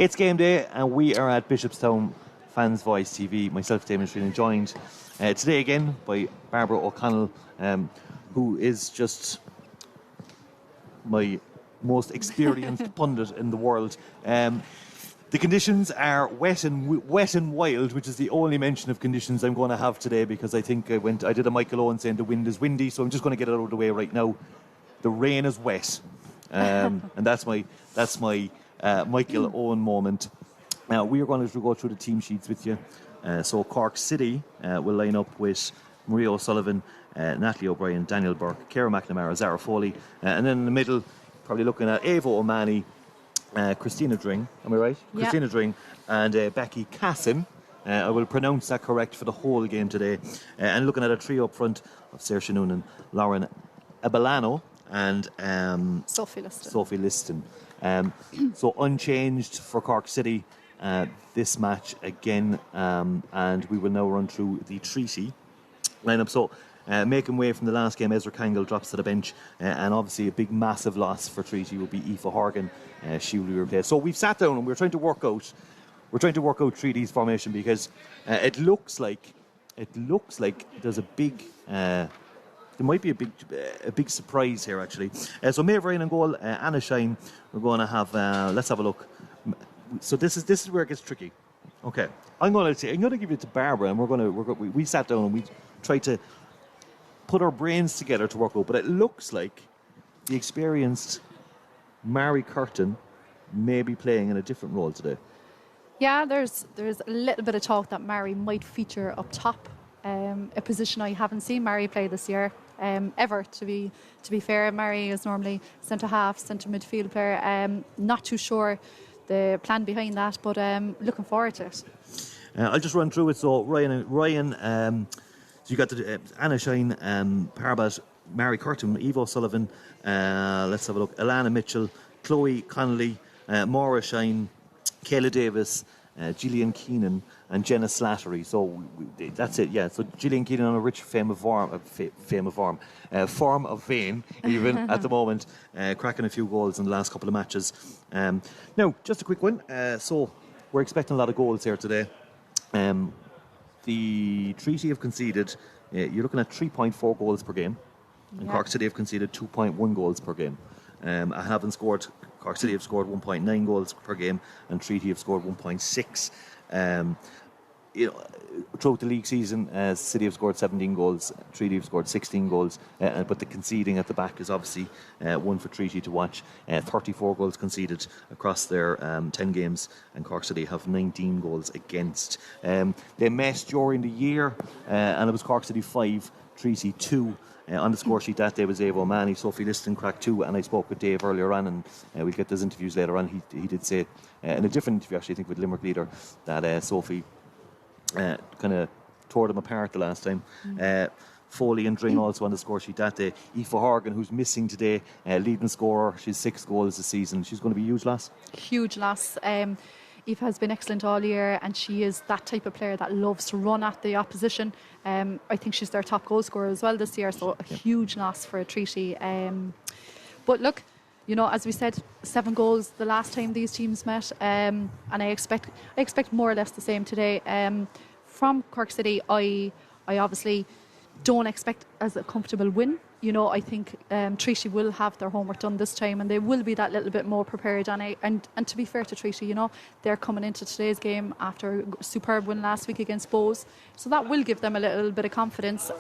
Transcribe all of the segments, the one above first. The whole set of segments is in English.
It's game day, and we are at Bishopstown Fans Voice TV. Myself, Damon Streelan, joined today again by Barbara O'Connell, who is just my most experienced pundit in the world. The conditions are wet and wild, which is the only mention of conditions I'm going to have today, because I think I did a Michael Owen saying the wind is windy, so I'm just going to get it out of the way right now. The rain is wet, and that's my Michael Owen moment. Now we are going to go through the team sheets with you. So Cork City will line up with Maria O'Sullivan, Natalie O'Brien, Daniel Burke, Ciara McNamara, Zara Foley, and then in the middle, probably looking at Ava O'Mahony, Christina Dring, am I right? Yeah. Christina Dring and Becky Cassim. I will pronounce that correct for the whole game today. And looking at a trio up front of Saoirse Noonan, Lauren Abellano and Sophie Liston. So unchanged for Cork City this match again, and we will now run through the treaty lineup. So making way from the last game, Ezra Kangle drops to the bench, and obviously a big massive loss for treaty will be Aoife Horgan. She will be replaced. So we've sat down and we're trying to work out treaty's formation, because it looks like there's a big there might be a big surprise here, actually. So Maeve Ryan in goal, Anna Shine. We're going to have let's have a look. So this is where it gets tricky. Okay, I'm going to give it to Barbara, and we sat down and we tried to put our brains together to work out. But it looks like the experienced Mary Curtin may be playing in a different role today. Yeah, there's a little bit of talk that Mary might feature up top, a position I haven't seen Mary play this year ever. To be fair, Mary is normally centre half, centre midfield player. Not too sure the plan behind that, but looking forward to it. I'll just run through it. So Ryan, so you got the Anna Shine, Parbat, Mary Curtin, Eva O'Sullivan. Let's have a look. Alana Mitchell, Chloe Connolly, Maura Shine, Kayla Davis, Gillian Keenan and Jenna Slattery. So that's it, yeah. So Gillian Keenan on a rich form of fame, even at the moment, cracking a few goals in the last couple of matches. Now, just a quick one. So we're expecting a lot of goals here today. The Treaty have conceded, you're looking at 3.4 goals per game, and Cork City have conceded 2.1 goals per game. I haven't scored. Cork City have scored 1.9 goals per game, and Treaty have scored 1.6. Throughout the league season, City have scored 17 goals, Treaty have scored 16 goals, but the conceding at the back is obviously one for Treaty to watch. 34 goals conceded across their 10 games, and Cork City have 19 goals against. They met during the year, and it was Cork City 5, Treaty 2. On the score sheet that day was Ava O'Mahony, Sophie Liston cracked 2, and I spoke with Dave earlier on, and we'll get those interviews later on. He did say in a different interview, actually, I think with Limerick Leader, that Sophie kind of tore them apart the last time. Foley and Dring also on the score sheet that day. Aoife Horgan, who's missing today, leading scorer. She's 6 goals this season. She's going to be a huge loss. Huge loss. Aoife has been excellent all year, and she is that type of player that loves to run at the opposition. I think she's their top goal scorer as well this year, so a huge loss for a Treaty. But look, as we said, 7 goals the last time these teams met, and I expect more or less the same today. From Cork City, I obviously don't expect as a comfortable win. I think Treaty will have their homework done this time, and they will be that little bit more prepared. And to be fair to Treaty, they're coming into today's game after a superb win last week against Bows, so that will give them a little bit of confidence.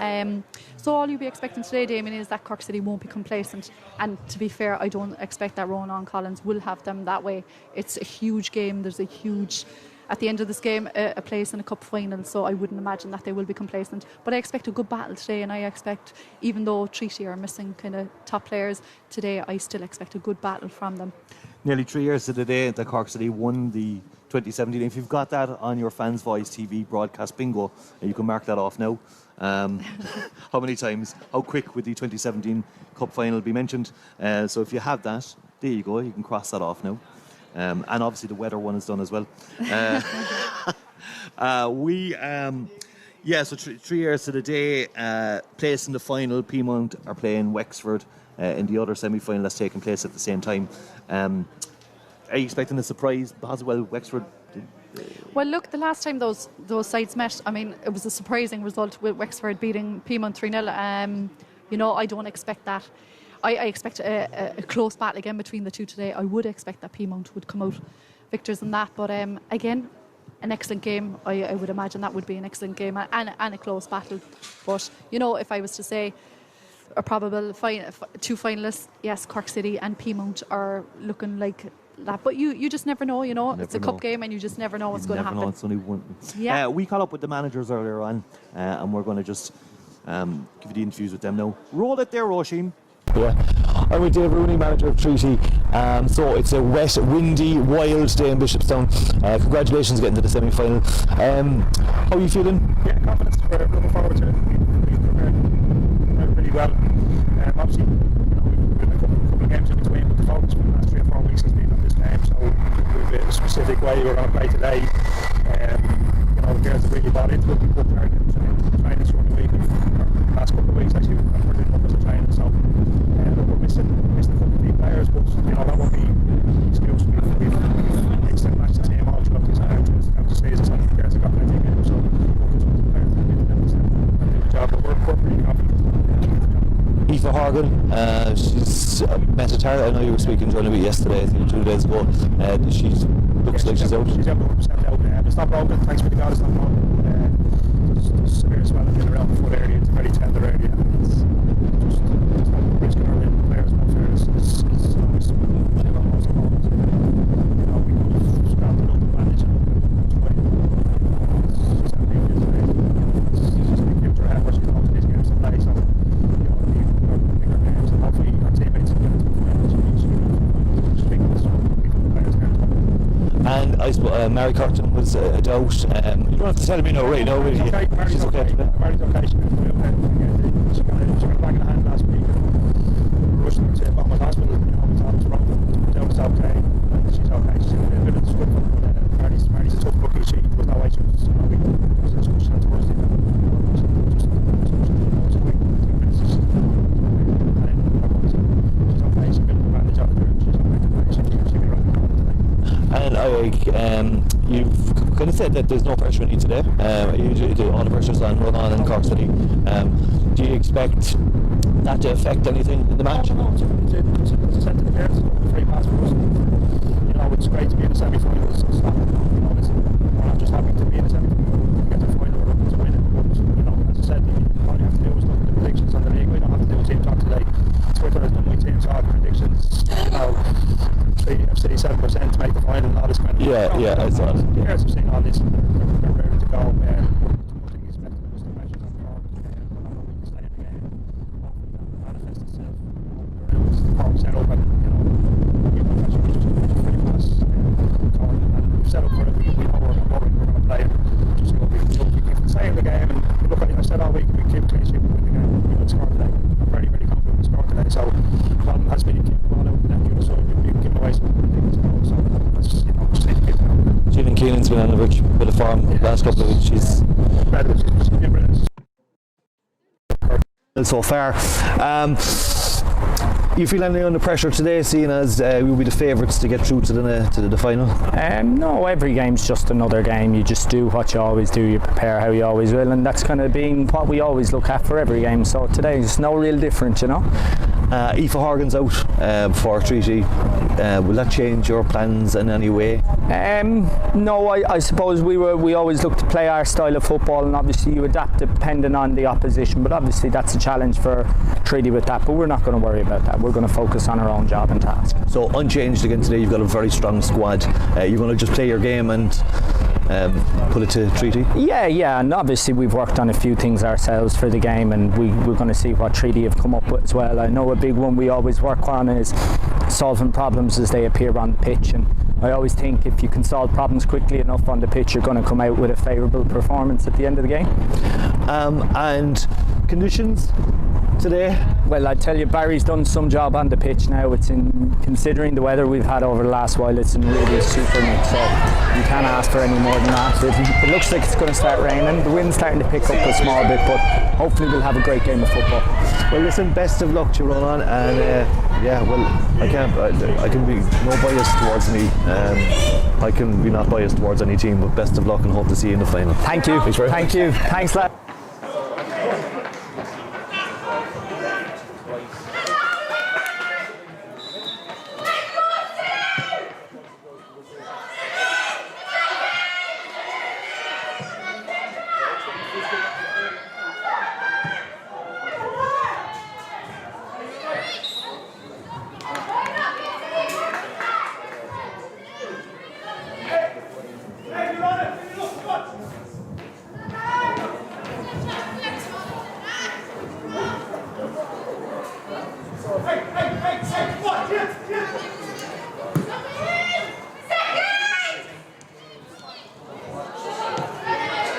So all you'll be expecting today, Damien, is that Cork City won't be complacent. And to be fair, I don't expect that Ronan Collins will have them that way. It's a huge game. There's a huge, at the end of this game, a place in a cup final, so I wouldn't imagine that they will be complacent. But I expect a good battle today, and I expect, even though Treaty are missing kind of top players today, I still expect a good battle from them. Nearly 3 years to the day that Cork City won the 2017. If you've got that on your Fans Voice TV broadcast bingo, you can mark that off now. How many times, how quick would the 2017 Cup final be mentioned? So if you have that, there you go, you can cross that off now. And obviously the weather one is done as well. So 3 years to the day, place in the final. Peamount are playing Wexford in the other semi-final that's taking place at the same time. Are you expecting a surprise? Boswell, Wexford? Well, look, the last time those sides met, I mean, it was a surprising result with Wexford beating Peamount 3-0. You know, I don't expect that. I expect a close battle again between the two today. I would expect that Peamount would come out victors in that. But again, an excellent game. I would imagine that would be an excellent game and a close battle. But, you know, if I was to say a probable two finalists, yes, Cork City and Peamount are looking like that. But you just never know, you know. It's a cup game and you just never know what's going to happen. Never know, it's only one. Yeah. We caught up with the managers earlier on and we're going to just give you the interviews with them now. Roll it there, Roisin. Yeah, I'm with Dave Rooney, manager of Treaty. So it's a wet, windy, wild day in Bishopstown. Congratulations getting to the semi-final. How are you feeling? Yeah, confidence. We're looking forward to it. We've prepared really well. Obviously, we've been a couple of games in between, but the focus for the last 3 or 4 weeks has been on this game. So we've a specific way we're going to play today. The girls have really bought into it. We've worked hard in training during the week. The last couple of weeks, actually, we're doing numbers of training. So we're missing a couple of key players, but that won't be an excuse. We've mixed and matched the team all throughout this out the season. So the girls have got plenty of games. So focus on the players that we did and do the job. But we're pretty confident. Aoife Horgan, she's met at her. I know you were speaking to her a bit yesterday, I think 2 days ago. She looks like she's out. She's out 100% out. It's not broken, thanks be to God, it's not broken. There's severe swelling in around the foot area. It's a very tender area. It's just not risking our little players' welfare. It's always one of most important. We could have scrapped it up and managed it up and tried. She's had a big year today. She's a big future ahead where she's going to these games to play. So, bigger games and hopefully our teammates can get into the final. She's big players there. And I suppose Mary Curtin was a doubt. You don't have to tell me no, right? No, really. Okay, She's okay. Mary's okay. She got a bag in the hand last week. We rushed her to Bournemouth Hospital. We thought it was wrong. It was okay. And she's okay. She's in a bit of struggle. Mary's a tough cookie. She was no way she was. She had to rush it. She's okay. She's been advantage of it. She's okay. She'll be right. And you've kind of said that there's no pressure on you today. All the pressure's on Ronan and Cork City. Do you expect that to affect anything in the match? No, as I said to the parents, it's very pass for us. It's great to be in the semi-finals. We're not just happy to be in the semi-final. We get to the final, we're looking to win it. But, as I said, all you have to do is look at the predictions on the league. We don't have to do a team talk today. Twitter has done my team talk predictions. 7% to make the final and all this kind of Yeah, I saw it. The players have seen all this. They're ready to go. Nothing expected of us. The matches on Cork. We can stay in the game. Manifest itself. The Cork set up and, we've actually just pretty pass. And we've set up for it. We know we're going to play and just go. We can stay in the game and look at it. I said all week we keep clean sheet with the game. We will score today. I'm very, very confident we'll score today. So the problem has been keep the ball out and the other side. We've given away some things. So that's just need to keep it out. Gillian Keenan's been on a bit of form the last couple of weeks. She's brilliant. So far. You feel any under pressure today, seeing as we'll be the favourites to get through to the final? No, every game's just another game. You just do what you always do, you prepare how you always will, and that's kind of being what we always look at for every game. So today is no real different, Aoife Horgan's out for Treaty. Will that change your plans in any way? No, I suppose we always look to play our style of football, and obviously you adapt depending on the opposition, but obviously that's a challenge for Treaty with that, but we're not going to worry about that. We're going to focus on our own job and task. So unchanged again today, you've got a very strong squad. You're going to just play your game and put it to Treaty? Yeah, and obviously we've worked on a few things ourselves for the game, and we're going to see what Treaty have come up with as well. I know a big one we always work on is solving problems as they appear on the pitch, and I always think if you can solve problems quickly enough on the pitch, you're going to come out with a favourable performance at the end of the game. And conditions today? Well, I tell you, Barry's done some job on the pitch now. It's in, considering the weather we've had over the last while, it's in really super nick, so you can't ask for any more than that. It looks like it's going to start raining. The wind's starting to pick up a small bit, but hopefully we'll have a great game of football. Well, listen, best of luck to Ronan, and yeah, well, I can be no bias towards me. I can be not biased towards any team, but best of luck and hope to see you in the final. Thank you. Thanks very much. Thank you. Thanks, lad.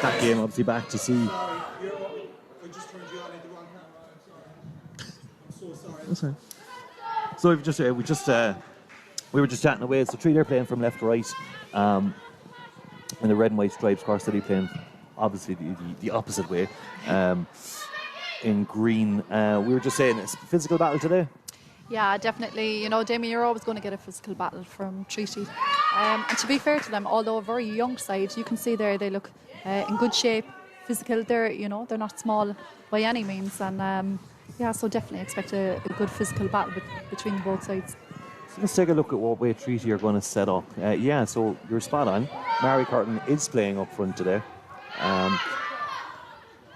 That game obviously back to see. So we were just chatting away. So three, they're playing from left to right, and the red and white stripes. Cork City playing obviously the opposite way, in green. We were just saying it's a physical battle today. Yeah, definitely. You know, Damien, you're always going to get a physical battle from Treaty. And to be fair to them, although a very young side, you can see there they look in good shape, physical. They're not small by any means, and yeah, so definitely expect a good physical battle between both sides. So let's take a look at what way Treaty are going to set up. Yeah, so you're spot on. Mary Carton is playing up front today.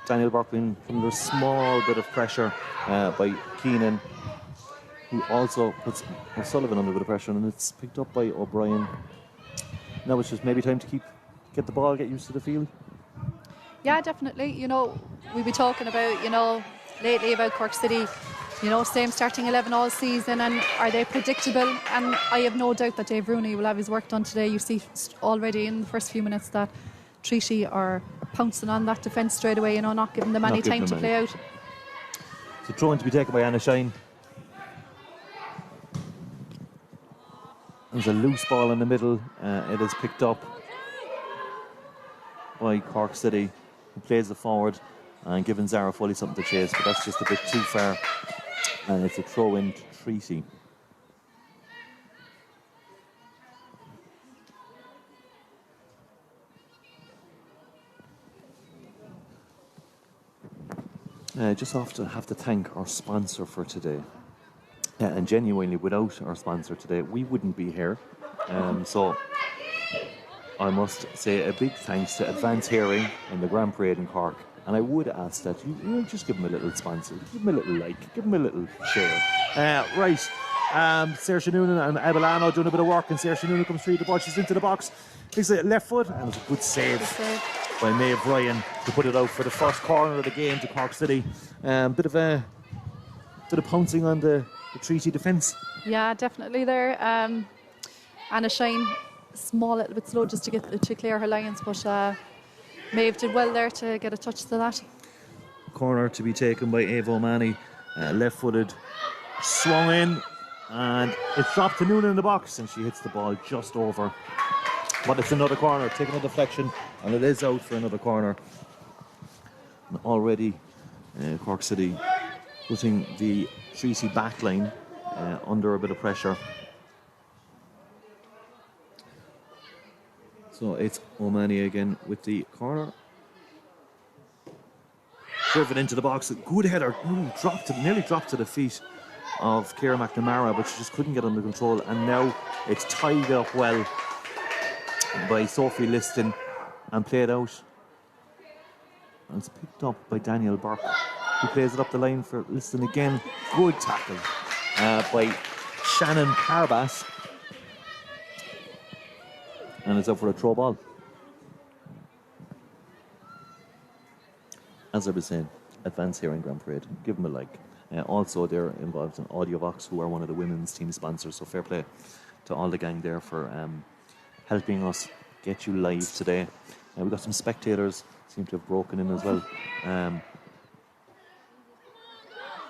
Daniel Burke being under a small bit of pressure by Keenan, who also puts O'Sullivan under a bit of pressure, and it's picked up by O'Brien. Now it's just maybe time to get the ball, get used to the field. Yeah, definitely. You know, we'll be talking about, lately about Cork City, same starting 11 all season, and are they predictable? And I have no doubt that Dave Rooney will have his work done today. You see already in the first few minutes that Treaty are pouncing on that defence straight away, not giving them any time to play out. So throw-in to be taken by Anna Shine. There's a loose ball in the middle. It is picked up by Cork City, who plays the forward and giving Zara Foley something to chase, but that's just a bit too far, and it's a throw-in to Treaty. Just have to thank our sponsor for today. And genuinely, without our sponsor today, we wouldn't be here. So I must say a big thanks to Advance Hearing and the Grand Parade in Cork. And I would ask that you just give them a little sponsor, give them a little like, give them a little share. Right, Saoirse Noonan and Abelano doing a bit of work, and Saoirse Noonan comes through the ball. She's into the box. It's a left foot, and it's a good save by Maeve Ryan to put it out for the first corner of the game to Cork City. Bit of pouncing on the Treaty defence. Yeah, definitely there. Anna Shine, little bit slow just to clear her lines, but Maeve did well there to get a touch to that. Corner to be taken by Ava O'Mahony, left-footed, swung in, and it's dropped to Noonan in the box, and she hits the ball just over. But it's another corner, taking a deflection, and it is out for another corner. And already, Cork City putting the Treaty backline under a bit of pressure. So it's O'Mahony again with the corner. Driven into the box. Good header. Nearly dropped to the feet of Ciara McNamara, but she just couldn't get under control. And now it's tied up well by Sophie Liston and played out. And it's picked up by Daniel Burke, who plays it up the line for Liston again. Good tackle by Shannon Carbas. And it's up for a throw ball. As I was saying, Advance Hearing Grand Parade, give them a like. Also, they're involved in AudioVox, who are one of the women's team sponsors, so fair play to all the gang there for helping us get you live today. We've got some spectators, seem to have broken in as well.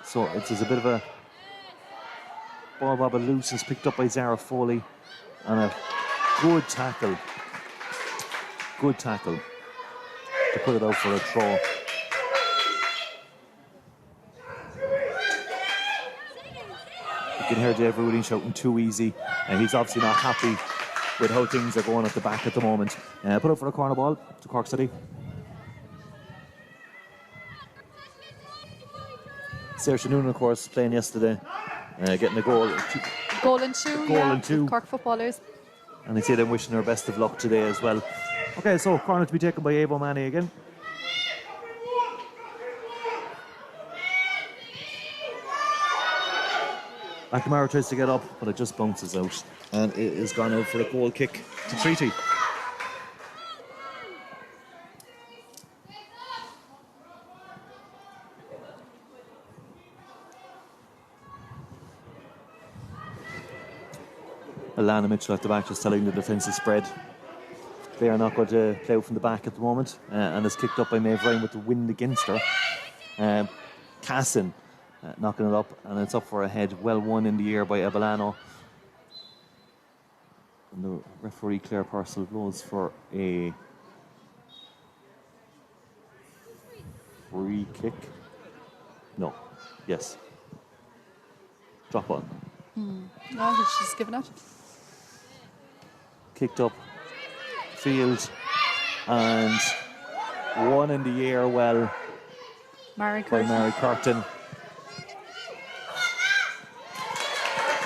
So it's a bit of a ball bobble loose. Is picked up by Zara Foley, and a good tackle to put it out for a throw. You can hear Dave Rudin shouting too easy, and he's obviously not happy with how things are going at the back at the moment. Put up for a corner ball to Cork City. Saoirse Noonan, of course, playing yesterday, getting a goal. Goal and two. Cork footballers. And I say them wishing her best of luck today as well. Okay, so corner to be taken by Ava O'Mahony again. McNamara tries to get up, but it just bounces out. And it is gone out for a goal kick to Treaty. Alana Mitchell at the back just telling the defensive spread. They are not going to play out from the back at the moment, and it's kicked up by Maeve Ryan with the wind against her. Cassin knocking it up, and it's up for a head. Well won in the air by Evelano. And the referee Claire Purcell blows for a free kick. No. Yes. Drop on. No, she's given it. Kicked up field and one in the air well Mary by Mary Curtin.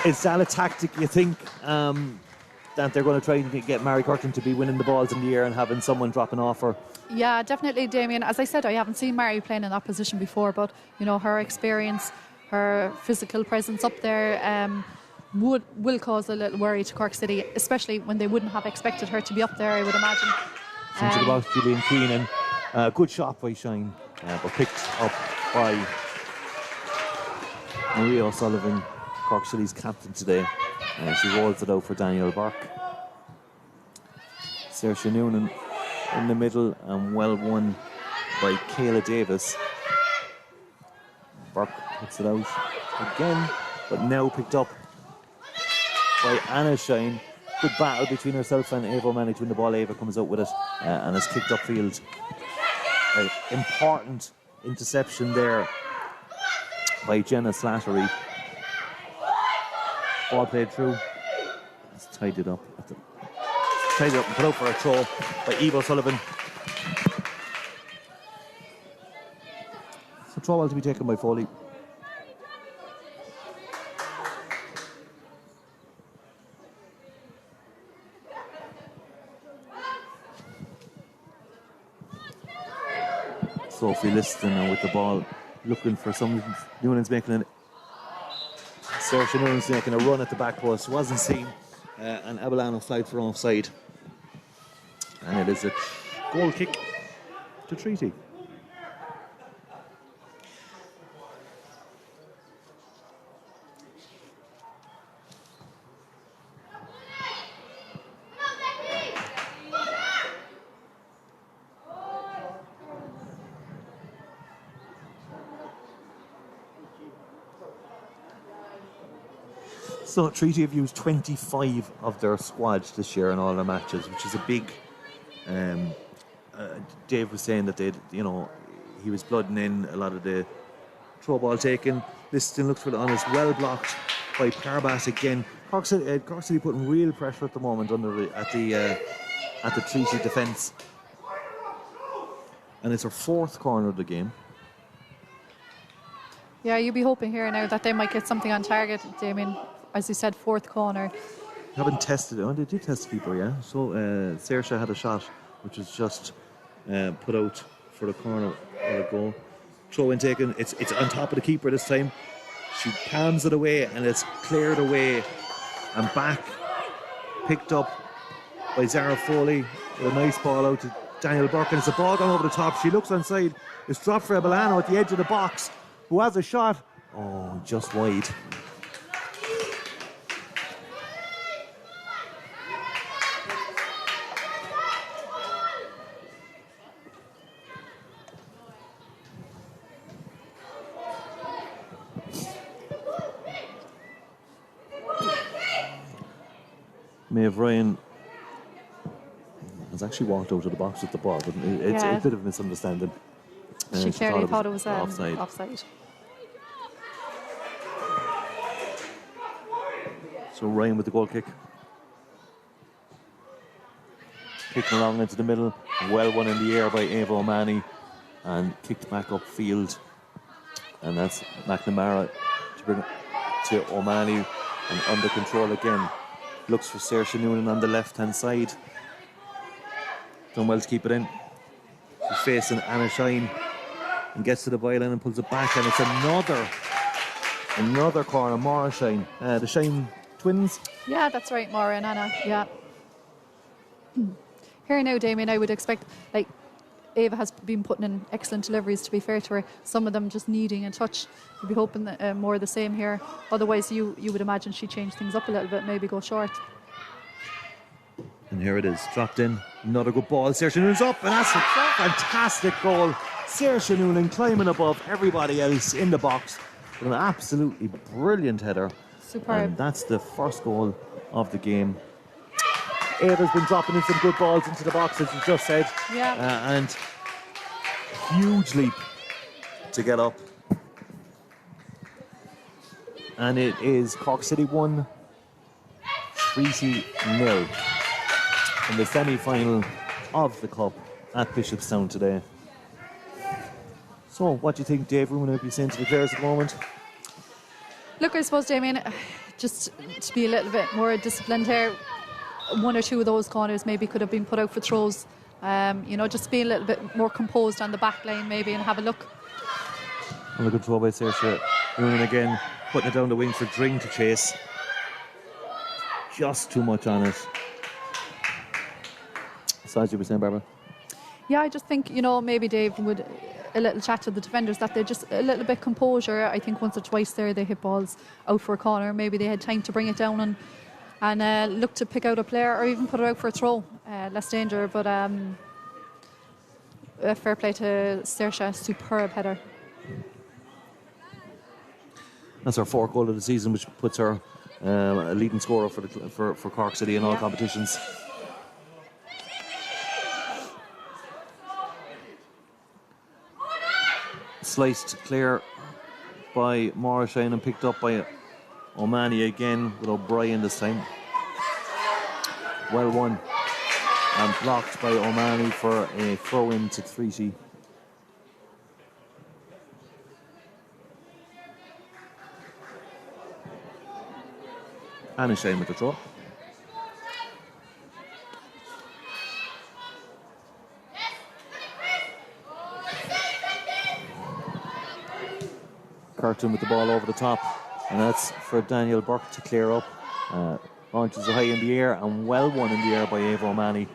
Is that a tactic, you think, that they're going to try and get Mary Curtin to be winning the balls in the air and having someone dropping off her? Yeah, definitely, Damien. As I said, I haven't seen Mary playing in that position before, but you know, her experience, her physical presence up there will cause a little worry to Cork City, especially when they wouldn't have expected her to be up there, I would imagine. Something about Gillian Keenan. Good shot by Shine, but picked up by Maria O'Sullivan, Cork City's captain today. She rolls it out for Daniel Burke. Saoirse Noonan in the middle, and well won by Kayla Davis. Burke puts it out again, but now picked up by Anna Shine. Good battle between herself and Ava O'Mahony to win the ball. Ava comes out with it and is kicked upfield. Important interception there by Jenna Slattery. Ball played through. It's tied it up. Tied it up and put out for a throw by Eva O'Sullivan. So throw ball to be taken by Foley. Sophie Liston now with the ball, looking for someone. Noonan's making Saoirse Noonan's making a run at the back post, wasn't seen, and Abelano flagged for offside. And it is a goal kick to Treaty. So Treaty have used 25 of their squad this year in all their matches, which is a big. Dave was saying that he was blooding in a lot of the throw ball taken. This still looks for the honest, well blocked by Parbat again. Cork City putting real pressure at the moment at the Treaty defence, and it's our fourth corner of the game. Yeah, you'd be hoping here now that they might get something on target, Damien. As you said, fourth corner. Haven't tested it. Oh, they did test keeper, yeah. So Saoirse had a shot, which was just put out for the corner or a goal. Throw in taken. It's on top of the keeper this time. She palms it away and it's cleared away and back. Picked up by Zara Foley with a nice ball out to Daniel Burke, and it's a ball going over the top. She looks onside. It's dropped for Abelano at the edge of the box, who has a shot. Oh, just wide. Maeve Ryan has actually walked out of the box with the ball, but it's a bit of a misunderstanding. She clearly thought it was offside. So Ryan with the goal kick. Kicking along into the middle. Well won in the air by Ava O'Mahony and kicked back upfield. And that's McNamara to bring it to O'Mahony and under control again. Looks for Saoirse Noonan on the left-hand side. Done well to keep it in. She's facing Anna Shine and gets to the byline and pulls it back, and it's another corner. Maura Shine, the Shine twins. Yeah, that's right, Maura and Anna. Yeah. Here now, Damien, I would expect, like, Ava has been putting in excellent deliveries, to be fair to her. Some of them just needing a touch. You'd be hoping that more of the same here. Otherwise, you would imagine she'd change things up a little bit, maybe go short. And here it is, dropped in. Another good ball. Saoirse Noonan's up, and that's a fantastic goal. Saoirse Noonan climbing above everybody else in the box with an absolutely brilliant header. Superb. And that's the first goal of the game. Ava's been dropping in some good balls into the box, as you just said. Yeah. And huge leap to get up. And it is Cork City 1, Treaty 0 in the semi-final of the Cup at Bishopstown today. So, what do you think Dave Rooney would be saying to the players at the moment? Look, I suppose, Damien, just to be a little bit more disciplined here, one or two of those corners maybe could have been put out for throws. Just be a little bit more composed on the back line maybe and have a look. And a good throw by Saoirse Noonan again, putting it down the wing for Dring to chase. Just too much on it. So as you were saying, Barbara? Yeah, I just think, maybe Dave would a little chat to the defenders that they're just a little bit composure. I think once or twice there they hit balls out for a corner. Maybe they had time to bring it down and look to pick out a player or even put it out for a throw. Less danger, but fair play to Saoirse. Superb header. That's her fourth goal of the season, which puts her a leading scorer for Cork City in all competitions. Sliced clear by Maura Shine and picked up by O'Mahony again with O'Brien this time. Well won and blocked by O'Mahony for a throw in to Treaty. Anna Shane with the throw. Curtin with the ball over the top, and that's for Daniel Burke to clear up. Launches it high in the air and well won in the air by Ava O'Mahony.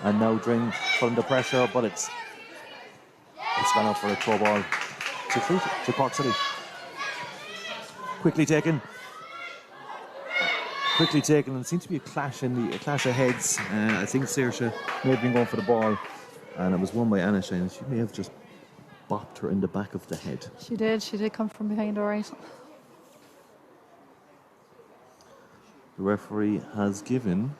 And now Dring from the pressure, but it's gone up for a throw ball to Cork City. Quickly taken, and it seems to be a clash of heads. I think Saoirse may have been going for the ball, and it was won by Anna Shine. She may have just bopped her in the back of the head. She did come from behind, all right. The referee has given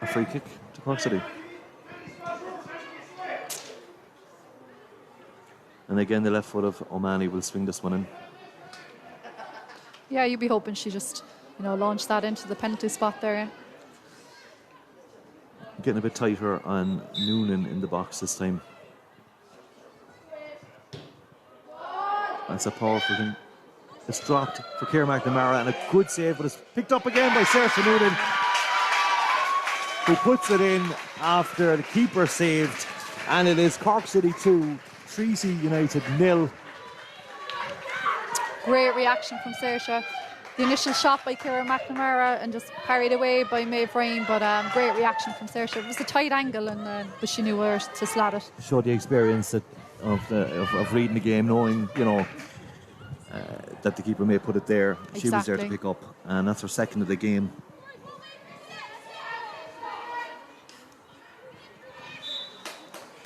a free kick to Cork City. And again, the left foot of O'Mahony will swing this one in. Yeah, you'd be hoping she just, launched that into the penalty spot there. Getting a bit tighter on Noonan in the box this time. That's a powerful thing. It's dropped for Ciara McNamara and a good save, but it's picked up again by Saoirse Noonan, who puts it in after the keeper saved. And it is Cork City 2, Treaty United 0. Great reaction from Saoirse. The initial shot by Ciara McNamara and just parried away by Maeve Ryan, but great reaction from Saoirse. It was a tight angle, but she knew where to slat it. Showed the experience of reading the game, knowing, that the keeper may put it there. Exactly. She was there to pick up, and that's her second of the game.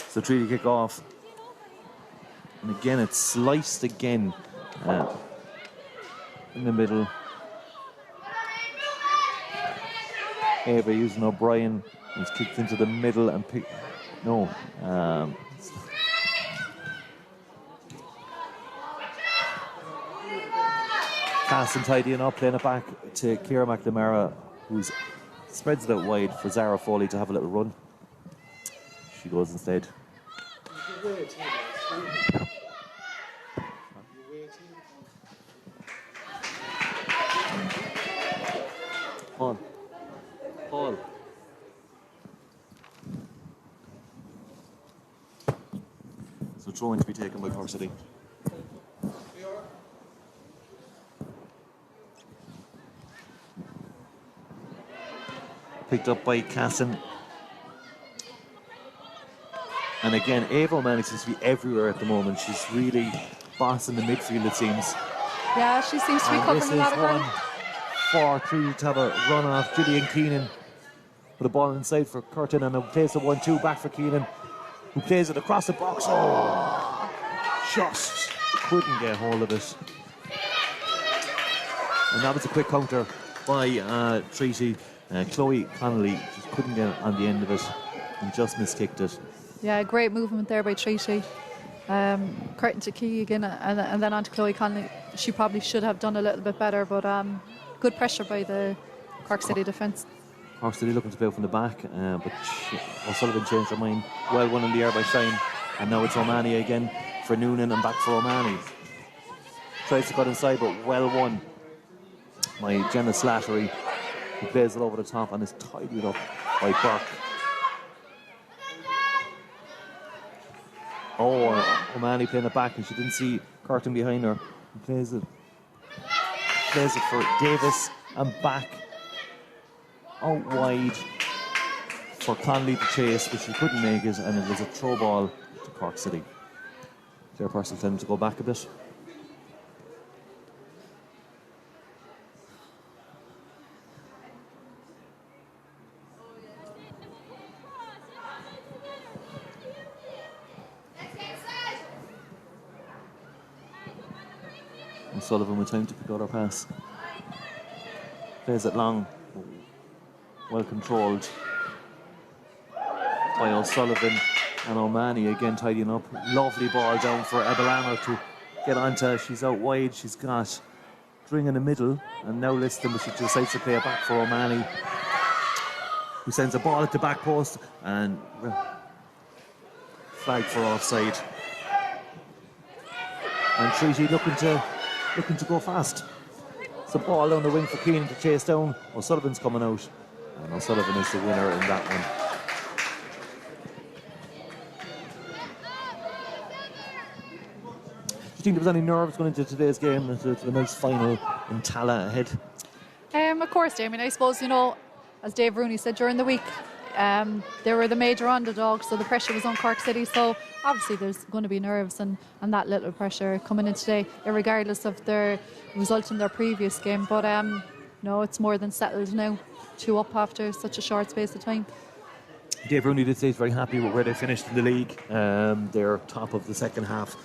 So Treaty kick off, and again it's sliced again in the middle. Ava using O'Brien. He's kicked into the middle and picked. No. Casson tidying up, playing it back to Ciara McNamara, who spreads it out wide for Zara Foley to have a little run. She goes instead. Paul. So throwing to be taken by Cork City. Picked up by Casson. And again, Ava O'Malley seems to be everywhere at the moment. She's really bossing the midfield, it seems. Yeah, she seems to be covering a lot of ground. 4-3 to have a run off. Gillian Keenan with a ball inside for Curtin and a plays a 1-2 back for Keenan, who plays it across the box. Oh, just couldn't get hold of it. And that was a quick counter by Treaty. Chloe Connolly just couldn't get on the end of it and just miskicked it. Yeah, great movement there by Treaty. Curtin to Key again, and then on to Chloe Connolly. She probably should have done a little bit better, but good pressure by the Cork City defence. Cork City looking to play from the back, but O'Sullivan changed her mind. Well won in the air by Shine, and now it's O'Mahony again for Noonan and back for O'Mahony. Tries to cut inside, but well won by Jenna Slattery, who plays it over the top and is tidied up by Burke. O'Mahony playing it back, and she didn't see Curtin behind her. He plays it for Davis and back out wide for Connolly to chase, but she couldn't make it, and it was a throw ball to Cork City. Their person telling them to go back a bit. Sullivan with time to pick out her pass. Plays it long. Well controlled by O'Sullivan, and O'Mahony again tidying up. Lovely ball down for Abellano to get onto. She's out wide. She's got Dring in the middle, and now Liston, but she decides to play it back for O'Mahony, who sends a ball at the back post and flag for offside. And Treaty looking to go fast. It's a ball down the wing for Keenan to chase down. O'Sullivan's coming out, and O'Sullivan is the winner in that one. Do you think there was any nerves going into today's game, to the nice final in Tala ahead? Of course, Damien. I suppose, as Dave Rooney said during the week, they were the major underdogs, so the pressure was on Cork City. So obviously there's going to be nerves and that little pressure coming in today, regardless of their result in their previous game. But no, it's more than settled now. 2 up after such a short space of time. Dave Rooney did say he's very happy with where they finished in the league. They're top of the second half.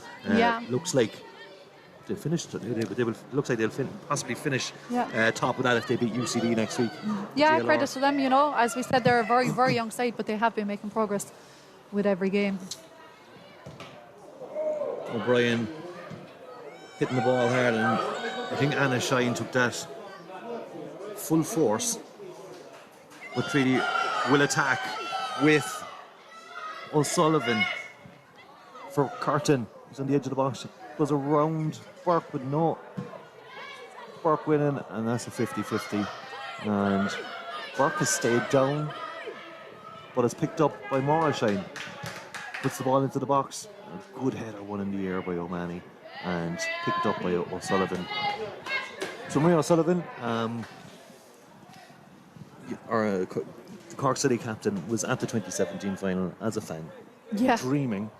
Looks like they finished. Looks like they'll possibly finish top of that if they beat UCD next week. Yeah, credit to them. As we said, they're a very, very young side, but they have been making progress with every game. O'Brien hitting the ball hard, and I think Anna Shine took that full force. But Treaty will attack with O'Sullivan for Curtin. He's on the edge of the box. Goes around Burke, but no. Burke winning, and that's a 50-50. And Burke has stayed down, but is picked up by Maura Shine. Puts the ball into the box. A good header, one in the air by O'Mahony, and picked up by O'Sullivan. So Maria O'Sullivan, the Cork City captain, was at the 2017 final as a fan, dreaming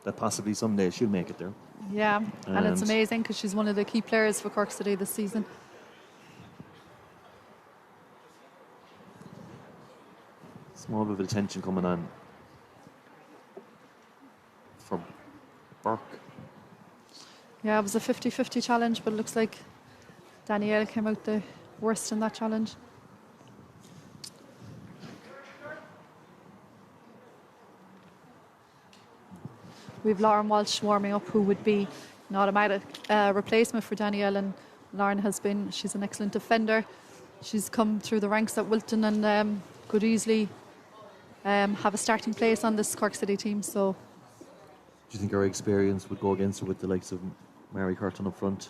that possibly someday she'll make it there. Yeah, and it's amazing because she's one of the key players for Cork City this season. Small bit of attention coming on for Burke. Yeah, it was a 50-50 challenge, but it looks like Danielle came out the worst in that challenge. we've Lauren Walsh warming up, who would be an automatic replacement for Danielle. And Lauren she's an excellent defender. She's come through the ranks at Wilton and could easily have a starting place on this Cork City team. So, do you think her experience would go against her with the likes of Mary Curtin up front?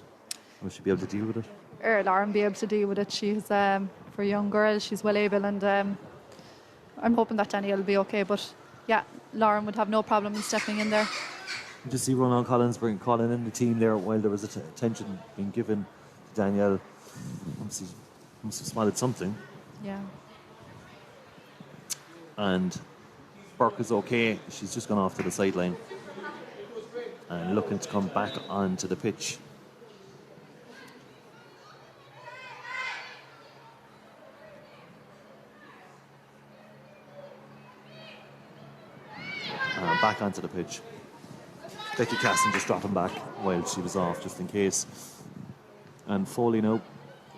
Will she be able to deal with it? Lauren be able to deal with it. She's for a young girl, she's well able, and I'm hoping that Danielle will be okay. But yeah, Lauren would have no problem in stepping in there. You just see Ronan Collins calling in the team there while there was attention being given to Danielle. Must have smiled at something. Yeah. And Burke is okay. She's just gone off to the sideline and looking to come back onto the pitch. Back onto the pitch. Becky Casson just dropping back while she was off, just in case. And Foley now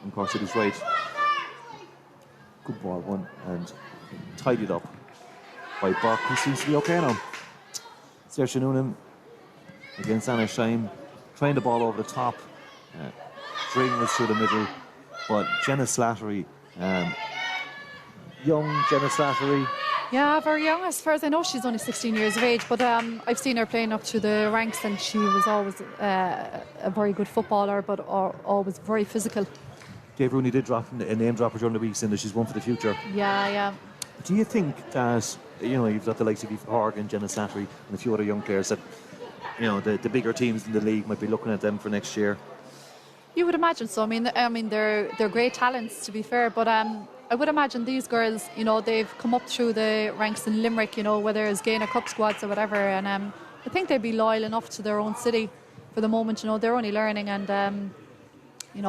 on Cork City's right. Good ball one, and tidied up by Burke, who seems to be okay now. Saoirse Noonan against Anna Shine, trying the ball over the top. Dring was through the middle, but Jenna Slattery, young Jenna Slattery. Yeah, very young. As far as I know, she's only 16 years of age, but I've seen her playing up through the ranks, and she was always a very good footballer, but always very physical. Dave Rooney did drop a name dropper during the week, saying that she's one for the future. Yeah. Do you think that, you've got the likes of Aoife Horgan, Jenna Slattery, and a few other young players that, the bigger teams in the league might be looking at them for next year? You would imagine so. I mean, they're great talents, to be fair, but I would imagine these girls, they've come up through the ranks in Limerick, whether it's Gaina Cup squads or whatever, and I think they'd be loyal enough to their own city for the moment. They're only learning, and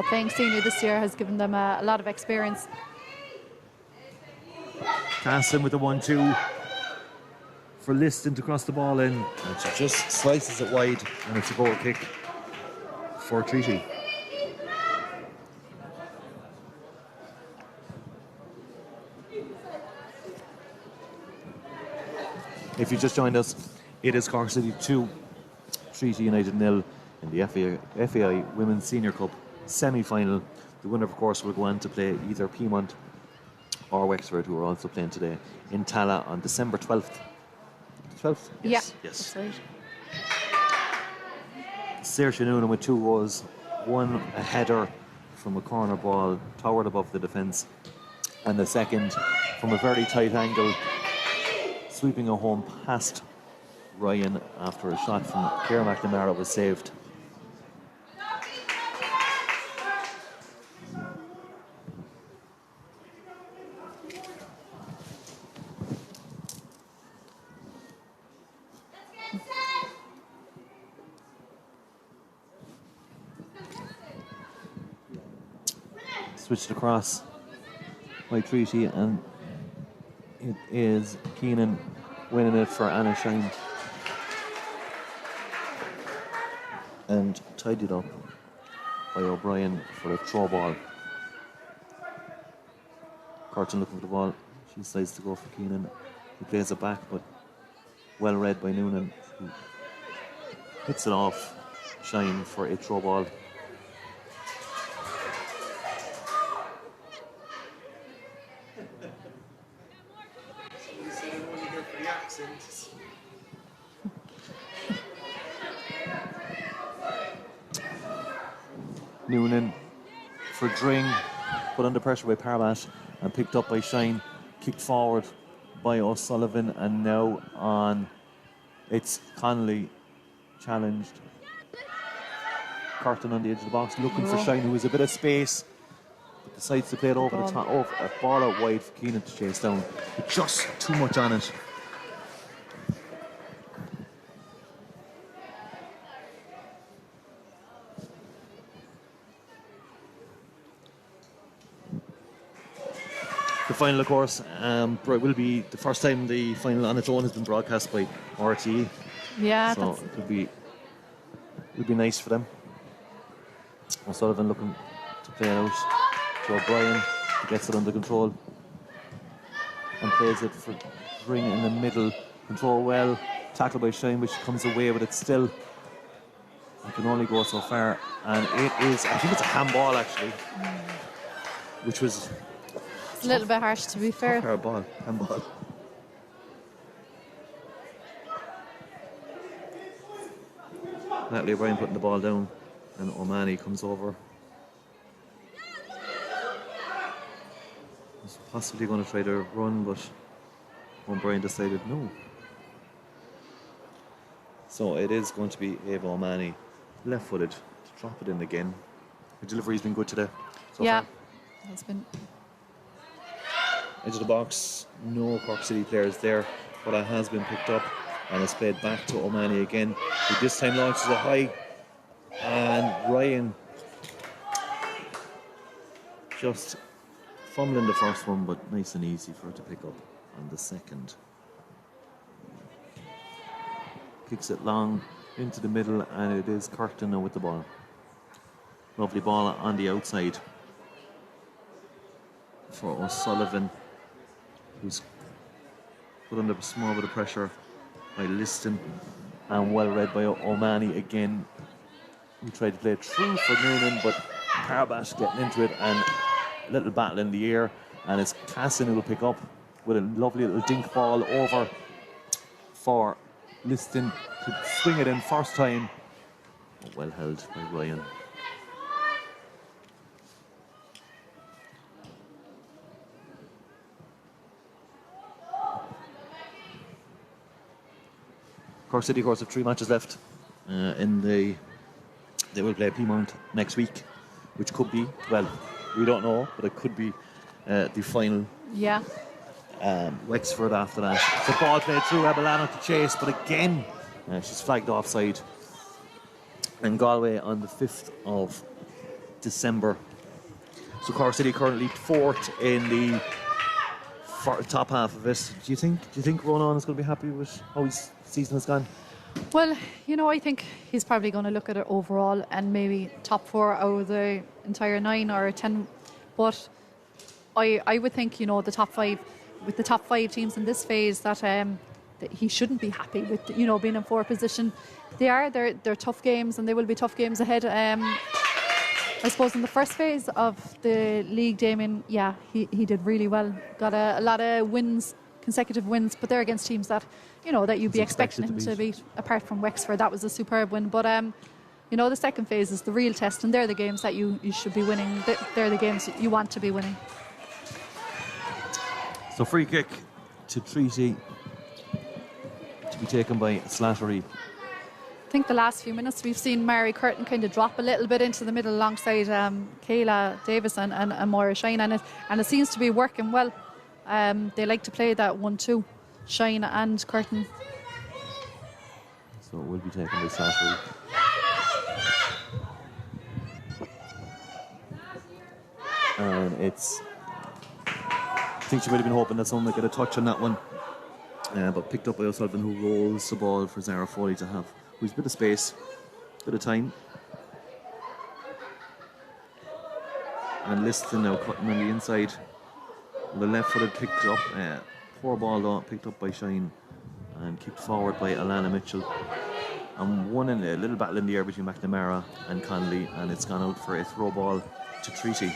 playing senior this year has given them a lot of experience. Casson with the 1-2 for Liston to cross the ball in, and she just slices it wide, and it's a goal kick for Treaty. If you just joined us, it is Cork City 2, Treaty United 0 in the FAI Women's Senior Cup semi-final. The winner, of course, will go on to play either Piedmont or Wexford, who are also playing today in Tala on December 12th. 12th? Yes. Yeah, that's right. Saoirse Noonan with 2 goals, one a header from a corner ball towered above the defence, and the second from a very tight angle, sweeping a home past Ryan after a shot from Claire McNamara was saved. Switched across by Treaty, and it is Keenan winning it for Anna Shine. And tidied up by O'Brien for a throw ball. Curtin looking for the ball. She decides to go for Keenan. He plays it back, but well read by Noonan, who hits it off Shine for a throw ball. Noonan for Dring, put under pressure by Parbat and picked up by Shine, kicked forward by O'Sullivan, and now on it's Connolly challenged. Curtin on the edge of the box looking for Shine, who has a bit of space, but decides to play it over the top, a ball out wide for Keenan to chase down, but just too much on it. The final, of course, will be the first time the final on its own has been broadcast by RTE. Yeah, so it would be nice for them. O'Sullivan looking to play it out to O'Brien. He gets it under control and plays it for Ring in the middle. Control well, tackle by Shine, which comes away with it still. It can only go so far. And it is, I think it's a handball actually, which was It's a little bit harsh, to be fair. fair ball, handball. Natalie O'Brien putting the ball down, and O'Mahony comes over. He's possibly going to try to run, but O'Brien decided no. So it is going to be Ava O'Mahony, left-footed, to drop it in again. The delivery's been good today. So Yeah, far. has been. Edge of the box, no Cork City players there, but it has been picked up and it's played back to O'Mahony again, who this time launches it high, and Ryan just fumbling the first one, but nice and easy for her to pick up on the second. Kicks it long into the middle, and it is Curtin now with the ball. Lovely ball on the outside for O'Sullivan, who's put under a small bit of pressure by Liston, and well read by O'Mahony again. He tried to play it through for Noonan, but Carbash getting into it, and a little battle in the air, and it's Cassin who will pick up with a lovely little dink ball over for Liston to swing it in first time. Well held by Ryan. Cork City, of course, have 3 matches left they will play Piedmont next week, which could be, well, we don't know, but it could be the final. Yeah. Wexford after that. The ball played through Abellano to chase, but again she's flagged offside. And Galway on the 5th of December. So Cork City currently 4th in the top half of it. Do you think Ronan is going to be happy with how his season has gone? Well, I think he's probably going to look at it overall and maybe top 4 out of the entire 9 or 10. But I would think, the top 5, with the top 5 teams in this phase, that he shouldn't be happy with, being in 4th position. They're tough games, and they will be tough games ahead. I suppose in the first phase of the league, Damien, he did really well. Got a lot of wins, consecutive wins, but they're against teams that, that you'd be expecting him to beat. Apart from Wexford, that was a superb win. But, the second phase is the real test, and they're the games that you should be winning. They're the games you want to be winning. So free kick to Treaty to be taken by Slattery. I think the last few minutes we've seen Mary Curtin kind of drop a little bit into the middle alongside Kayla Davis and Moira Shine, and it seems to be working well. They like to play that 1-2, Shine and Curtin. So it will be taken by Slattery. And it's, I think she might have been hoping that someone would get a touch on that one, but picked up by O'Sullivan, who rolls the ball for Zara Foley to have. Who's a bit of space, bit of time. And Liston now cutting on the inside. The left footed picked up, poor ball though, picked up by Shine and kicked forward by Alana Mitchell. And one in a little battle in the air between McNamara and Connolly, and it's gone out for a throw ball to Treaty.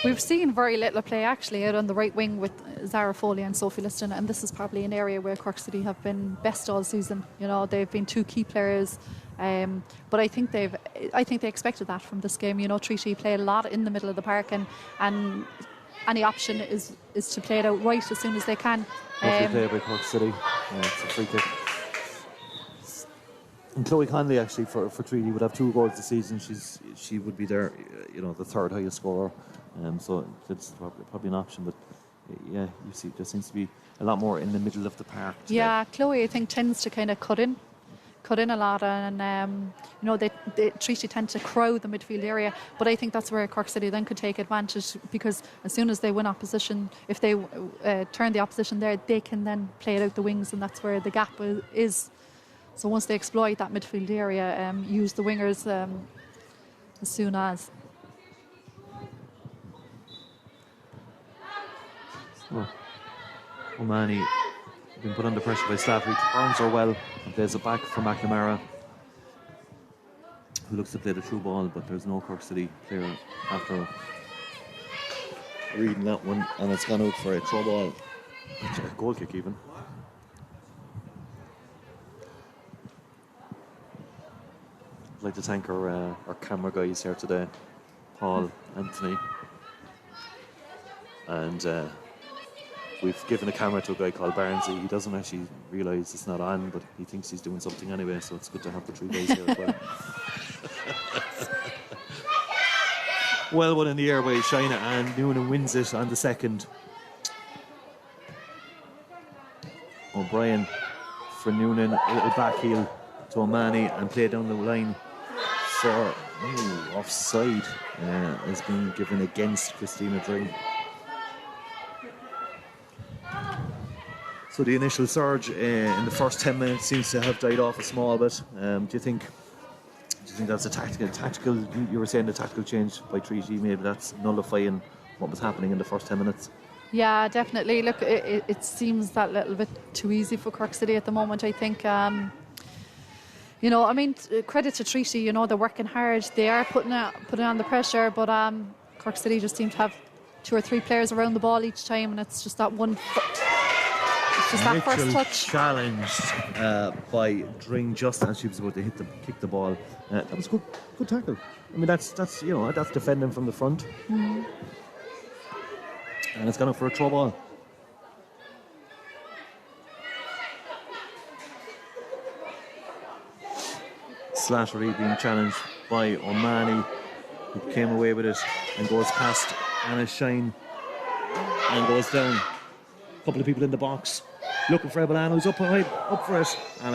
We've seen very little play actually out on the right wing with Zara Foley and Sophie Liston, and this is probably an area where Cork City have been best all season. They've been 2 key players, but I think they expected that from this game. Treaty played a lot in the middle of the park, and any option is to play it out right as soon as they can. Lovely play by Cork City. It's a free kick. And Chloe Conley actually for Treaty would have 2 goals this season. She would be their the 3rd highest scorer. So it's probably an option, but you see there seems to be a lot more in the middle of the park today. Yeah, Chloe I think tends to kind of cut in a lot, and they Treaty tend to crowd the midfield area, but I think that's where Cork City then could take advantage, because as soon as they win opposition, if they turn the opposition there, they can then play it out the wings, and that's where the gap is. So once they exploit that midfield area, use the wingers as soon as. Oh, O'Mahony been put under pressure by Slattery. Turns her well and plays it back for McNamara, who looks to play the through ball, but there's no Cork City player after reading that one, and it's gone out for a throw ball. It's a goal kick even. I'd like to thank our camera guys here today, Paul, Anthony, and we've given a camera to a guy called Barnesy. He doesn't actually realise it's not on, but he thinks he's doing something anyway, so it's good to have the three guys here as well. Well one in the air by Shina, and Noonan wins it on the second. O'Brien for Noonan, a little back heel to O'Mahony and play down the line for offside. Has been given against Christina Dring. So the initial surge in the first 10 minutes seems to have died off a small bit. Do you think that's a tactical? You were saying the tactical change by Treaty, maybe that's nullifying what was happening in the first 10 minutes. Yeah, definitely. Look, it seems that little bit too easy for Cork City at the moment. I think, credit to Treaty. They're working hard. They are putting on the pressure, but Cork City just seem to have 2 or 3 players around the ball each time, and it's just that one. It's just that first touch. Challenged by Dring just as she was about to kick the ball. That was a good tackle. I mean, that's defending from the front. Mm-hmm. And it's gone up for a throw ball. Slattery being challenged by O'Mahony, who came away with it and goes past Anna Shine and goes down. A couple of people in the box looking for Abellano, who's up for it, and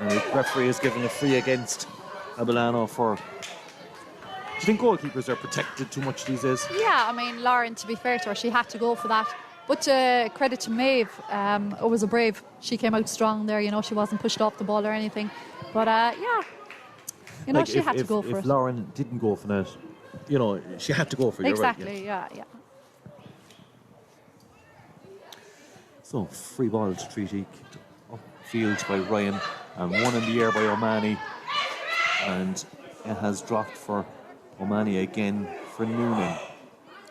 the referee has given a free against Abellano for. Do you think goalkeepers are protected too much these days? Yeah, I mean, Lauren, to be fair to her, she had to go for that. But credit to Maeve, it was a brave. She came out strong there, she wasn't pushed off the ball or anything. But she had to go for it. If Lauren didn't go for that, she had to go for it. Exactly, right, yeah. So, free ball to Treaty, kicked upfield by Ryan, and one in the air by O'Mahony. And it has dropped for O'Mahony again for Noonan.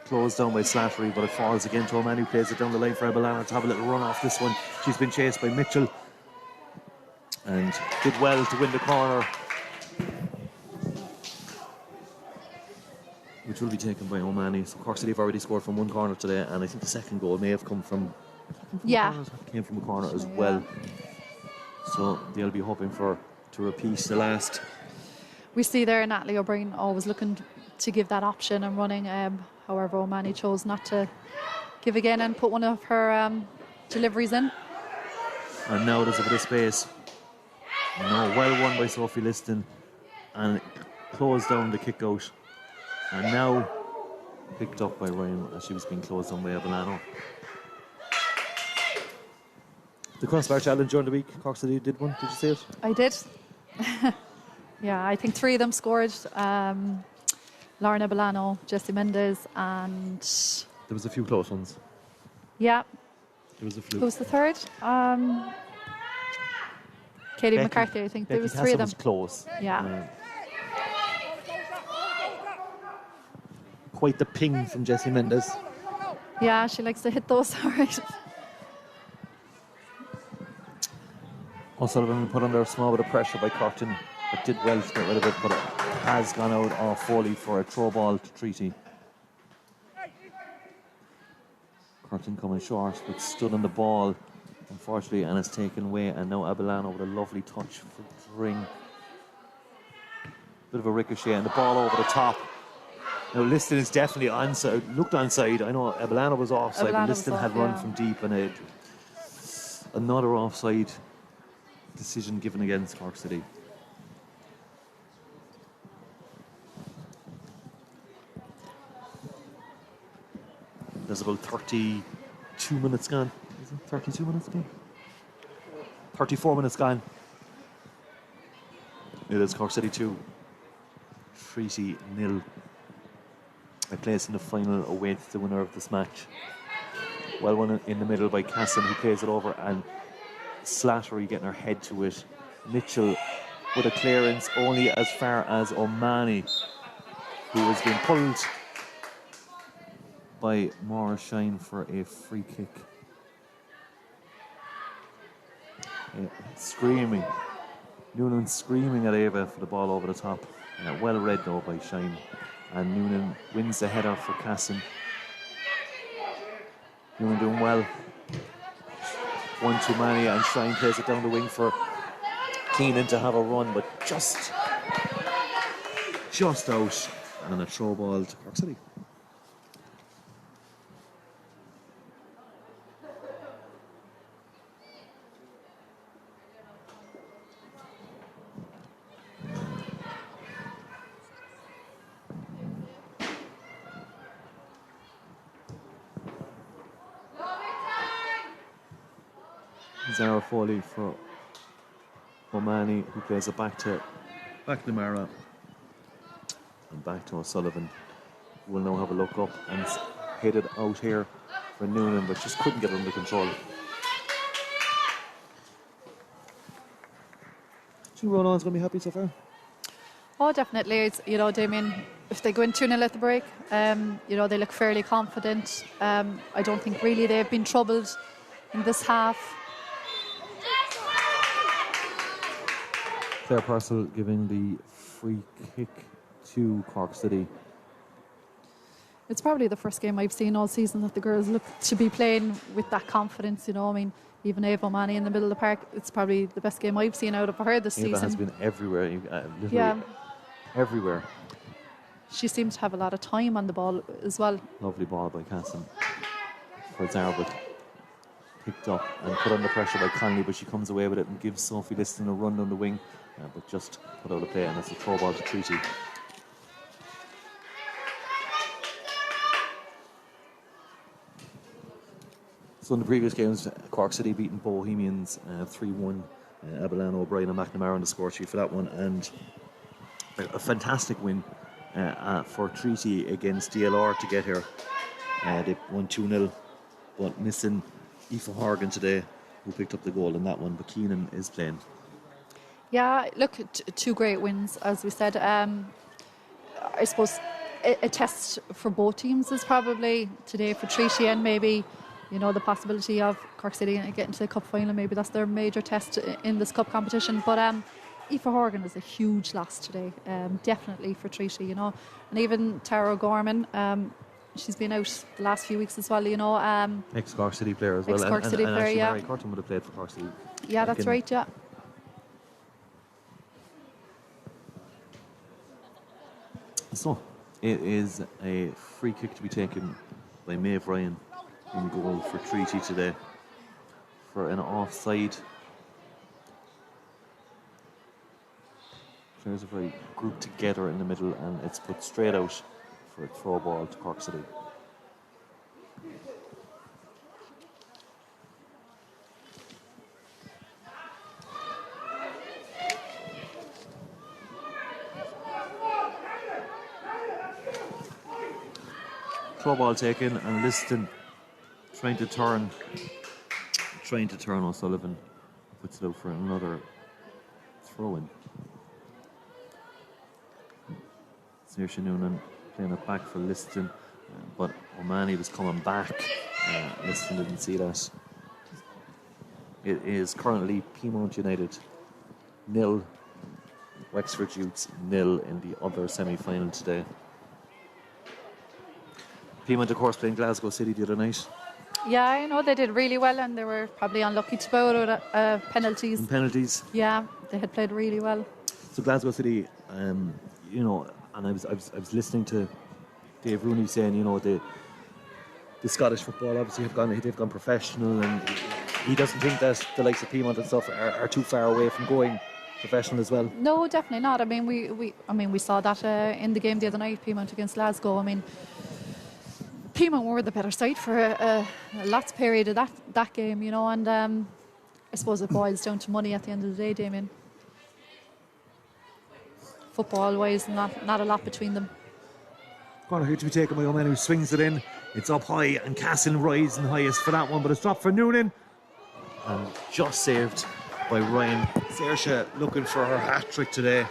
Closed down by Slattery, but it falls again to O'Mahony, who plays it down the line for Abellano to have a little run off this one. She's been chased by Mitchell and did well to win the corner, which will be taken by O'Mahony. So Cork City have already scored from one corner today, and I think the second goal may have come from came from a corner as well. So they'll be hoping to repeat the last. We see there Natalie O'Brien always looking to give that option and running. However, O'Mahony chose not to give again and put one of her deliveries in. And now there's a bit of space. Well won by Sophie Liston, and closed down the kick out. And now picked up by Ryan as she was being closed down by Abellano. The crossbar challenge during the week, Cork City did one. Did you see it? I did. Yeah, I think 3 of them scored. Lauren Abellano, Jessie Mendes, and there was a few close ones. Yeah. There was a few. Who was the third? Katie McCarthy, I think. There was 3 of them. Was close. Yeah. Quite the ping from Jessie Mendes. Yeah, she likes to hit those hard. O'Sullivan put under a small bit of pressure by Curtin, but did well to get rid of it, but it has gone out off Foley for a throw ball to Treaty. Curtin coming short, but stood on the ball, unfortunately, and it's taken away, and now Abellano with a lovely touch for Dring. Bit of a ricochet, and the ball over the top. Now Liston is definitely onside, looked onside. I know Abellano was offside, but Liston had run from deep, and another offside decision given against Cork City. There's about 32 minutes gone. Is it 32 minutes gone? 34 minutes gone. It is Cork City 2, Treaty 0. A place in the final awaits the winner of this match. Well won in the middle by Casson, who plays it over, and Slattery getting her head to it. Mitchell with a clearance only as far as O'Mahony, who was being pulled by Maura Shine for a free kick. Screaming. Noonan screaming at Ava for the ball over the top. Well read though by Shine. And Noonan wins the header for Cassin. Noonan doing well. One too many, and Shine plays it down the wing for Keenan to have a run, but just out, and a throw ball to Cork City. Zara Foley for O'Mahony, who plays it back to Mara and back to O'Sullivan. Will now have a look up and headed out here for Noonan, but just couldn't get it under control. Do you think Ronan's going to be happy so far? Oh, definitely. It's, you know, Damien, if they go in 2-0 at the break, you know, they look fairly confident. I don't think really they've been troubled in this half. Claire Purcell giving the free kick to Cork City. It's probably the first game I've seen all season that the girls look to be playing with that confidence, you know. I mean, even Ava O'Mahony in the middle of the park, it's probably the best game I've seen out of her this season. Ava has been everywhere, literally everywhere. She seems to have a lot of time on the ball as well. Lovely ball by Casson for Zara, but picked up and put under pressure by Conley, but she comes away with it and gives Sophie Liston a run down the wing, but just put out of play, and it's a throw ball to Treaty. So in the previous games, Cork City beaten Bohemians 3-1. Abilano, O'Brien and McNamara on the score sheet for that one, and a fantastic win for Treaty against DLR to get here. They won 2-0, but missing Aoife Horgan today, who picked up the goal in that one, but Keenan is playing. Yeah, look, two great wins, as we said. I suppose a test for both teams is probably today for Treaty, and maybe, you know, the possibility of Cork City getting to the cup final. Maybe that's their major test in this cup competition. But Aoife Horgan is a huge loss today, definitely for Treaty, you know. And even Tara O'Gorman, she's been out the last few weeks as well, you know. Ex-Cork City player as well. Ex-Cork City player, actually yeah. Mary Curtin would have played for Cork City. Yeah, that's right, yeah. So, it is a free kick to be taken by Maeve Ryan in goal for Treaty today for an offside. Players are very grouped together in the middle, and it's put straight out for a throw ball to Cork City. Throw ball taken, and Liston trying to turn O'Sullivan, puts it out for another throw in. Saoirse Noonan playing it back for Liston, but O'Mahony was coming back. Liston didn't see that. It is currently Piedmont United 0, Wexford Youths 0 in the other semi-final today. Piedmont, of course, playing Glasgow City the other night. Yeah, I know they did really well, and they were probably unlucky to bow out penalties. And penalties. Yeah, they had played really well. So Glasgow City, you know, and I was listening to Dave Rooney saying, you know, the Scottish football obviously they've gone professional, and he doesn't think that the likes of Piedmont and stuff are too far away from going professional as well. No, definitely not. I mean, we saw that in the game the other night, Piedmont against Glasgow. I mean, Piedmont were the better side for a lots period of that game, you know, and I suppose it boils down to money at the end of the day, Damien. Football-wise, not a lot between them. Corner here to be taken by O'Mahony, who swings it in. It's up high, and Castle rising highest for that one, but it's dropped for Noonan. and just saved by Ryan. Saoirse looking for her hat-trick today.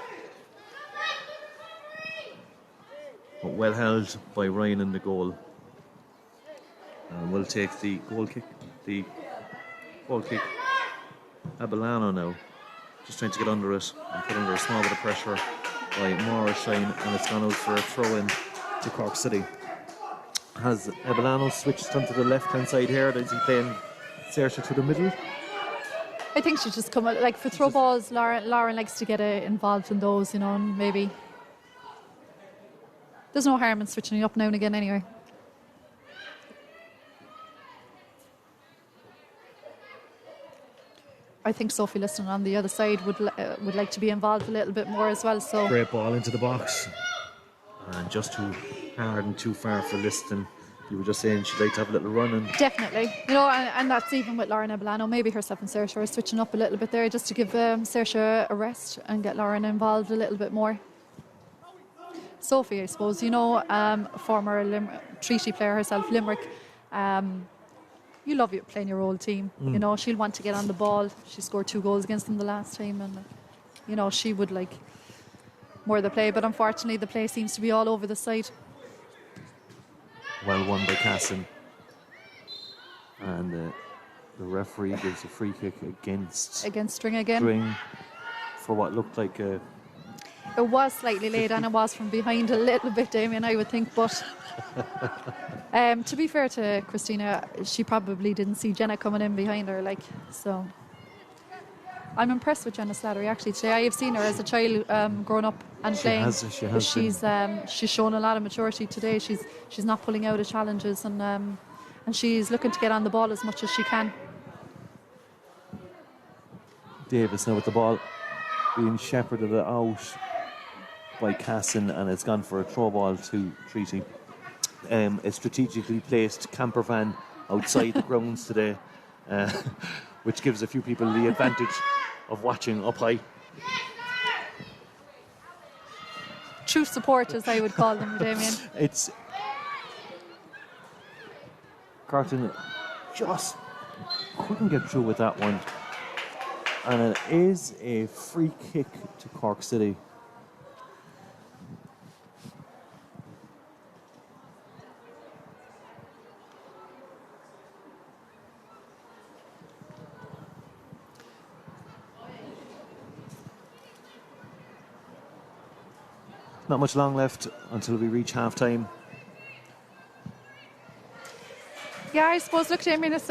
But well held by Ryan in the goal. And we'll take the goal kick. The goal kick. Abellano now. Just trying to get under it and put under a small bit of pressure by Maura Shine, and it's gone out for a throw-in to Cork City. Has Abellano switched onto the left-hand side here? Is he playing Saoirse to the middle? I think she's just come out, like for throw balls, Lauren likes to get involved in those, you know, and maybe there's no harm in switching it up now and again anyway. I think Sophie Liston on the other side would like to be involved a little bit more as well. So great ball into the box, and just too hard and too far for Liston. You were just saying she'd like to have a little run, and definitely, you know, and that's even with Lauren Abellano. Maybe herself and Saoirse are switching up a little bit there just to give Saoirse a rest and get Lauren involved a little bit more. Sophie, I suppose, you know, former Treaty player herself, Limerick. You love playing your old team. You know, she'll want to get on the ball. She scored 2 goals against them the last time, and you know, she would like more of the play. But unfortunately, the play seems to be all over the side. Well won by Cassin, and the referee gives a free kick against String again. String for what looked like a. It was slightly late, and it was from behind a little bit, Damien, I would think. But to be fair to Christina, she probably didn't see Jenna coming in behind her. Like, so I'm impressed with Jenna Slattery actually today. I have seen her as a child growing up and playing. She's shown a lot of maturity today. She's not pulling out of challenges, and she's looking to get on the ball as much as she can. Davis now with the ball being shepherded out by Cassin, and it's gone for a throw ball to Treaty. A strategically placed camper van outside the grounds today, which gives a few people the advantage of watching up high. True supporters, I would call them, Damien. It's Carton just couldn't get through with that one, and it is a free kick to Cork City. Not much long left until we reach half-time. Yeah, I suppose, look, Damien, it's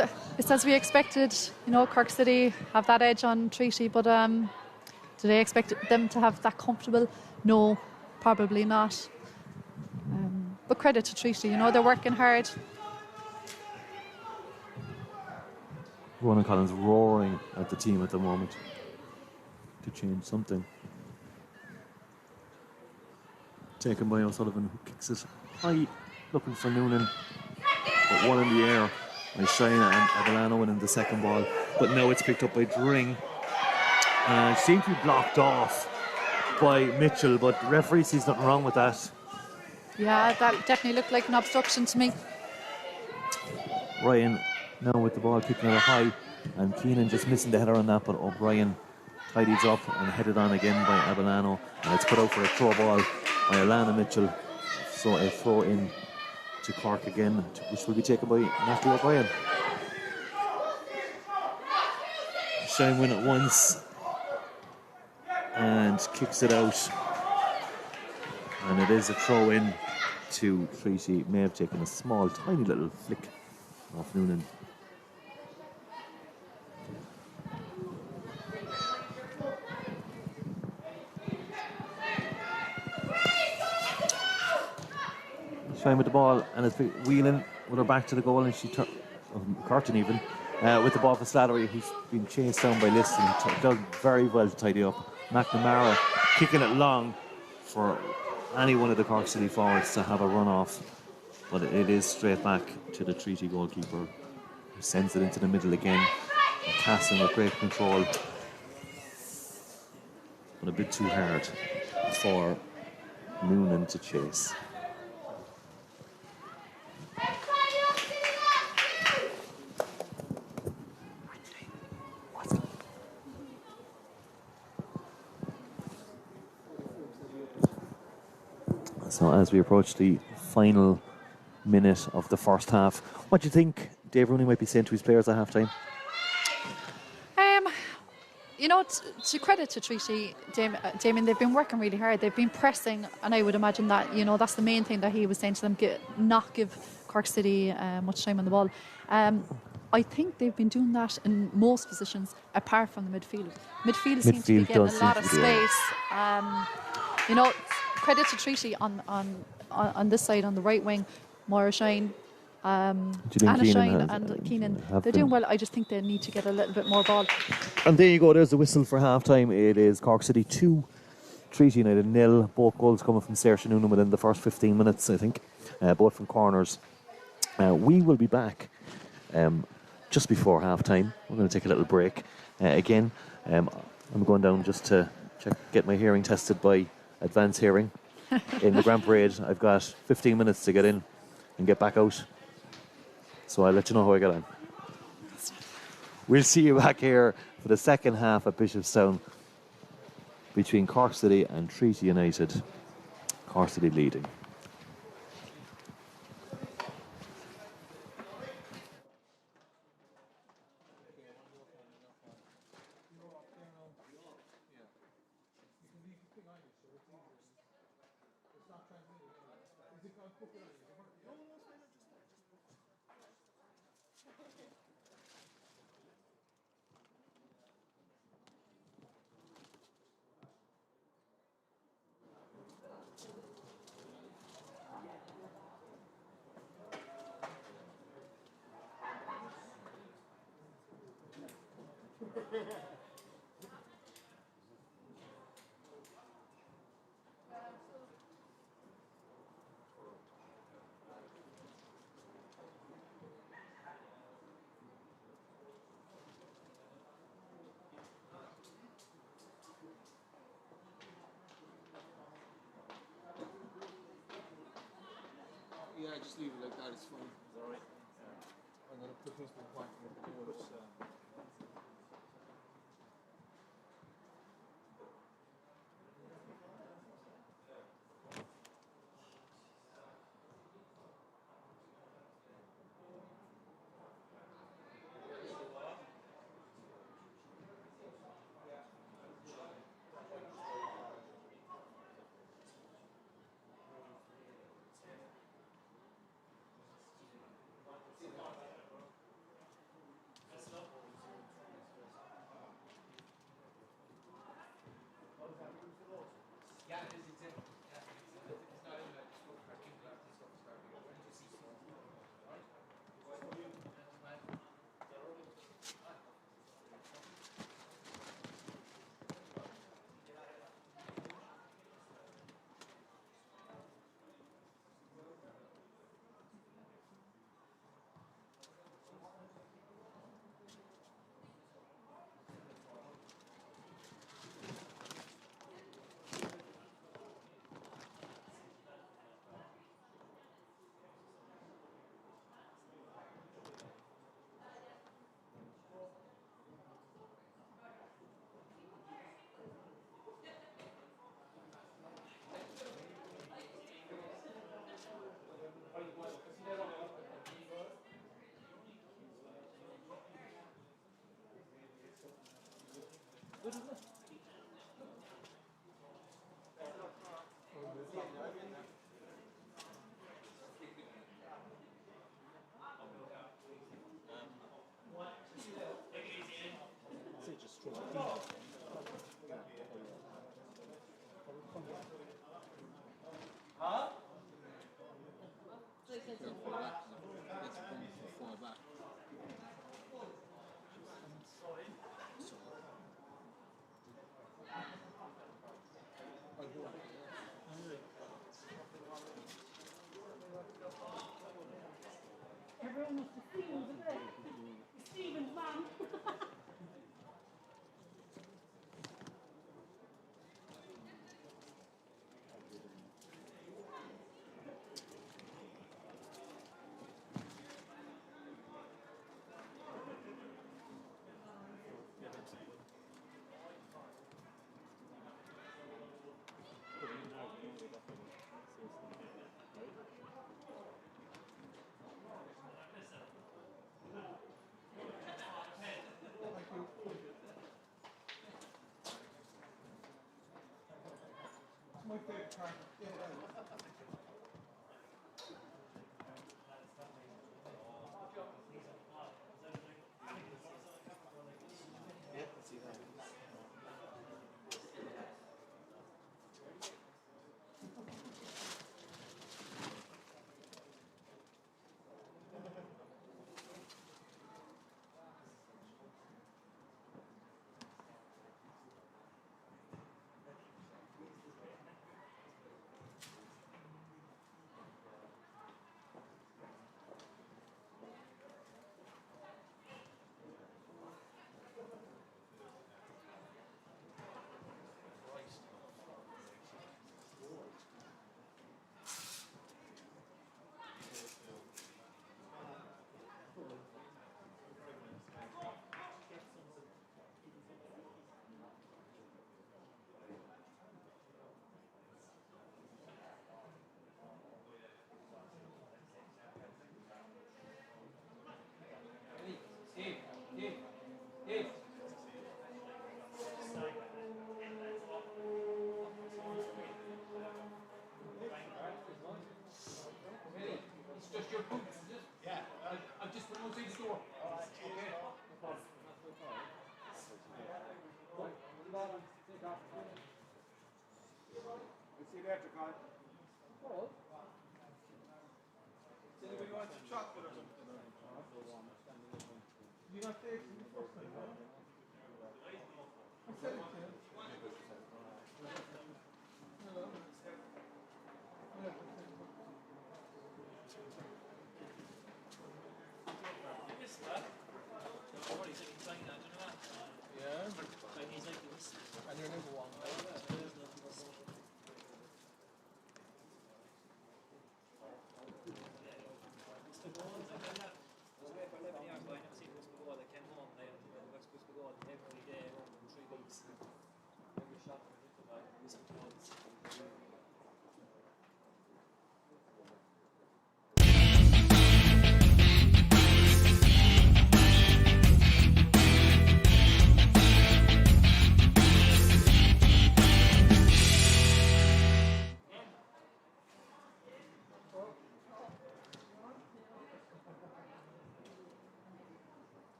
as we expected. You know, Cork City have that edge on Treaty, but do they expect them to have that comfortable? No, probably not. But credit to Treaty, you know, they're working hard. Ronan Collins roaring at the team at the moment to change something. Taken by O'Sullivan, who kicks it high, looking for Noonan, but one in the air by Shina, and Abellano winning the second ball. But now it's picked up by Dring. Seemed to be blocked off by Mitchell, but the referee sees nothing wrong with that. Yeah, that definitely looked like an obstruction to me. Ryan now with the ball kicking it high, and Keenan just missing the header on that, but O'Brien tidies up and headed on again by Abellano, and it's put out for a throw ball by Alana Mitchell. So a throw in to Cork again, which will be taken by Natalie O'Brien. Shine win it once and kicks it out, and it is a throw in to Treaty. May have taken a small, tiny little flick off Noonan. Shine with the ball, and it's wheeling with her back to the goal, and she turned Carton even with the ball for Slattery, who's been chased down by Liston. Does very well to tidy up. McNamara kicking it long for any one of the Cork City forwards to have a run off, but it is straight back to the Treaty goalkeeper, who sends it into the middle again. And Cassin with great control, but a bit too hard for Noonan to chase. So as we approach the final minute of the first half, what do you think Dave Rooney might be saying to his players at half-time? You know, to credit to Treaty, Damien, they've been working really hard. They've been pressing, and I would imagine that, you know, that's the main thing that he was saying to them, not give Cork City much time on the ball. I think they've been doing that in most positions, apart from the midfield. Midfield seems to be getting a lot of space. You know, credit to Treaty on this side, on the right wing, Moira Shine, Anna Shine and Keenan. They're doing well. I just think they need to get a little bit more ball. And there you go, there's the whistle for half-time. It is Cork City 2, Treaty United 0. Both goals coming from Saoirse Noonan within the first 15 minutes, I think, both from corners. We will be back just before half-time. We're going to take a little break. Again, I'm going down just to get my hearing tested by advanced hearing. In the Grand Parade, I've got 15 minutes to get in and get back out. So I'll let you know how I get on. We'll see you back here for the second half at Bishopstown between Cork City and Treaty United. Cork City leading. Yeah, just leave it like that, it's fine. Alright. I'm going to put this in the point. Everyone must have seen the Stephen's mum.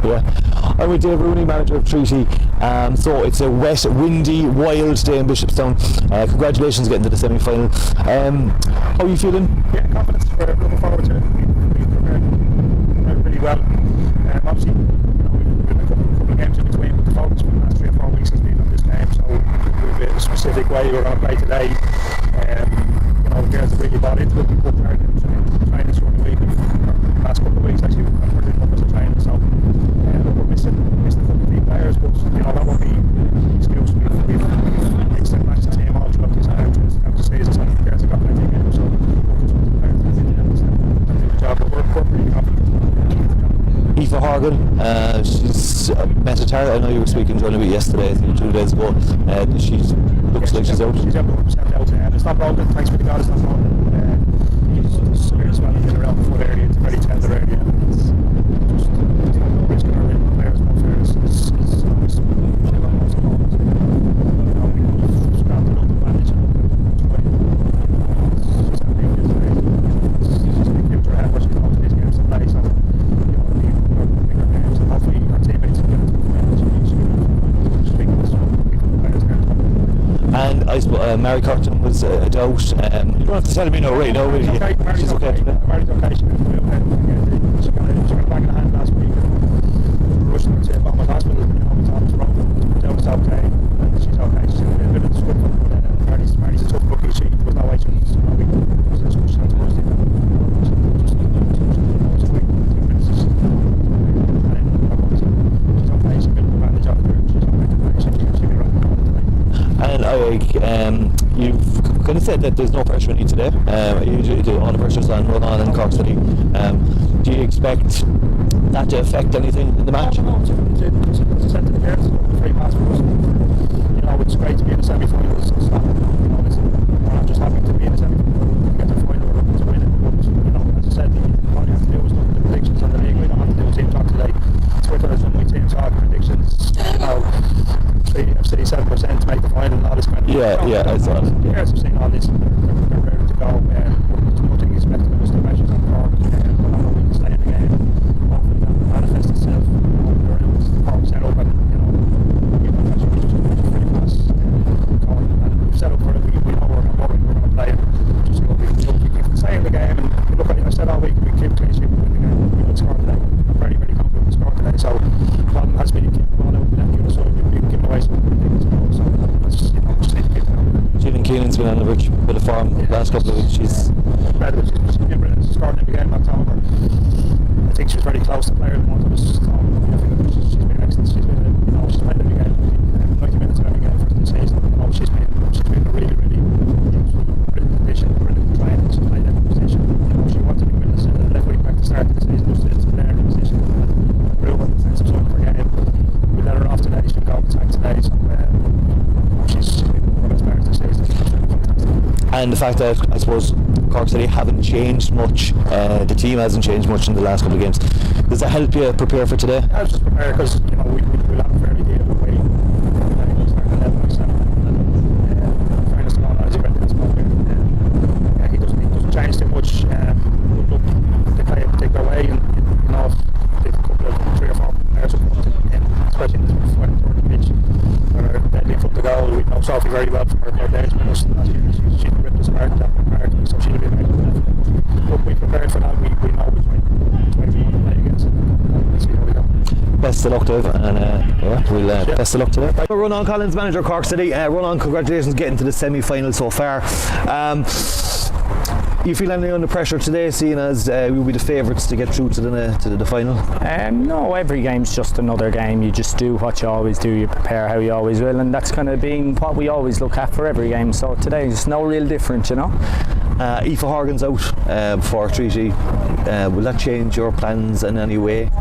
Yeah, I'm with Dave Rooney, manager of Treaty. So it's a wet, windy, wild day in Bishopstown. Congratulations getting to the semi-final. How are you feeling? Yeah, confidence. We're looking forward to it. We've prepared really well. Obviously, we've a couple of games in between, but the focus for the last 3 or 4 weeks has been on this game. So we've a specific way we're going to play today. The girls have really bought into it. We've worked hard in training during the week. The last couple of weeks, actually, we're doing numbers of training. So we're missing a couple of key players, but that won't be an excuse. We've mixed and matched the team all throughout the season. So the girls have got plenty of games. So job, but we're pretty confident. Aoife Horgan, she's met a target. I know you were speaking to her a bit yesterday, I think 2 days ago. She looks like she's out. She's out 100% out. It's not broken, thanks be to God, it's not broken. She's severe as well, in around the foot area. It's a very tender area. It's just risking her little players, more fairness. It's always a lot more support. We've scrapped it up and managed it. She's had a big future ahead where she's going to these games to play. So, bigger games, and hopefully our teammates can get it to the end. She's big players there. And I suppose Mary Curtin was a doubt. You don't have to tell me no, right? No, really. She's okay. Mary's okay. She got a bag in the hand last week. Rushed her to Bournemouth Hospital. We thought it was wrong. It was okay. And she's okay. She's in a bit of struggle. Mary's a tough rookie. She was no way to she's not towards the And you've kind of said that there's no pressure on you today. All the pressure's on Ronan and Cork City. Do you expect that to affect anything in the match? No, as I said to the girls, it's very pass for us. It's great to be in the semi-finals. It's not, we're not just happy to be in the semi-final. We get to the final, we're looking to win it. But, as I said, all you have to do is look at the predictions on the league. We don't have to do team talk today. Twitter has done my team talk predictions. Yeah, I saw it. Yeah. Players have seen all this, they're ready to go. There's nothing expected of us. The matches on Cork, I know we can stay in the game. Hopefully that will manifest itself around the Cork setup, and actually just pretty fast going. And we've set up for it. We know we're going to play it. Just go, we can stay in the game. And look, I said all week, we keep clean sheet with the game. We will score today. I'm very, very confident we'll score today. So the problem has been keep the ball out with that other side. We've been giving away some things. So that's just need to keep it out. Gillian Keenan's been on a bit of form last couple of weeks. She's incredible. She's been scoring in the game in October. I think she's very close to player of the month of us. So, she's been excellent. She's been, she's played every game, 90 minutes in every game for the season. She's been a really, really brilliant condition, brilliant training. She's played every position. She wanted to be with us in the left wing back to start the season. It's been there in the position. And real one defensive side of her game. We let her off today. She's been going attack today. So she's been one of the players this season. and the fact that I suppose Cork City haven't changed much, the team hasn't changed much in the last couple of games. Does that help you prepare for today? I was just prepared because we'll have a fairly deal of way. Fairness to all lads, he doesn't change too much. Look, they play a particular way, and they've a couple of 3 or 4 players who come in, especially in this part of the pitch, that are deadly in front of the goal. We know Sophie very well from her days with us last year. She ripped us apart that part, so she'll be amazing. Look, we prepared for that. We know which way we want to play against, and let's see how we go. Best of luck, Dave, and we'll best of luck today. Ronan Collins, manager Cork City. Ronan, congratulations getting to the semi-final so far. You feel any under pressure today, seeing as we'll be the favourites to get through to the final? No, every game's just another game. You just do what you always do, you prepare how you always will, and that's kind of being what we always look at for every game. So today's no real different, Aoife Horgan's out for Treaty. Will that change your plans in any way?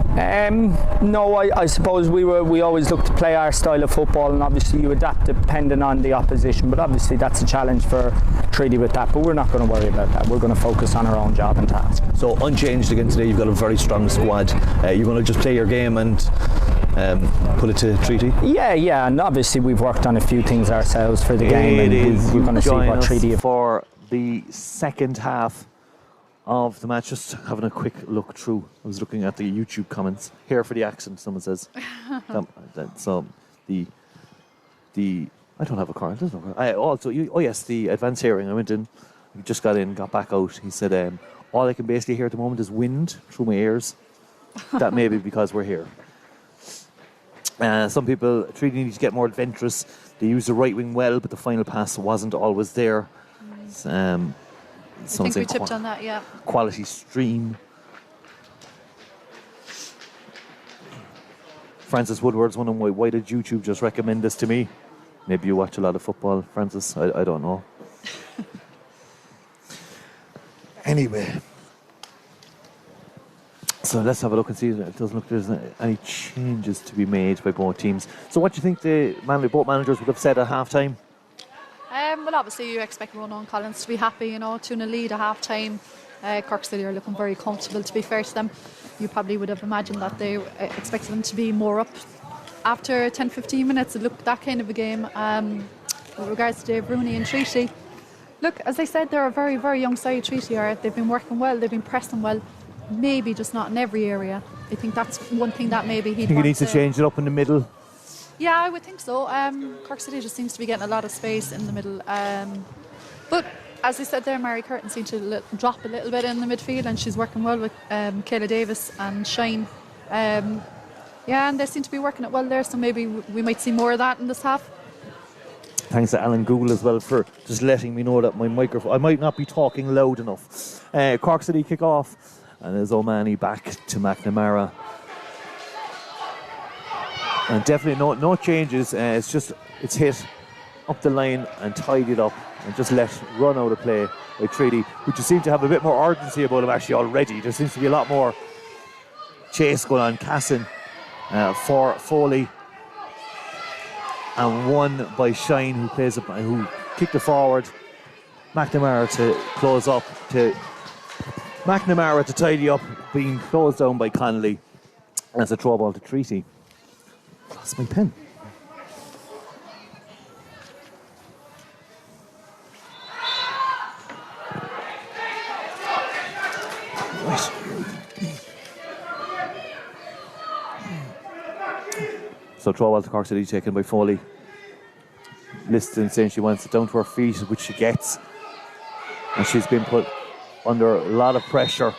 No, I suppose we always look to play our style of football, and obviously you adapt depending on the opposition, but obviously that's a challenge for Treaty with that, but we're not going to worry about that. We're going to focus on our own job and task. So unchanged again today, you've got a very strong squad. You're going to just play your game and put it to Treaty? Yeah, and obviously we've worked on a few things ourselves for the game, and we're going to see what Treaty for the second half of the match. Just having a quick look through. I was looking at the YouTube comments. Here for the accent, someone says. So the I don't have a car. There's no car. The advanced hearing. I went in, just got in, got back out. He said, all I can basically hear at the moment is wind through my ears. That may be because we're here. Some people Treaty need to get more adventurous. They use the right wing well, but the final pass wasn't always there. I think we tipped on that, yeah. Quality stream. Francis Woodward's one of them. Why did YouTube just recommend this to me? Maybe you watch a lot of football, Francis. I don't know. Anyway. So let's have a look and see. It doesn't look there's any changes to be made by both teams. So what do you think both managers would have said at half-time? Well, obviously you expect Ronan Collins to be happy, 2-0 lead at half time. Cork City are looking very comfortable, to be fair to them. You probably would have imagined that they expected them to be more up after 10-15 minutes. It looked that kind of a game. With regards to Dave Rooney and Treaty, look, as I said, they're a very, very young side. Treaty are. They've been working well, they've been pressing well, maybe just not in every area. I think that's one thing that maybe he needs to change it up in the middle. Yeah, I would think so. Cork City just seems to be getting a lot of space in the middle. But as I said there, Mary Curtin seemed to drop a little bit in the midfield, and she's working well with Kayla Davis and Shine. And they seem to be working it well there, so maybe we might see more of that in this half. Thanks to Alan Google as well for just letting me know that my microphone, I might not be talking loud enough. Cork City kick off, and there's O'Mahony back to McNamara. And definitely no changes. It's hit up the line and tidied up and just let run out of play by Treaty, which just seem to have a bit more urgency about him actually already. There seems to be a lot more chase going on. Cassin for Foley, and one by Shine who kicked it forward. McNamara to close up, to McNamara to tidy up, being closed down by Connolly. That's a throw ball to Treaty. Lost my pen. So throw ball to Cork City taken by Foley. Liston saying she wants it down to her feet, which she gets. And she's been put under a lot of pressure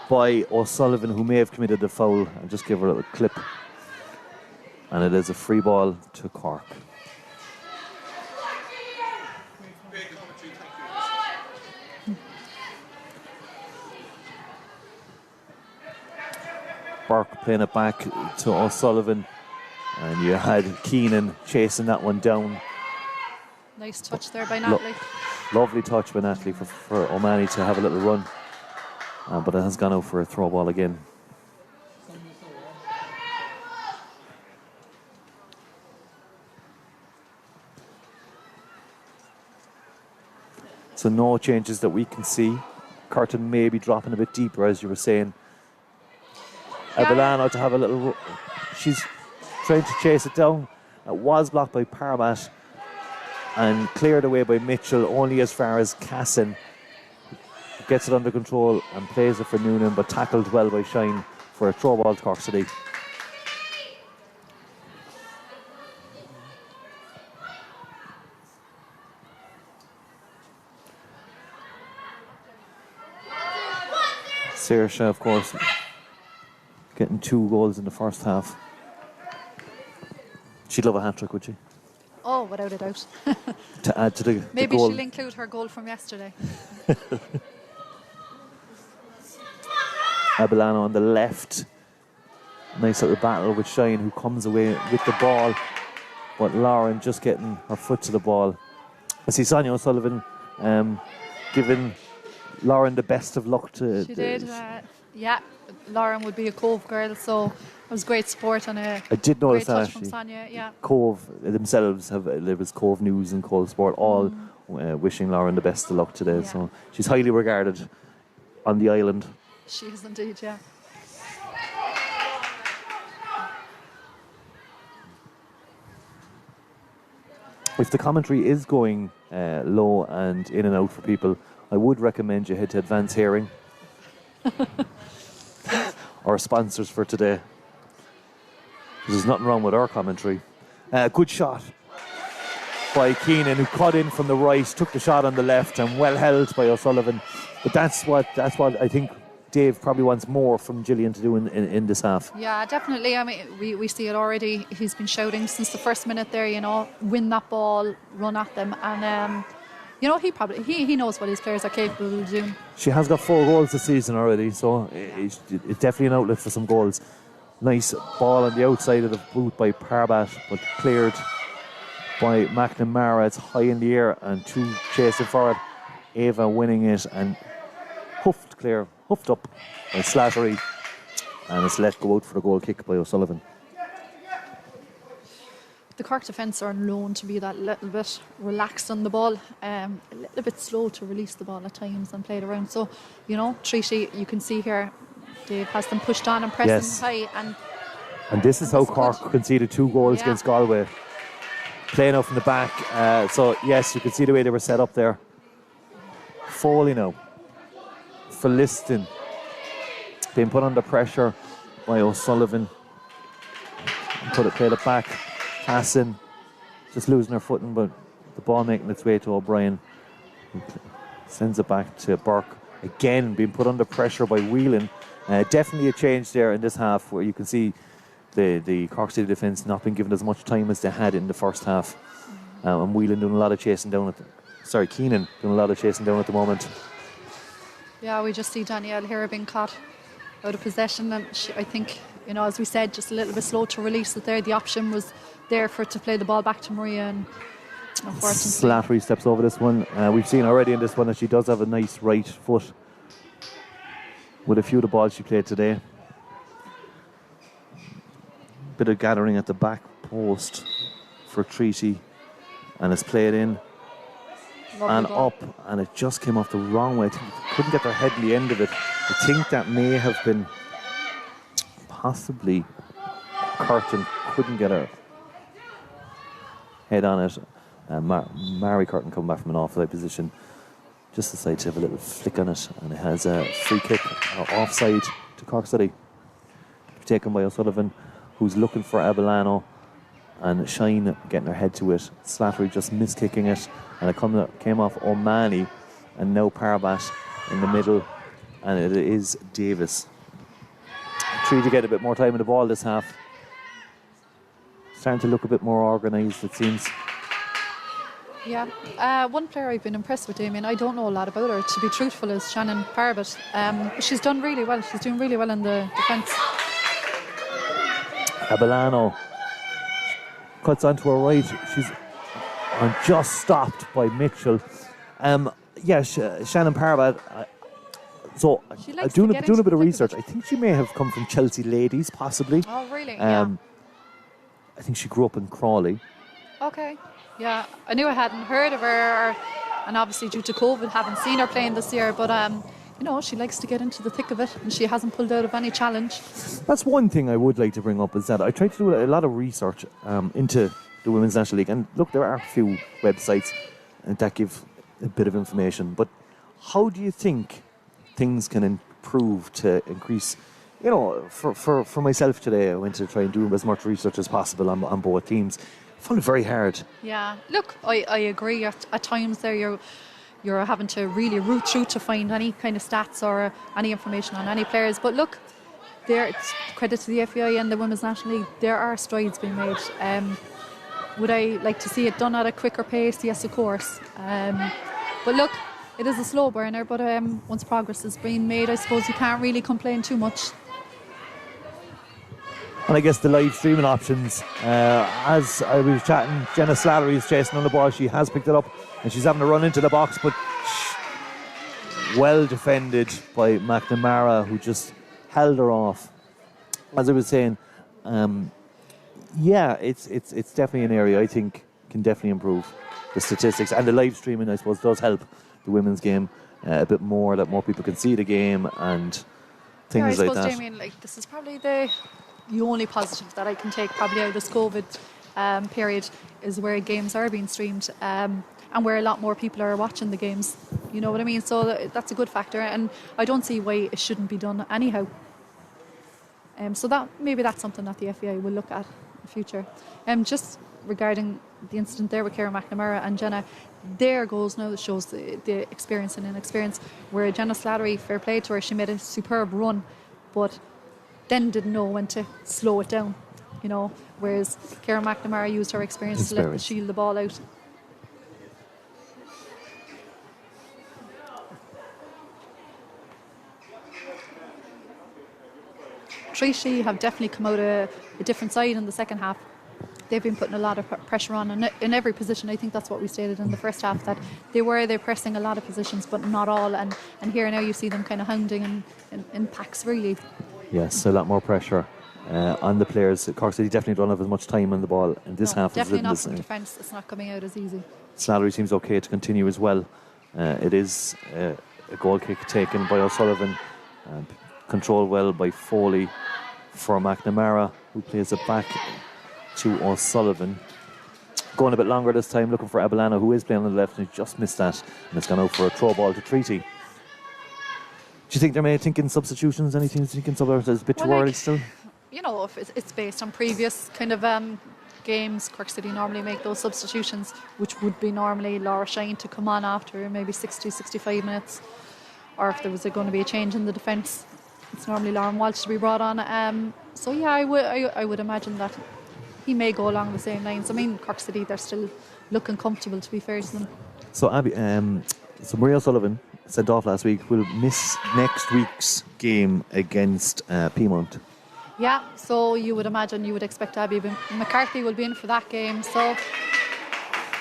by O'Sullivan, who may have committed a foul, and just give her a little clip. And it is a free ball to Cork. Burke playing it back to O'Sullivan, and you had Keenan chasing that one down. Nice touch there by Natalie. Lovely touch by Natalie for O'Mahony to have a little run, but it has gone out for a throw ball again. So no changes that we can see. Curtin may be dropping a bit deeper, as you were saying. Abellano to have a little... She's trying to chase it down. It was blocked by Parbat and cleared away by Mitchell, only as far as Cassin. Gets it under control and plays it for Noonan, but tackled well by Shine for a throw ball to Cork City. Saoirse, of course, getting 2 goals in the first half. She'd love a hat-trick, would she? Oh, without a doubt. To add to the Maybe goal. she'll include her goal from yesterday. Abellano on the left. Nice little battle with Shine, who comes away with the ball. But Lauren just getting her foot to the ball. I see Sonia O'Sullivan giving Lauren the best of luck to... She did. Yeah, Lauren would be a Cove girl, so it was great support and a I did notice great that touch from actually. Sonia. Yeah. Cove themselves there was Cove News and Cove Sport all wishing Lauren the best of luck today. Yeah. So she's highly regarded on the island. She is indeed, yeah. If the commentary is going low and in and out for people, I would recommend you head to Advanced Hearing. Our sponsors for today. There's nothing wrong with our commentary. Good shot by Keenan, who cut in from the right, took the shot on the left, and well held by O'Sullivan. But that's what I think Dave probably wants more from Gillian to do in this half. Yeah, definitely. I mean, we see it already. He's been shouting since the first minute there, you know, win that ball, run at them. And, you know, he knows what his players are capable of doing. She has got 4 goals this season already, so it's definitely an outlet for some goals. Nice ball on the outside of the boot by Parbat, but cleared by McNamara. It's high in the air and 2 chasing for it. Ava winning it and huffed up by Slattery, and it's let go out for the goal kick by O'Sullivan. The Cork defence are known to be that little bit relaxed on the ball, a little bit slow to release the ball at times and play it around. So, you know, Treaty, you can see here, Dave has them pushed on and pressing high. And this is how Cork conceded 2 goals against Galway. Playing out from the back. So, yes, you can see the way they were set up there. Foley now for Liston. Being put under pressure by O'Sullivan. Played it back. Cassin just losing her footing, but the ball making its way to O'Brien. Sends it back to Burke. Again, being put under pressure by Whelan. Definitely a change there in this half, where you can see the Cork City defence not being given as much time as they had in the first half. And Whelan doing a lot of chasing down Keenan doing a lot of chasing down at the moment. Yeah, we just see Danielle here being caught out of possession, and I think, you know, as we said, just a little bit slow to release it there. The option was there for it to play the ball back to Maria, and unfortunately Slattery steps over this one. We've seen already in this one that she does have a nice right foot with a few of the balls she played today. Bit of gathering at the back post for Treaty, and it's played in. Lovely and ball. up, and it just came off the wrong way. I think they couldn't get their head in the end of it. I think that may have been possibly Curtin couldn't get her head on it. Mary Curtin coming back from an offside position, just decided to have a little flick on it, and it has a free kick offside to Cork City, taken by O'Sullivan. who's looking for Abellano, and Shine getting her head to it. Slattery just miskicking it, and it came off O'Malley, and now Parbat in the middle, and it is Davis. Trying to get a bit more time in the ball this half. Starting to look a bit more organised, it seems. Yeah, one player I've been impressed with, Damien, I don't know a lot about her, to be truthful, is Shannon Parbat. She's done really well. She's doing really well in the defence. Abellano cuts onto her right. She's just stopped by Mitchell. Shannon Parbat. So doing a bit of research. I think she may have come from Chelsea Ladies, possibly. Oh, really? I think she grew up in Crawley. Okay. Yeah, I knew I hadn't heard of her, and obviously due to COVID, haven't seen her playing this year. But she likes to get into the thick of it, and she hasn't pulled out of any challenge. That's one thing I would like to bring up, is that I tried to do a lot of research into the Women's National League, and look, there are a few websites that give a bit of information. But how do you think things can improve to increase? For myself today, I went to try and do as much research as possible on both teams. I found it very hard. Yeah, look, I agree. At times there, you're having to really root through to find any kind of stats or any information on any players. But look, it's credit to the FAI and the Women's National League. There are strides being made. Would I like to see it done at a quicker pace? Yes, of course. But look, it is a slow burner. But once progress is being made, I suppose you can't really complain too much. And I guess the live streaming options, as I was chatting, Jenna Slattery is chasing on the ball. She has picked it up and she's having to run into the box, but well defended by McNamara, who just held her off. As I was saying, it's definitely an area I think can definitely improve the statistics, and the live streaming, I suppose, does help the women's game a bit more, that more people can see the game and things like that. I suppose, Damien, this is probably the only positive that I can take probably out of this COVID period, is where games are being streamed, and where a lot more people are watching the games. You know what I mean? So that's a good factor, and I don't see why it shouldn't be done anyhow. So that's something that the FAI will look at in the future. Just regarding the incident there with Ciara McNamara and Jenna, their goals now that shows the experience and inexperience. Where Jenna Slattery, fair play to her, she made a superb run, but then didn't know when to slow it down, whereas Ciara McNamara used her experience to shield the ball out. Treaty have definitely come out a different side in the second half. They've been putting a lot of pressure on in every position. I think that's what we stated in the first half, that they're pressing a lot of positions, but not all. And here now you see them kind of hounding in packs, really. Yes, a lot more pressure on the players. Cork City definitely don't have as much time on the ball in this half. Definitely not from defence. It's not coming out as easy. Slattery seems okay to continue as well. It is a goal kick taken by O'Sullivan, controlled well by Foley for McNamara, who plays it back to O'Sullivan. Going a bit longer this time, looking for Abellano, who is playing on the left, and he just missed that, and it's gone out for a throw ball to Treaty. Do you think they're thinking substitutions? Anything thinking substitutions? It's a bit too early still? If it's based on previous kind of games, Cork City normally make those substitutions, which would be normally Laura Shine to come on after maybe 60-65 minutes, or if there was going to be a change in the defence, it's normally Lauren Walsh to be brought on. I would imagine that he may go along the same lines. I mean, Cork City, they're still looking comfortable, to be fair to them. So Abby, Maria O'Sullivan sent off last week, will miss next week's game against Piedmont. Yeah, so you would expect Abby McCarthy will be in for that game. So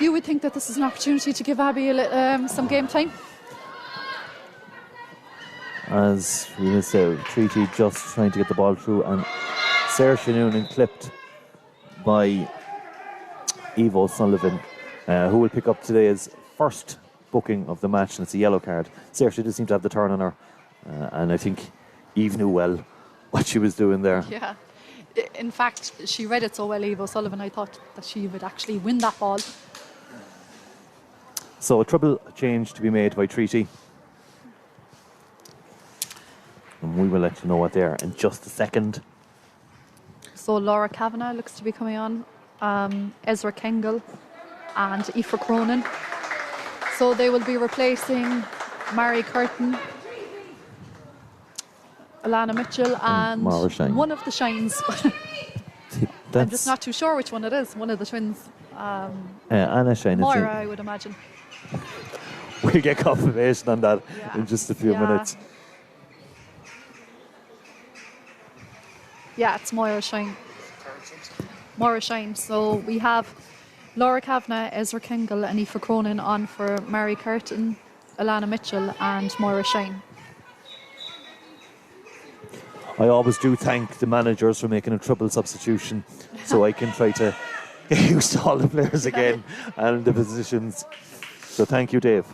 you would think that this is an opportunity to give Abby some game time. As we missed out, Treaty just trying to get the ball through, and Saoirse Noonan clipped by Eva O'Sullivan, who will pick up today's first booking of the match, and it's a yellow card. Saoirse did seem to have the turn on her, and I think Eve knew well what she was doing there. Yeah, in fact, she read it so well, Eva O'Sullivan, I thought that she would actually win that ball. So a trouble change to be made by Treaty, and we will let you know what they are in just a second. So Laura Kavanagh looks to be coming on, Ezra Kengel and Aoife Cronin. So they will be replacing Mary Curtin, Alana Mitchell and Maura Shine. one of the Shines. I'm just not too sure which one it is, one of the twins. Anna Shine. Moira, I would imagine. We'll get confirmation on that in just a few minutes. Yeah, it's Moira Shine. Moira Shine. So we have Laura Kavanagh, Ezra Kengel and Aoife Cronin on for Mary Curtin, Alana Mitchell and Moira Shine. I always do thank the managers for making a triple substitution so I can try to get used to all the players again and the positions. So thank you, Dave.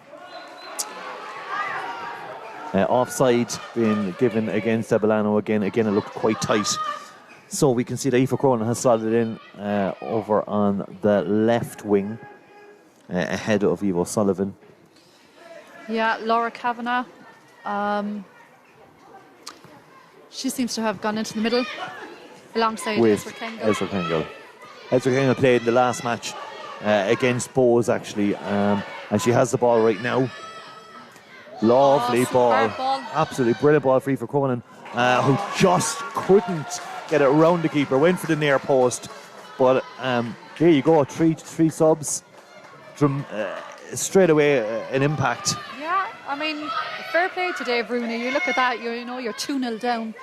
Offside being given against Ebelano again. Again, it looked quite tight. So we can see that Aoife Cronin has slotted in over on the left wing ahead of Eve O'Sullivan. Yeah, Laura Kavanagh. She seems to have gone into the middle alongside with Ezra Kengel. Ezra Kengel. Ezra Kengel played in the last match against Bowes, actually, and she has the ball right now. Lovely ball. Absolutely brilliant ball for Aoife Cronin, who just couldn't get it around the keeper. Went for the near post, but there you go, three subs from straight away, an impact. Yeah, I mean, fair play to Dave Rooney. You look at that, you're 2-0 down,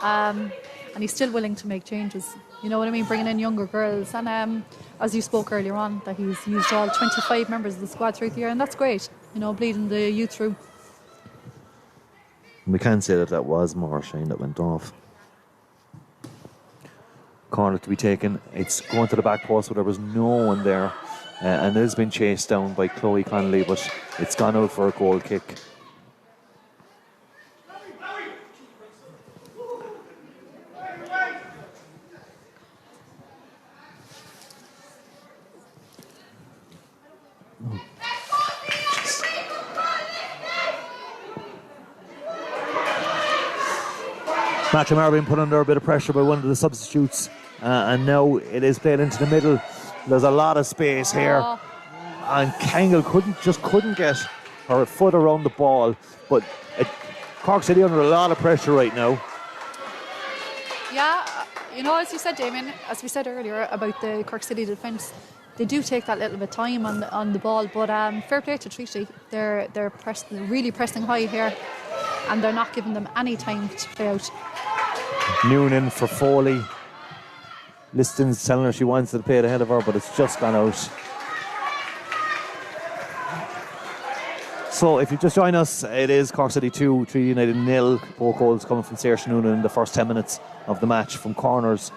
and he's still willing to make changes. You know what I mean? Bringing in younger girls, and as you spoke earlier on, that he's used all 25 members of the squad throughout the year, and that's great. Bleeding the youth through. We can say that was Maura Shine that went off. Corner to be taken. It's going to the back post, but there was no one there. And it has been chased down by Chloe Connolly, but it's gone out for a goal kick. McNamara being put under a bit of pressure by one of the substitutes, and now it is played into the middle. There's a lot of space here, and Kengel couldn't get her foot around the ball, but Cork City under a lot of pressure right now. Yeah, as you said, Damien, as we said earlier about the Cork City defence, they do take that little bit of time on the ball, but fair play to Treaty. They're really pressing high here, and they're not giving them any time to play out. Noonan for Foley. Liston's telling her she wants to play it ahead of her, but it's just gone out. So if you just join us, it is Cork City 2, Treaty United 0. Both goals coming from Saoirse Noonan in the first 10 minutes of the match from corners.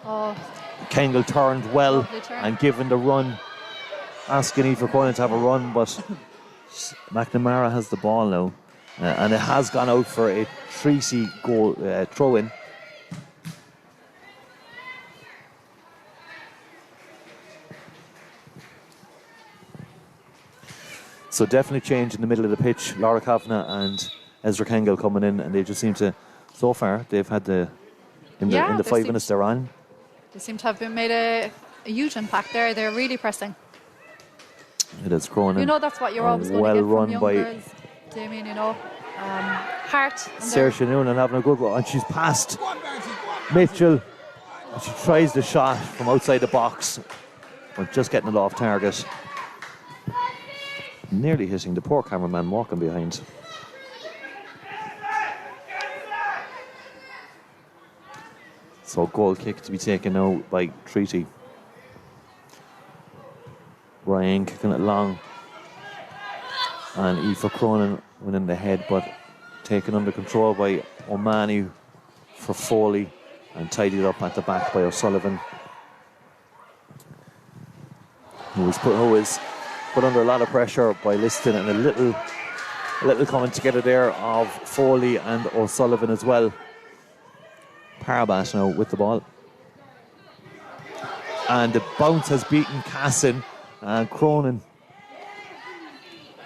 Kengel turned well and given the run, asking Aoife Cronin to have a run, but McNamara has the ball now. And it has gone out for a Treaty goal throw-in. So definitely change in the middle of the pitch. Laura Kavanagh and Ezra Kengel coming in, and they just seem to, so far, they've had in the 5 minutes they're on. They seem to have made a huge impact there. They're really pressing. It is Cronin. That's what you're always going to get from young girls, Damien, heart. Saoirse Noonan having a good one, and she's passed Mitchell. And she tries the shot from outside the box, but just getting it off target. Nearly hitting the poor cameraman walking behind. So goal kick to be taken now by Treaty. Ryan kicking it long. And Aoife Cronin went in the head, but taken under control by O'Mahony for Foley and tidied up at the back by O'Sullivan, who is put under a lot of pressure by Liston, and a little coming together there of Foley and O'Sullivan as well. Parabat now with the ball, and the bounce has beaten Cassin, and Cronin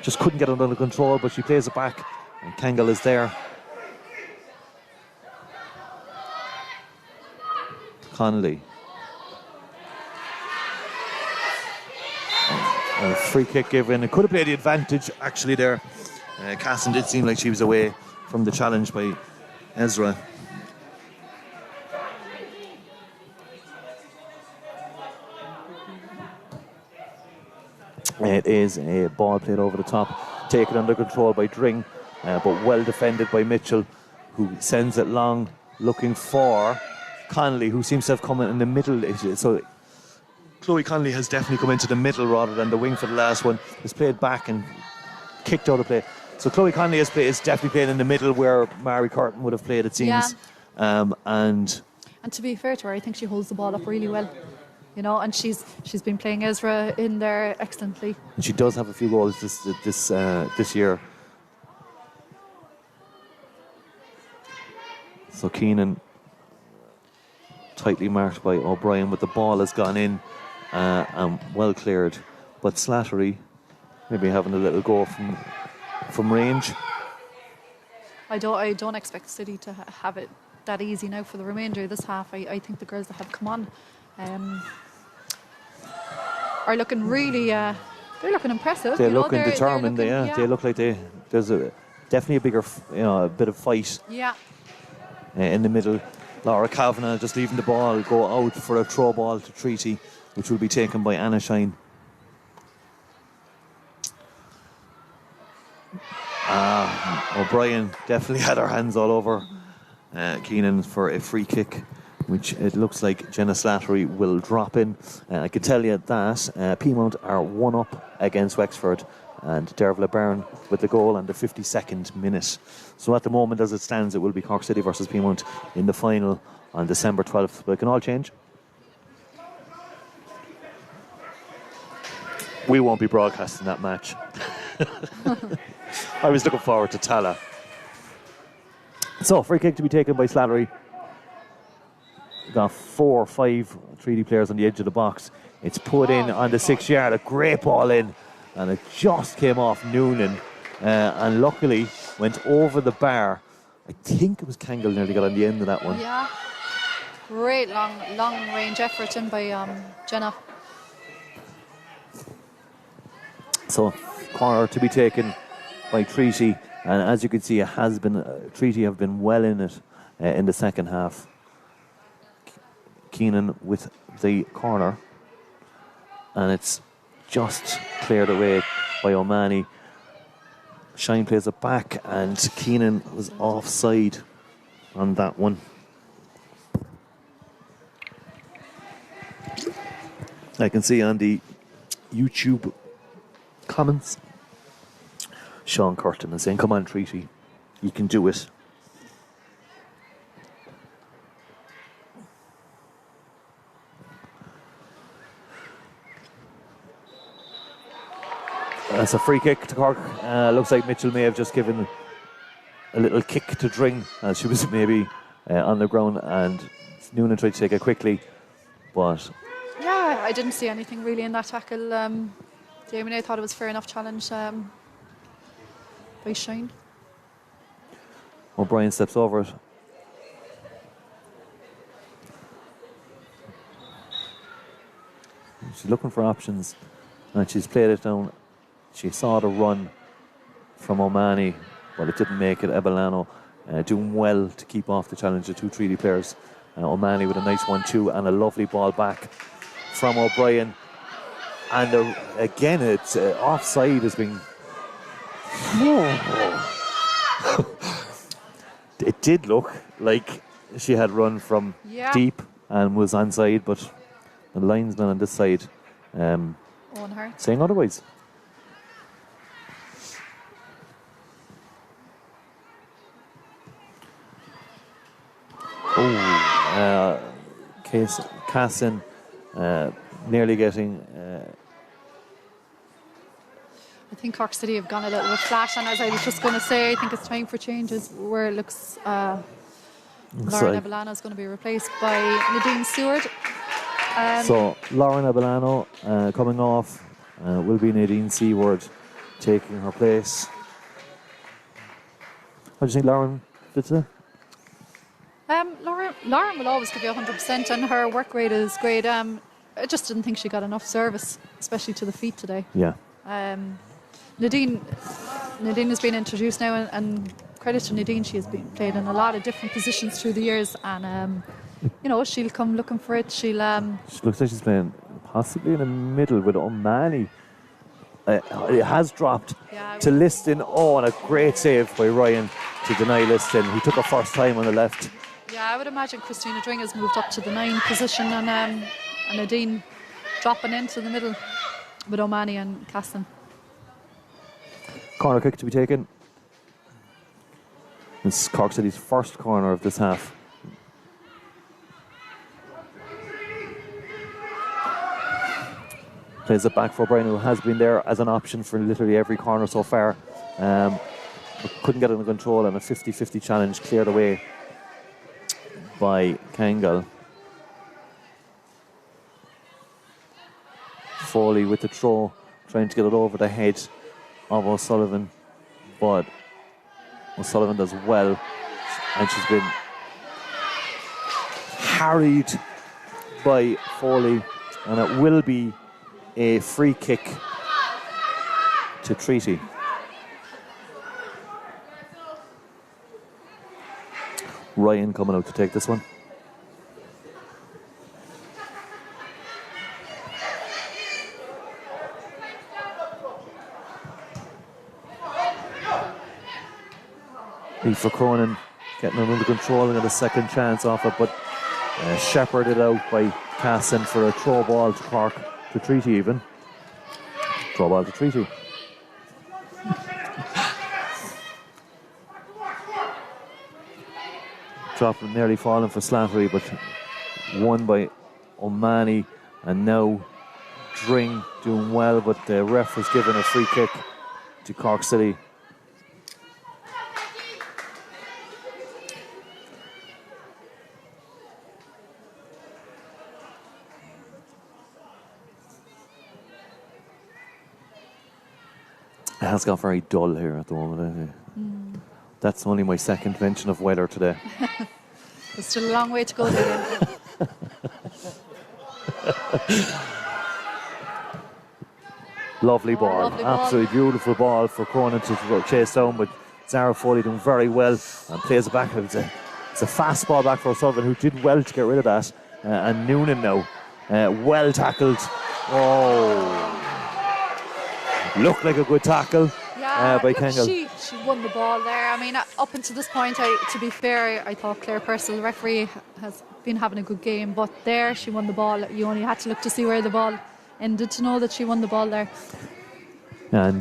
just couldn't get it under control, but she plays it back, and Kengel is there. Connolly. A free kick given. It could have played the advantage actually there. Casson did seem like she was away from the challenge by Ezra. It is a ball played over the top, taken under control by Dring, but well defended by Mitchell, who sends it long, looking for Connolly, who seems to have come in the middle. So Chloe Connolly has definitely come into the middle rather than the wing for the last one. It's played back and kicked out of play. So Chloe Connolly is definitely playing in the middle where Mary Curtin would have played, it seems. Yeah. And to be fair to her, I think she holds the ball up really well. You know, and she's been playing Ezra in there excellently. And she does have a few goals this year. So Keenan tightly marked by O'Brien, but the ball has gone in and well cleared. But Slattery maybe having a little go from range. I don't expect City to have it that easy now for the remainder of this half. I think the girls that have come on are looking really they're looking impressive. They're looking determined. They look like there's definitely a bigger a bit of fight in the middle. Laura Kavanagh just leaving the ball go out for a throw ball to Treaty, which will be taken by Anna Shine. O'Brien definitely had her hands all over Keenan for a free kick, which it looks like Jenna Slattery will drop in. I can tell you that Piedmont are 1-up against Wexford, and Dervla Byrne with the goal on the 52nd minute. So at the moment, as it stands, it will be Cork City versus Piedmont in the final on December 12th. But it can all change. We won't be broadcasting that match. I was looking forward to Tala. So, free kick to be taken by Slattery. Got 4 or 5 3D players on the edge of the box. It's put in on the 6 yard, a great ball in, and it just came off Noonan and luckily went over the bar. I think it was Kangle nearly got on the end of that one. Yeah, great long range effort in by Jenna. So corner to be taken by Treaty, and as you can see, it has been Treaty have been well in it in the second half. Keenan with the corner, and it's just cleared away by O'Mahony. Shine plays it back, and Keenan was offside on that one. I can see on the YouTube comments Sean Curtin is saying, "Come on, Treaty, you can do it." That's a free kick to Cork. Looks like Mitchell may have just given a little kick to Dring as she was maybe on the ground, and Noonan tried to take it quickly, but yeah, I didn't see anything really in that tackle. Damien, I thought it was fair enough challenge by Shine. O'Brien steps over it. She's looking for options, and she's played it down. She saw the run from O'Mahony, but it didn't make it. Ebelano doing well to keep off the challenge of 2 3D players. O'Mahony with a nice 1-2 and a lovely ball back from O'Brien. And again, it's offside has been. It did look like she had run from deep and was onside, but the linesman on this side On her. saying otherwise. Casson nearly getting. I think Cork City have gone a little bit flat, and as I was just going to say, I think it's time for changes where it looks Lauren Ebelano is going to be replaced by Nadine Seward. So Lauren Ebelano coming off will be Nadine Seward taking her place. What do you think Lauren did today? Lauren will always give you 100%, and her work rate is great. I just didn't think she got enough service, especially to the feet today. Yeah. Nadine has been introduced now, and credit to Nadine, she has been played in a lot of different positions through the years, and she'll come looking for it. She looks like she's playing possibly in the middle with O'Malley. It has dropped to Liston. Oh, and a great save by Ryan to deny Liston. He took her first time on the left. Yeah, I would imagine Christina Dring has moved up to the 9 position, and Nadine dropping into the middle with O'Malley and Casson. Corner kick to be taken. This is Cork City's first corner of this half. Plays it back for O'Brien, who has been there as an option for literally every corner so far. But couldn't get it under control, and a 50-50 challenge cleared away by Kangal. Foley with the throw, trying to get it over the head of O'Sullivan, but O'Sullivan does well, and she's been harried by Foley, and it will be a free kick to Treaty. Ryan coming out to take this one. Lee for Cronin getting it under control and got a second chance off it, but shepherded out by Casson for a throw ball to Cork, to Treaty even. Throw ball to Treaty. Dropping, nearly falling for Slattery, but won by O'Mahony, and now Dring doing well, but the ref has given a free kick to Cork City. It has got very dull here at the moment. That's only my second mention of weather today. There's still a long way to go there. Lovely ball. Absolutely beautiful ball for Cronin to chase down, but Zara Foley doing very well and plays it back. It's a fast ball back for O'Sullivan, who did well to get rid of that. And Noonan now, well tackled. Oh, looked like a good tackle by Kangal. She won the ball there. I mean, up until this point, to be fair, I thought Claire Purcell, the referee, has been having a good game, but there she won the ball. You only had to look to see where the ball ended to know that she won the ball there. And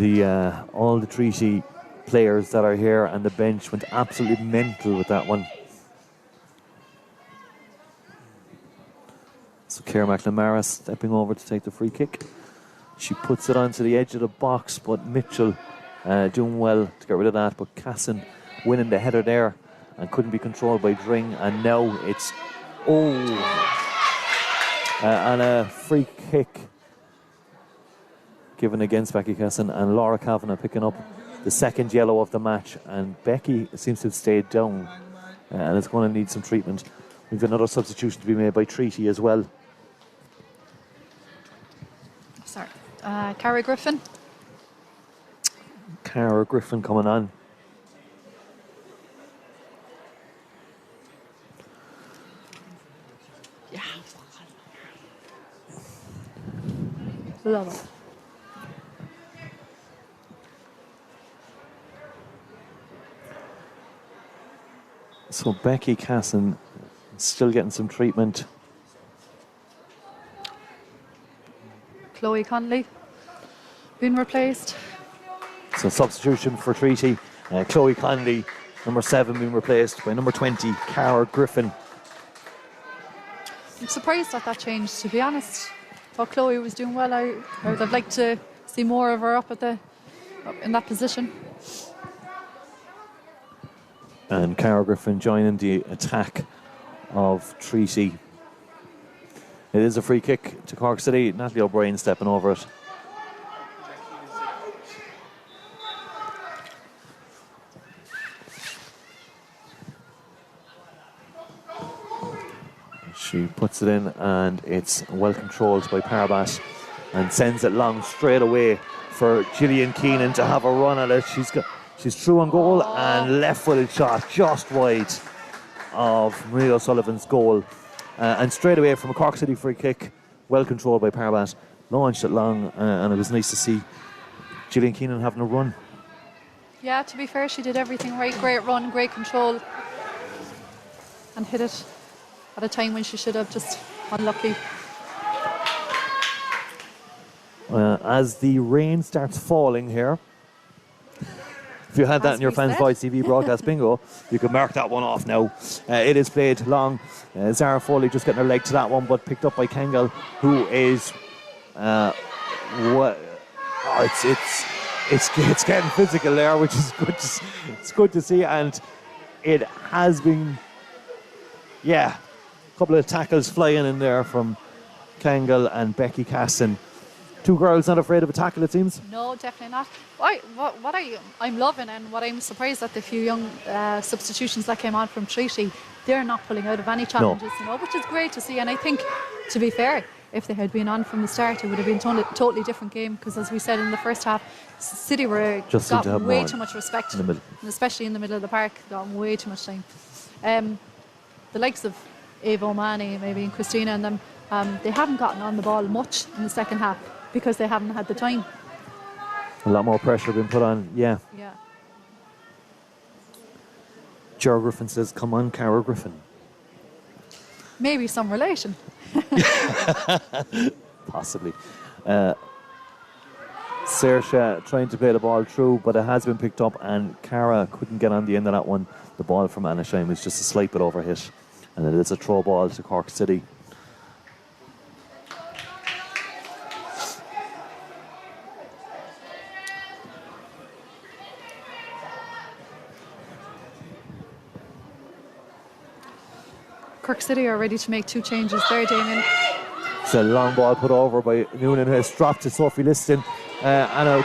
all the Treaty players that are here and the bench went absolutely mental with that one. So Ciara McNamara stepping over to take the free kick. She puts it onto the edge of the box, but Mitchell doing well to get rid of that. But Casson winning the header there and couldn't be controlled by Dring. And now it's and a free kick given against Becky Casson, and Laura Kavanagh picking up the second yellow of the match. And Becky seems to have stayed down and it's going to need some treatment. We've got another substitution to be made by Treaty as well. Sorry. Cara Griffin. Cara Griffin coming on. Yeah. Love it. So Becky Casson still getting some treatment. Chloe Conley been replaced. So substitution for Treaty. Chloe Conley, number 7, being replaced by number 20, Cara Griffin. I'm surprised at that change, to be honest. Thought Chloe was doing well. I would have liked to see more of her up in that position. And Cara Griffin joining the attack of Treaty. It is a free kick to Cork City. Natalie O'Brien stepping over it. puts it in, and it's well controlled by Parbat and sends it long straight away for Gillian Keenan to have a run at it. She's through on goal and left-footed shot just wide of Marie O'Sullivan's goal. And straight away from a Cork City free kick, well controlled by Parbat, launched it long, and it was nice to see Gillian Keenan having a run. Yeah, to be fair, she did everything right. Great run, great control, and hit it at a time when she should have. Just unlucky. As the rain starts falling here, if you had that in your Fans Voice TV broadcast bingo, you could mark that one off now. It is played long. Zara Foley just getting her leg to that one, but picked up by Kengal, who is it's getting physical there, which is good. It's good to see, and it has been, a couple of tackles flying in there from Kengal and Becky Casson. Two girls not afraid of a tackle, it seems. No, definitely not. I'm loving, and what I'm surprised at the few young substitutions that came on from Treaty, they're not pulling out of any challenges, which is great to see. And I think, to be fair, if they had been on from the start, it would have been a totally different game, because as we said in the first half, City got way too much respect, and especially in the middle of the park, got way too much time. The likes of Ava O'Mahony, maybe, and Christina and them, they haven't gotten on the ball much in the second half because they haven't had the time. A lot more pressure being put on, yeah. Ger Griffin says, "Come on, Cara Griffin." Maybe some relation. Possibly. Saoirse trying to play the ball through, but it has been picked up, and Cara couldn't get on the end of that one. The ball from Anna Shine was just a slight bit overhit, and it is a throw ball to Cork City. Cork City are ready to make two changes there, Damien. It's a long ball put over by Noonan, who has dropped to Sophie Liston, and a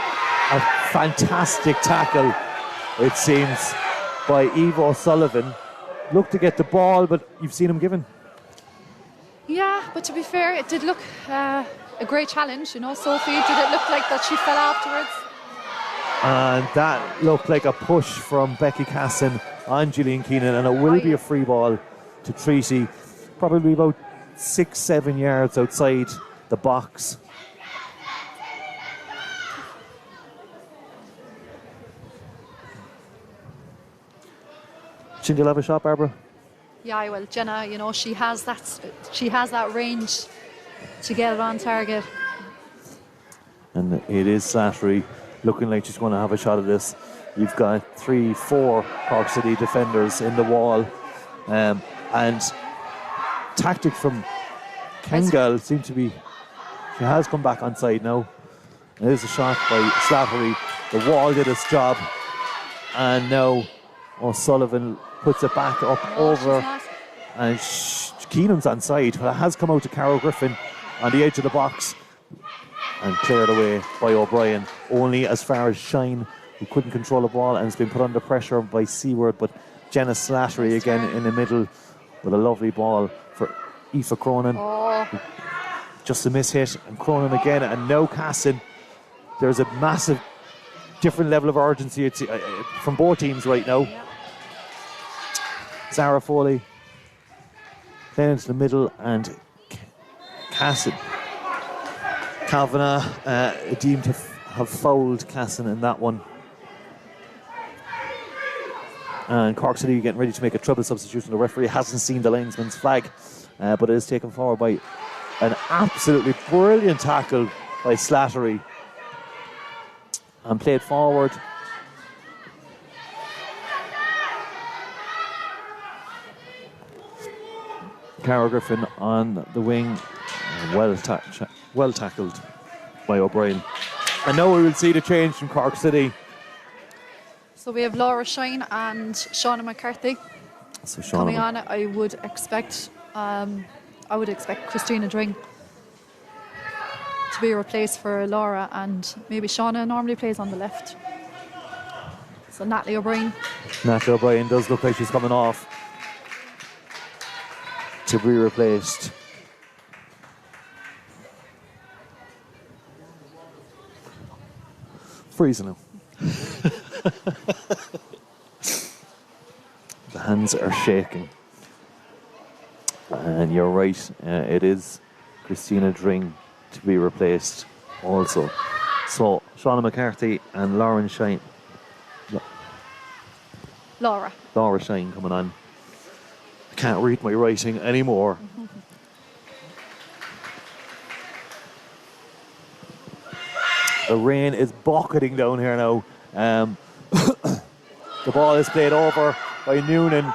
fantastic tackle, it seems, by Eva O'Sullivan. Looked to get the ball, but you've seen him given. Yeah, but to be fair, it did look a great challenge. Sophie, did it look like that she fell afterwards? And that looked like a push from Becky Casson on Gillian Keenan, and it will be a free ball to Treaty, probably about 6-7 yards outside the box. Think you'll have a shot, Barbara? Yeah, I will. Jenna, she has that range to get it on target. And it is Slattery looking like she's going to have a shot at this. You've got 3-4 Cork City defenders in the wall. And tactic from Kengal seemed to be, she has come back on side now. There's a shot by Slattery. The wall did its job, and now O'Sullivan puts it back up over, and Keenan's on side. Well, it has come out to Carol Griffin on the edge of the box and cleared away by O'Brien, only as far as Shine, who couldn't control the ball and has been put under pressure by Seward. But Jenna Slattery again in the middle with a lovely ball for Aoife Cronin. Just a miss hit, and Cronin again, and now Casson. There's a massive different level of urgency from both teams right now. Zara Foley playing into the middle, and Casson. Kavanagh deemed to have fouled Casson in that one. And Cork City getting ready to make a trouble substitution. The referee hasn't seen the linesman's flag, but it is taken forward by an absolutely brilliant tackle by Slattery and played forward. Cara Griffin on the wing, well tackled by O'Brien. And now we will see the change from Cork City. So we have Laura Shine and Shauna McCarthy coming on. I would expect Christina Dring to be replaced for Laura, and maybe Shauna normally plays on the left. So Natalie O'Brien Does look like she's coming off to be replaced freezing now. The hands are shaking. And you're right, it is Christina Dring to be replaced also. So, Shauna McCarthy and Lauren Shine. Laura. Laura Shine coming on. I can't read my writing anymore. The rain is bucketing down here now. The ball is played over by Noonan.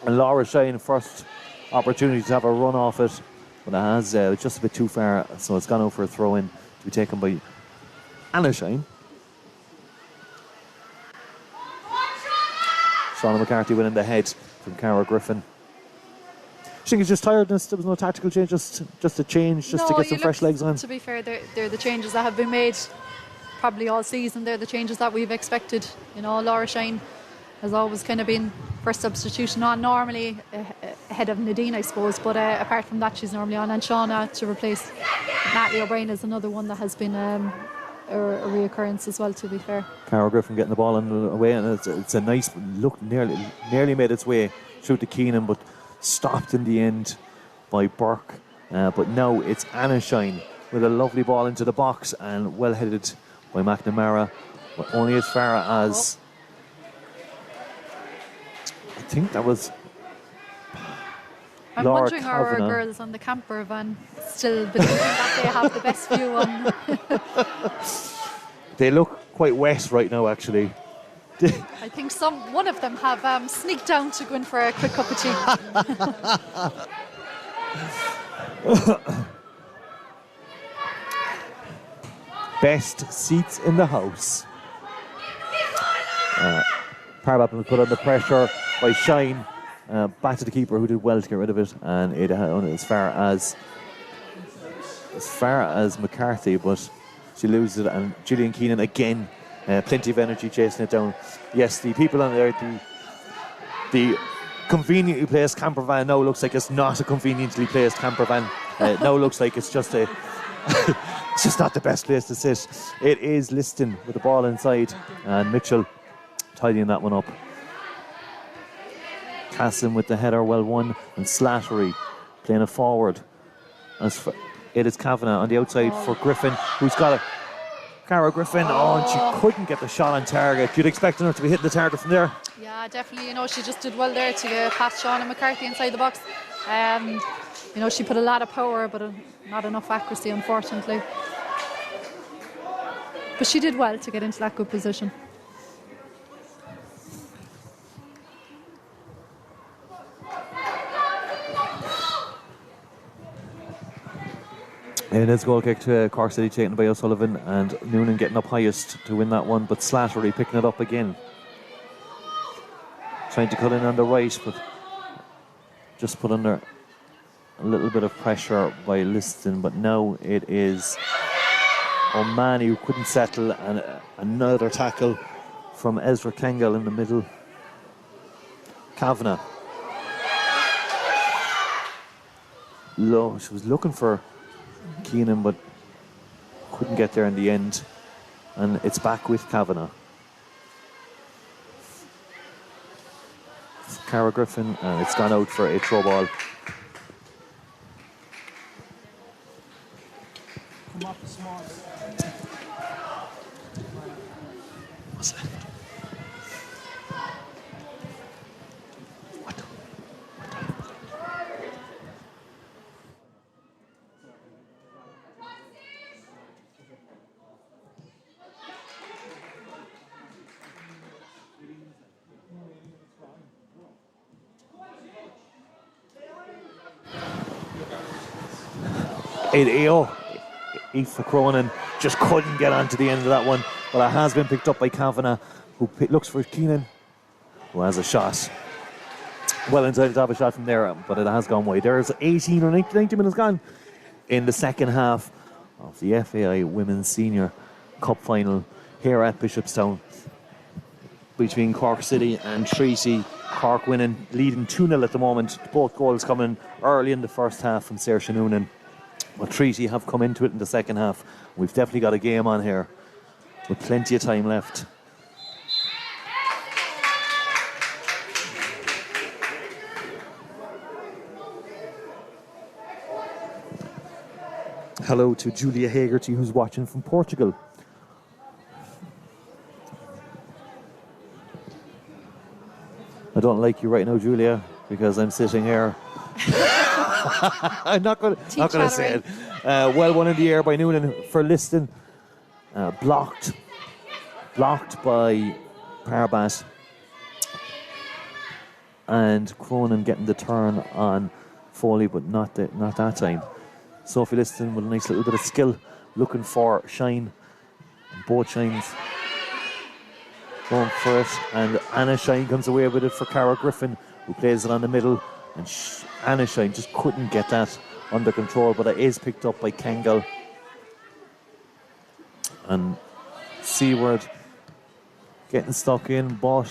And Laura Shine, first opportunity to have a run off it. But it has just a bit too far, so it's gone over for a throw-in to be taken by Anna Shine. Shauna McCarthy winning the head from Cara Griffin. I think it's just tiredness. There was no tactical change, just a change, just to get some fresh legs on. To be fair, they're the changes that have been made probably all season. They're the changes that we've expected. You know, Laura Shine has always kind of been first substitution on, normally ahead of Nadine, I suppose. But apart from that, she's normally on. And Shauna to replace Natalie O'Brien is another one that has been a reoccurrence as well, to be fair. Cara Griffin getting the ball away, and it's a nice look, nearly made its way through to Keenan, but stopped in the end by Burke. But now it's Anna Shine with a lovely ball into the box and well headed by McNamara, but only as far as I think that was I'm Laura wondering are our Kavanagh. girls on the camper van still believing that they have the best view on. They look quite wet right now, actually. I think one of them have sneaked down to go in for a quick cup of tea. Best seats in the house. Parabap put under pressure by Shine. Back to the keeper, who did well to get rid of it, and it as far as McCarthy, but she loses it, and Gillian Keenan again, plenty of energy chasing it down. Yes, the people on there, the conveniently placed camper van now looks like it's not a conveniently placed camper van. Now looks like it's just a it's just not the best place to sit. It is Liston with the ball inside, and Mitchell tidying that one up. Cassim with the header, well won, and Slattery playing it forward. It is Kavanagh on the outside for Griffin, who's got it. Cara Griffin, and she couldn't get the shot on target. You'd expect her to be hitting the target from there. Yeah, definitely. You know, she just did well there to get past Shauna McCarthy inside the box. You know, she put a lot of power, but not enough accuracy, unfortunately. But she did well to get into that good position. It is goal kick to Cork City, taken by O'Sullivan, and Noonan getting up highest to win that one, but Slattery picking it up again. Trying to cut in on the right, but just put under a little bit of pressure by Liston, but now it is O'Mahony who couldn't settle, and another tackle from Ezra Kengel in the middle. Kavanagh. Low, she was looking for Keenan, but couldn't get there in the end, and it's back with Kavanagh. Cara Griffin, and it's gone out for a throw ball. What's that? What? Aoife Cronin just couldn't get onto the end of that one, but it has been picked up by Kavanagh, who looks for Keenan, who has a shot. Well inside to have a shot from there, but it has gone wide. There's 18 or 90 minutes gone in the second half of the FAI Women's Senior Cup Final here at Bishopstown between Cork City and Treaty. Cork winning, leading 2-0 at the moment. Both goals coming early in the first half from Saoirse Noonan. But Treaty have come into it in the second half. We've definitely got a game on here. with plenty of time left. Hello to Julia Hagerty, who's watching from Portugal. I don't like you right now, Julia, because I'm sitting here. I'm not going to say it. Well won in the air by Noonan for Liston. Blocked by Parbat. And Cronin getting the turn on Foley, but not that time. Sophie Liston with a nice little bit of skill, looking for Shine. Both Shines going for it, and Anna Shine comes away with it for Cara Griffin, who plays it on the middle, and Anna Shine just couldn't get that under control, but it is picked up by Kangal. And Seaward getting stuck in, but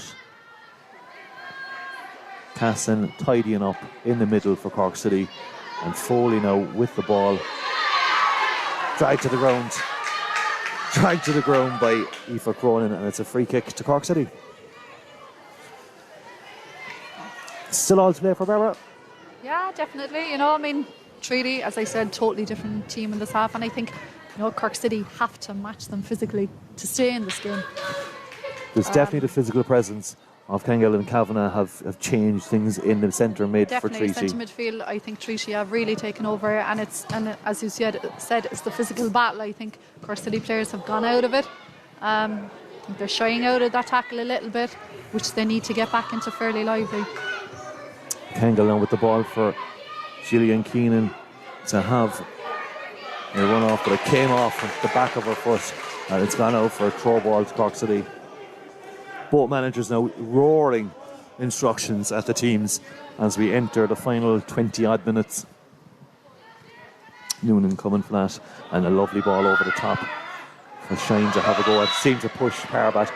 Casson tidying up in the middle for Cork City. And Foley now with the ball. Dragged to the ground by Aoife Cronin, and it's a free kick to Cork City. Still all to play for Barbara? Yeah, definitely. You know, I mean, Treaty, as I said, totally different team in this half, and I think, you know, Cork City have to match them physically to stay in this game. There's definitely the physical presence of Kangal and Kavanagh have changed things in the centre mid for Treaty. Definitely, centre midfield, I think Treaty have really taken over, and as you said, it's the physical battle. I think Cork City players have gone out of it. I think they're shying out of that tackle a little bit, which they need to get back into fairly lively. Kangal now with the ball for Gillian Keenan to have a run off, but it came off the back of her foot, and it's gone out for a throw ball to Cork City. Both managers now roaring instructions at the teams as we enter the final 20 odd minutes. Noonan coming for that, and a lovely ball over the top for Shine to have a go at. Seemed to push Parbat.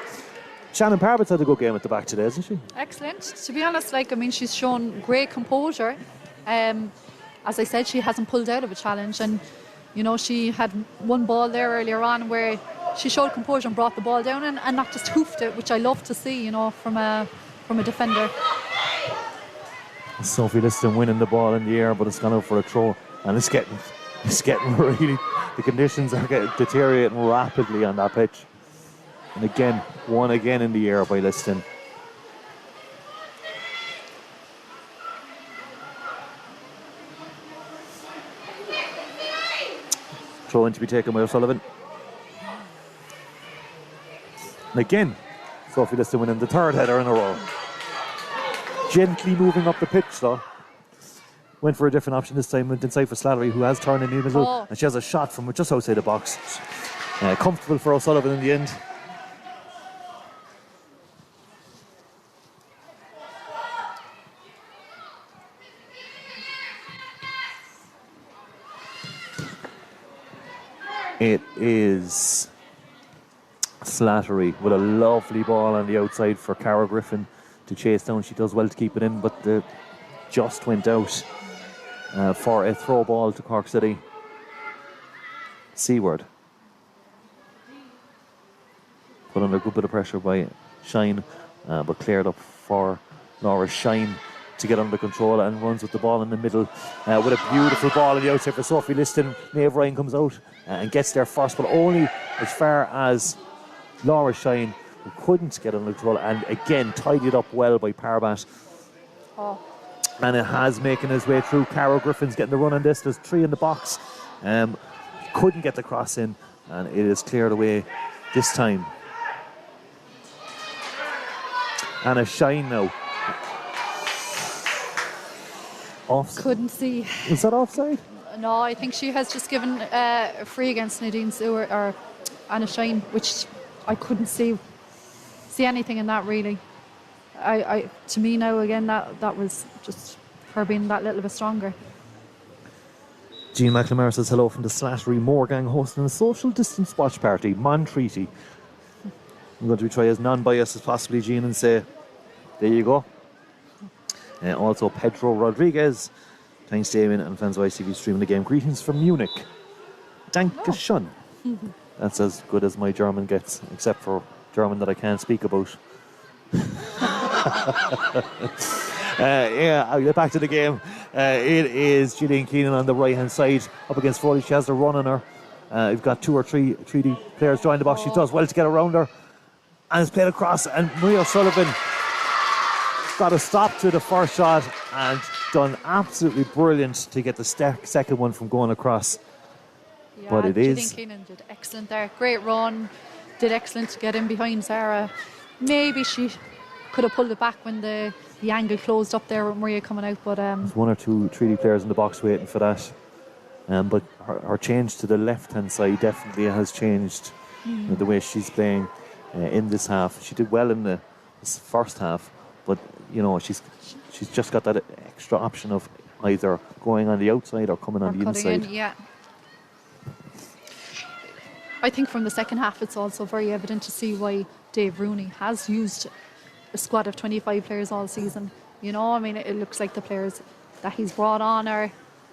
Shannon Parbat's had a good game at the back today, hasn't she? Excellent. To be honest, she's shown great composure. As I said, she hasn't pulled out of a challenge, and you know, she had one ball there earlier on where she showed composure and brought the ball down and not just hoofed it, which I love to see, you know, from a defender. Sophie Liston winning the ball in the air, but it's gone out for a throw, and it's getting really, the conditions are deteriorating rapidly on that pitch. And again, one again in the air by Liston. Throw in to be taken by O'Sullivan. And again, Sophie Liston winning the third header in a row. Gently moving up the pitch, though. Went for a different option this time, went inside for Slattery, who has turned in the middle, and she has a shot from just outside the box. Comfortable for O'Sullivan in the end. It is Slattery with a lovely ball on the outside for Cara Griffin to chase down. She does well to keep it in, but the just went out for a throw ball to Cork City. Seaward put under a good bit of pressure by Shine, but cleared up for Laura Shine to get under control, and runs with the ball in the middle with a beautiful ball on the outside for Sophie Liston. Maeve Ryan comes out and gets there first, but only as far as Laura Shine, who couldn't get under control, and again tidied up well by Parbat. And it has making his way through. Cara Griffin's getting the run on this. There's three in the box. Couldn't get the cross in, and it is cleared away this time. And a Shine now. Offside. Couldn't see. Was that offside? No, I think she has just given a free against Nadine Seward or Anna Shine, which I couldn't see anything in that really. To me now again that was just her being that little bit stronger. Jean McNamara says hello from the Slattery Moorgang, hosting a social distance watch party, Montreaty. I'm going to try as non-biased as possibly, Jean, and say there you go. Also Pedro Rodriguez, thanks Damien and fans of ITV streaming the game. Greetings from Munich. Danke schön. That's as good as my German gets, except for German that I can't speak about. I'll get back to the game. It is Gillian Keenan on the right-hand side up against Foley. She has the run on her. We've got 2 or 3 3D players join the box. She does well to get around her. And it's played across. And Maria O'Sullivan got a stop to the first shot and done absolutely brilliant to get the second one from going across. Yeah, but it Gillian is... Keenan did excellent there. Great run. Did excellent to get in behind Sarah. Maybe she could have pulled it back when the angle closed up there with Maria coming out. But there's 1 or 2 3D players in the box waiting for that. But her change to the left-hand side definitely has changed the way she's playing in this half. She did well in the first half, but she's just got that extra option of either going on the outside or coming on the inside. Yeah. I think from the second half it's also very evident to see why Dave Rooney has used a squad of 25 players all season. It looks like the players that he's brought on are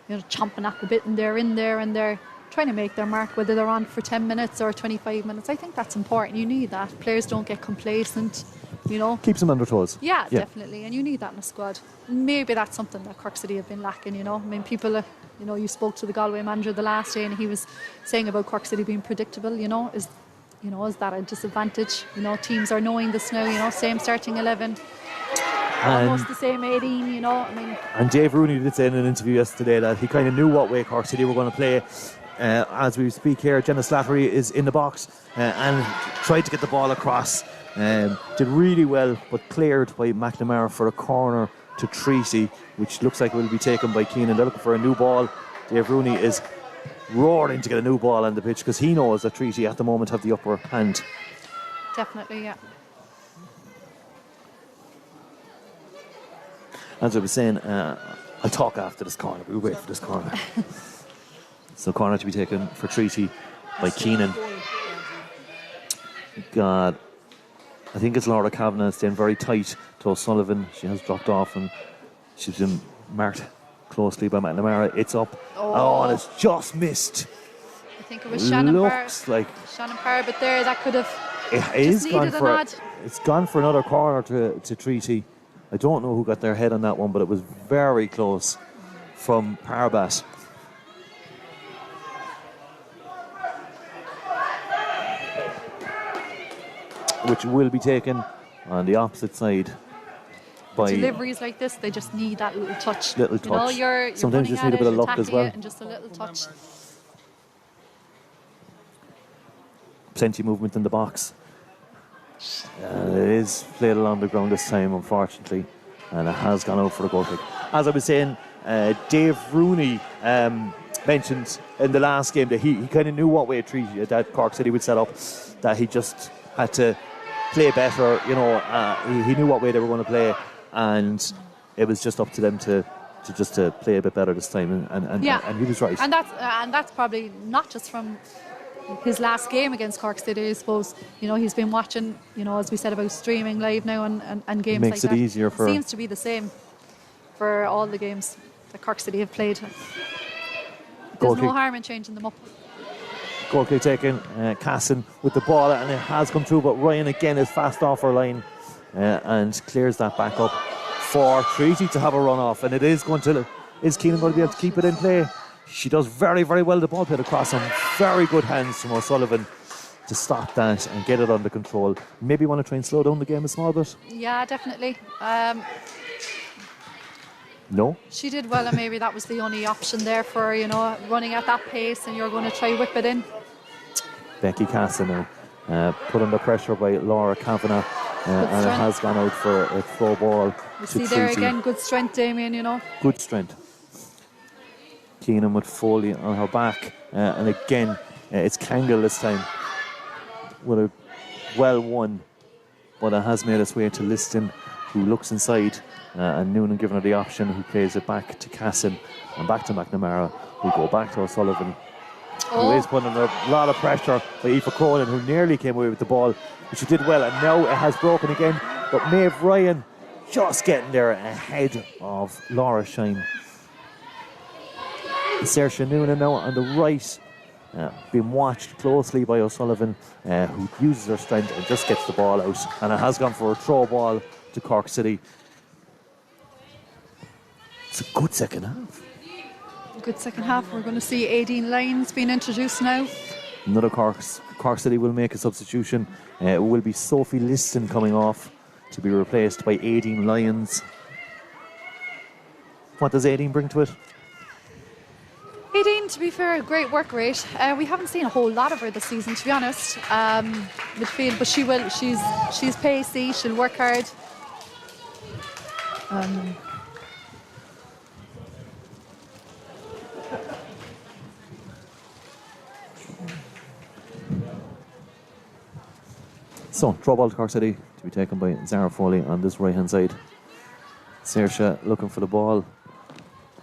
chomping at the bit, and they're in there and they're trying to make their mark, whether they're on for 10 minutes or 25 minutes. I think that's important. You need that. Players don't get complacent, Keeps them on their toes. Yeah, definitely. And you need that in a squad. Maybe that's something that Cork City have been lacking, people, you spoke to the Galway manager the last day and he was saying about Cork City being predictable, is that a disadvantage? Teams are knowing this now, same starting 11. Almost the same 18, And Dave Rooney did say in an interview yesterday that he kind of knew what way Cork City were going to play. As we speak here, Jenna Slattery is in the box and tried to get the ball across. Did really well, but cleared by McNamara for a corner to Treacy, which looks like it will be taken by Keenan. They're looking for a new ball. Dave Rooney is roaring to get a new ball on the pitch because he knows that Treacy at the moment have the upper hand. Definitely, yeah. As I was saying, I'll talk after this corner. We'll wait for this corner. So corner to be taken for Treaty by Keenan. God, I think it's Laura Kavanagh staying very tight to O'Sullivan. She has dropped off and she's been marked closely by McNamara. It's up. Oh, and it's just missed. I think it was Shannon Parr. Looks like Shannon Parr, but there that could have just needed gone for a nod. It's gone for another corner to Treaty. I don't know who got their head on that one, but it was very close from Parbat. Which will be taken on the opposite side by deliveries like this. They just need that little touch. You're sometimes you just need a bit of luck as well. And just a little touch. Plenty of movement in the box. It is played along the ground this time, unfortunately, and it has gone out for a goal kick. As I was saying, Dave Rooney mentioned in the last game that he kind of knew what way that Cork City would set up, that he just had to play better. He knew what way they were going to play, and it was just up to them to play a bit better this time, and he was right. And that's probably not just from his last game against Cork City, I suppose. He's been watching, as we said about streaming live now and games makes like that. Makes it easier for... It seems to be the same for all the games that Cork City have played. There's no harm in changing them up. Goal kick taken, Casson with the ball, and it has come through, but Ryan again is fast off her line and clears that back up for Treaty to have a run off, and is Keenan going to be able to keep it in play? She does very, very well. The ball played across some very good hands from O'Sullivan to stop that and get it under control. Maybe want to try and slow down the game a small bit? Yeah, definitely. No? She did well, and maybe that was the only option there for, running at that pace and you're going to try whip it in. Becky Casson now put under pressure by Laura Kavanagh, and it has gone out for a throw ball. You see there again, good strength, Damien, Good strength. Keenan with Foley on her back, and again it's Kangle this time with a well won, but it has made its way to Liston, who looks inside, and Noonan giving her the option, who plays it back to Casson and back to McNamara, who go back to O'Sullivan, who is putting under a lot of pressure by Aoife Cronin, who nearly came away with the ball, but she did well, and now it has broken again, but Maeve Ryan just getting there ahead of Laura Shine. Saoirse Noonan now on the right being watched closely by O'Sullivan, who uses her strength and just gets the ball out. And it has gone for a throw ball to Cork City. It's a good second half. Good second half. We're going to see 18 lines being introduced now. Another Cork City will make a substitution. It will be Sophie Liston coming off to be replaced by 18 Lyons. What does 18 bring to it? 18, to be fair, great work rate. We haven't seen a whole lot of her this season, to be honest. Midfield, but she will. She's pacey. She'll work hard. So, throw ball to Cork City to be taken by Zara Foley on this right-hand side. Saoirse looking for the ball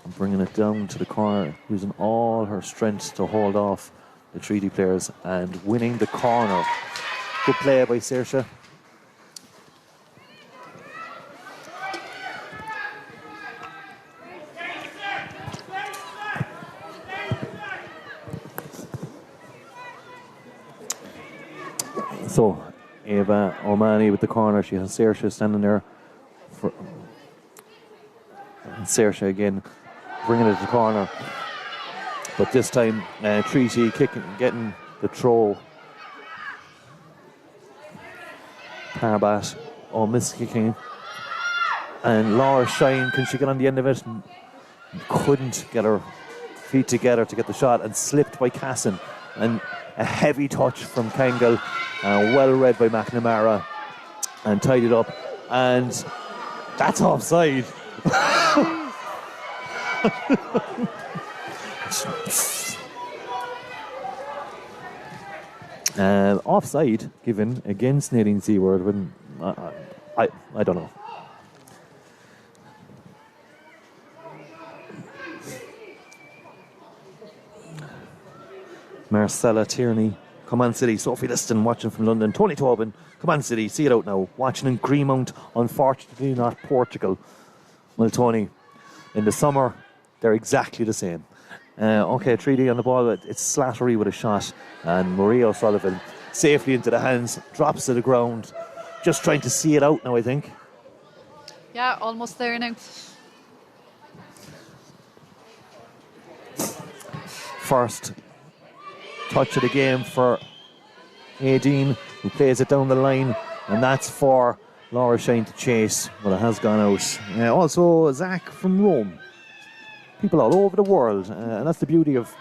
and bringing it down to the corner, using all her strength to hold off the Treaty players and winning the corner. Good play by Saoirse. So, Eva O'Mahony with the corner. She has Saoirse standing there. And Saoirse again bringing it to the corner. But this time, Treaty getting the throw. Parbat miss kicking. And Laura Shine, can she get on the end of it? Couldn't get her feet together to get the shot and slipped by Casson. And a heavy touch from Kangal. Well read by McNamara and tied it up, and that's offside. Offside given against Nadine Seward when I don't know. Marcella Tierney. Come on City, Sophie Liston watching from London, Tony Tobin, come on City, see it out now, watching in Greenmount, unfortunately not Portugal. Well Tony, in the summer they're exactly the same. Okay, 3D on the ball, it's Slattery with a shot and Maria O'Sullivan safely into the hands, drops to the ground, just trying to see it out now I think. Yeah, almost there now. First touch of the game for Aideen, who plays it down the line, and that's for Laura Shine to chase, but it has gone out. Also Zach from Rome, people all over the world, and that's the beauty of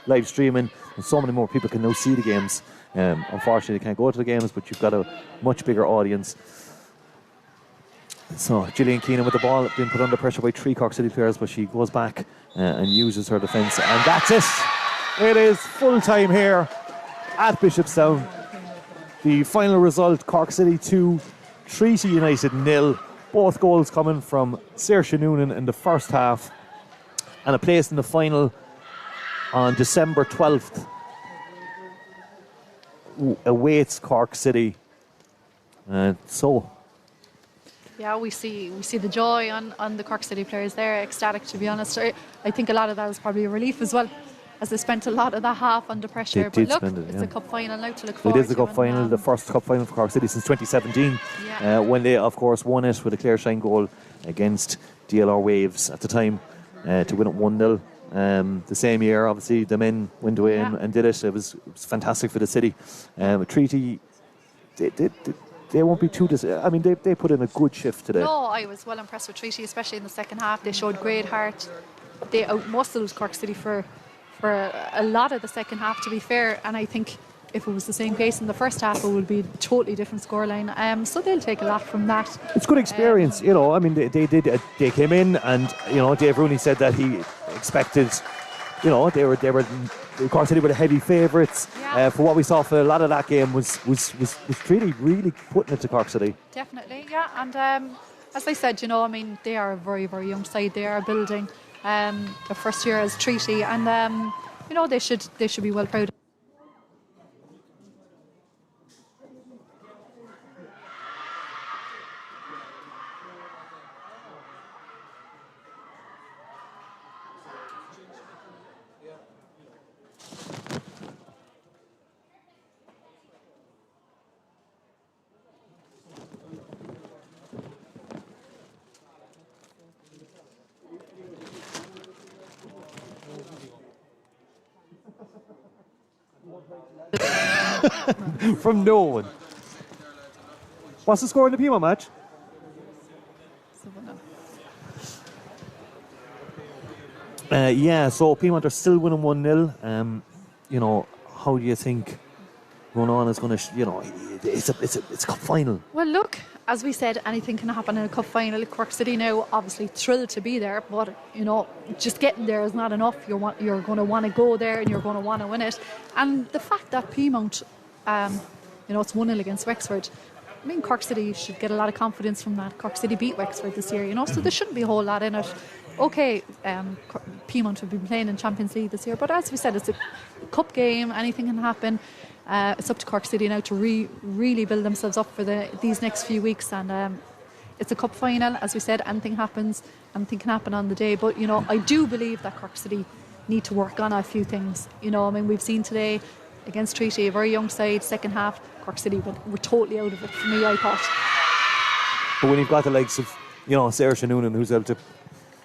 live streaming, and so many more people can now see the games. Unfortunately they can't go to the games, but you've got a much bigger audience. So Gillian Keenan with the ball, being put under pressure by 3 Cork City players, but she goes back and uses her defence, and that's it. It is full time here at Bishopstown. The final result, Cork City 2, Treaty United 0. Both goals coming from Saoirse Noonan in the first half, and a place in the final on December 12th awaits Cork City. Yeah, we see the joy on the Cork City players there, ecstatic to be honest. I think a lot of that was probably a relief as well, as they spent a lot of the half under pressure. They but look, spend it, it's yeah. a cup final now to look forward to. It is the cup final, the first cup final for Cork City since 2017, Yeah. when they, of course, won it with a Claire Shine goal against DLR Waves at the time to win it 1-0. The same year, obviously, the men went away and did it. It was fantastic for the city. Treaty, they won't be too I mean, they put in a good shift today. No, I was well impressed with Treaty, especially in the second half. They showed great heart. They outmuscled Cork City for a lot of the second half, to be fair, and I think if it was the same pace in the first half, it would be a totally different scoreline. So they'll take a lot from that. It's good experience, you know. I mean, they came in, and you know, Dave Rooney said that he expected, you know, they were Cork City were the heavy favourites. Yeah. For what we saw for a lot of that game was really putting it to Cork City. Definitely, yeah. And as I said, you know, I mean, they are a very, very young side. They are building their first year as Treaty, and you know, they should be well proud. From no one. What's the score in the Pima match? So Piedmont are still winning 1-0. You know, how do you think going on is going to, it's a cup final. Well, look, as we said, anything can happen in a cup final. Cork City now, obviously thrilled to be there, but just getting there is not enough. You're going to want to go there and you're going to want to win it. And the fact that Piedmont, it's 1-0 against Wexford. I mean, Cork City should get a lot of confidence from that. Cork City beat Wexford this year, so there shouldn't be a whole lot in it. Okay, Piedmont have been playing in Champions League this year, but as we said, it's a cup game. Anything can happen. It's up to Cork City now to really build themselves up for these next few weeks, and it's a cup final. As we said, anything happens. Anything can happen on the day, but I do believe that Cork City need to work on a few things. We've seen today against Treaty, a very young side. Second half, Cork City were totally out of it for me, I thought. But when you've got the likes of Saoirse Noonan, who's able to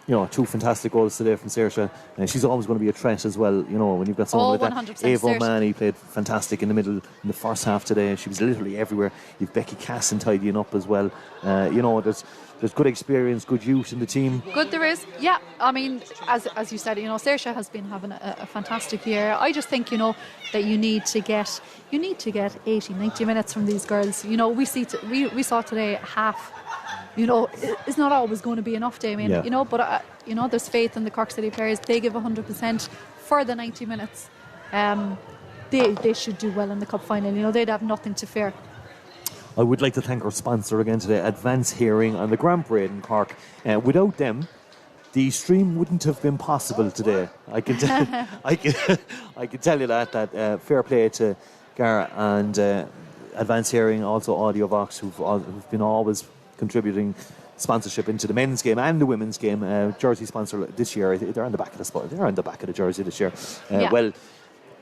2 fantastic goals today from Saoirse, and she's always going to be a threat as well. When you've got someone like that. Ava O'Mahony played fantastic in the first half today. She was literally everywhere. You've Becky Casson tidying up as well. There's good experience, good youth in the team. Good there is, yeah. I mean, as you said, Saoirse has been having a fantastic year. I just think that you need to get 80, 90 minutes from these girls. We saw today half. It's not always going to be enough, Damien. Yeah. But there's faith in the Cork City players. They give 100% for the 90 minutes. They should do well in the cup final. They'd have nothing to fear. I would like to thank our sponsor again today, Advance Hearing and the Grand Parade in Cork. Without them, the stream wouldn't have been possible today. I can tell you that fair play to Gara and Advance Hearing, also Audiovox, who've been always contributing sponsorship into the men's game and the women's game. Jersey sponsor this year. They're on the back of the spot. They're on the back of the jersey this year. Well,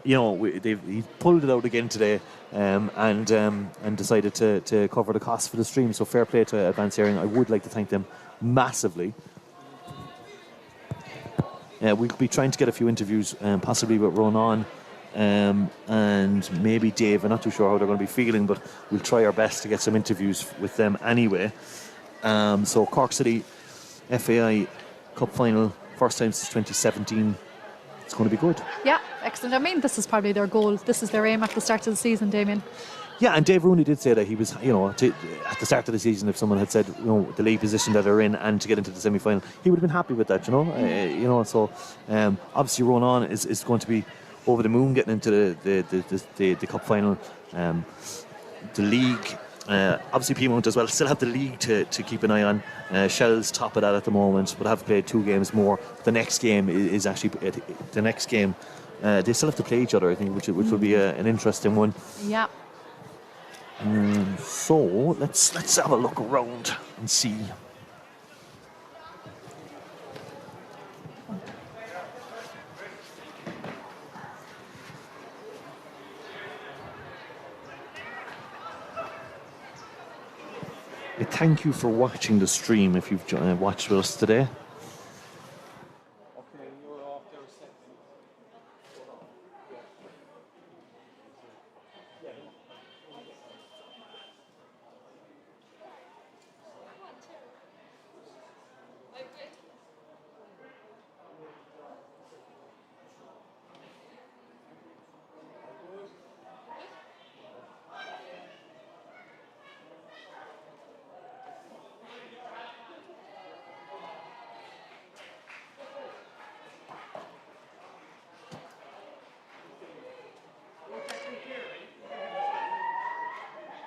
he pulled it out again today, and decided to cover the cost for the stream. So fair play to Advance Hearing. I would like to thank them massively. We'll be trying to get a few interviews, possibly with Ronan. And maybe Dave. I'm not too sure how they're going to be feeling, but we'll try our best to get some interviews with them anyway. So Cork City FAI Cup Final, first time since 2017. It's going to be good. Yeah, excellent. I mean, this is probably their goal. This is their aim at the start of the season, Damien. Yeah, and Dave Rooney did say that he was, at the start of the season, if someone had said, the league position that they're in and to get into the semi-final, he would have been happy with that, So obviously Ronan is going to be over the moon getting into the cup final. The league, obviously Piedmont as well, still have the league to keep an eye on. Shell's top of that at the moment, but have played 2 games more. The next game is actually the next game. They still have to play each other, I think, which will be an interesting one. Yeah. So let's have a look around and see. Thank you for watching the stream if you've watched with us today.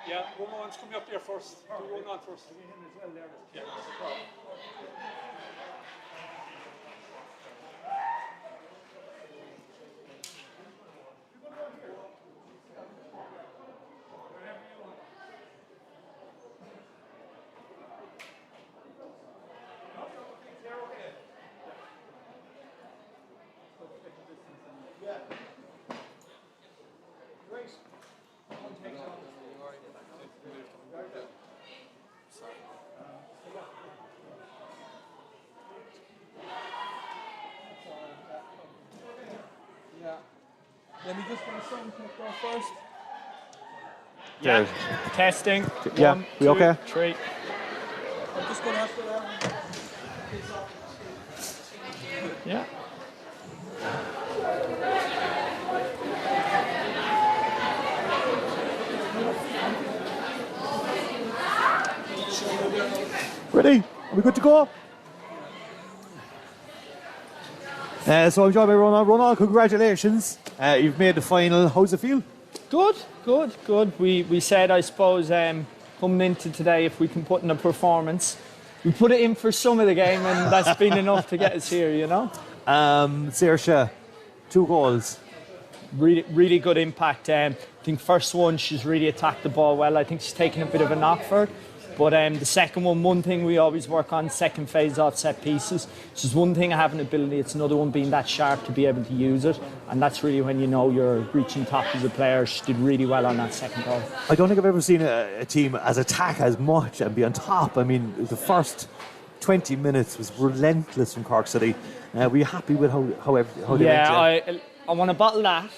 Yeah, Roman's coming up there first. Do Roman first. Yeah. Let me just get a sound check there first. Yeah. Testing. Yeah, 1, we 2, okay? 3. I'm just going to have to... Yeah. Ready? Are we good to go? So I'm joined by Ronald. Ronald, congratulations. You've made the final. How's it feel? Good. We said, I suppose, coming into today, if we can put in a performance, we put it in for some of the game, and that's been enough to get us here, you know. Saoirse, 2 goals. Really good impact. I think first one, she's really attacked the ball well. I think she's taken a bit of a knock for it. But the second one thing we always work on, second phase off set pieces. So it's one thing having ability, it's another one being that sharp to be able to use it. And that's really when you know you're reaching top as a player. She did really well on that second goal. I don't think I've ever seen a team as attack as much and be on top. I mean, the first 20 minutes was relentless from Cork City. Were you happy with how they went? I want to bottle that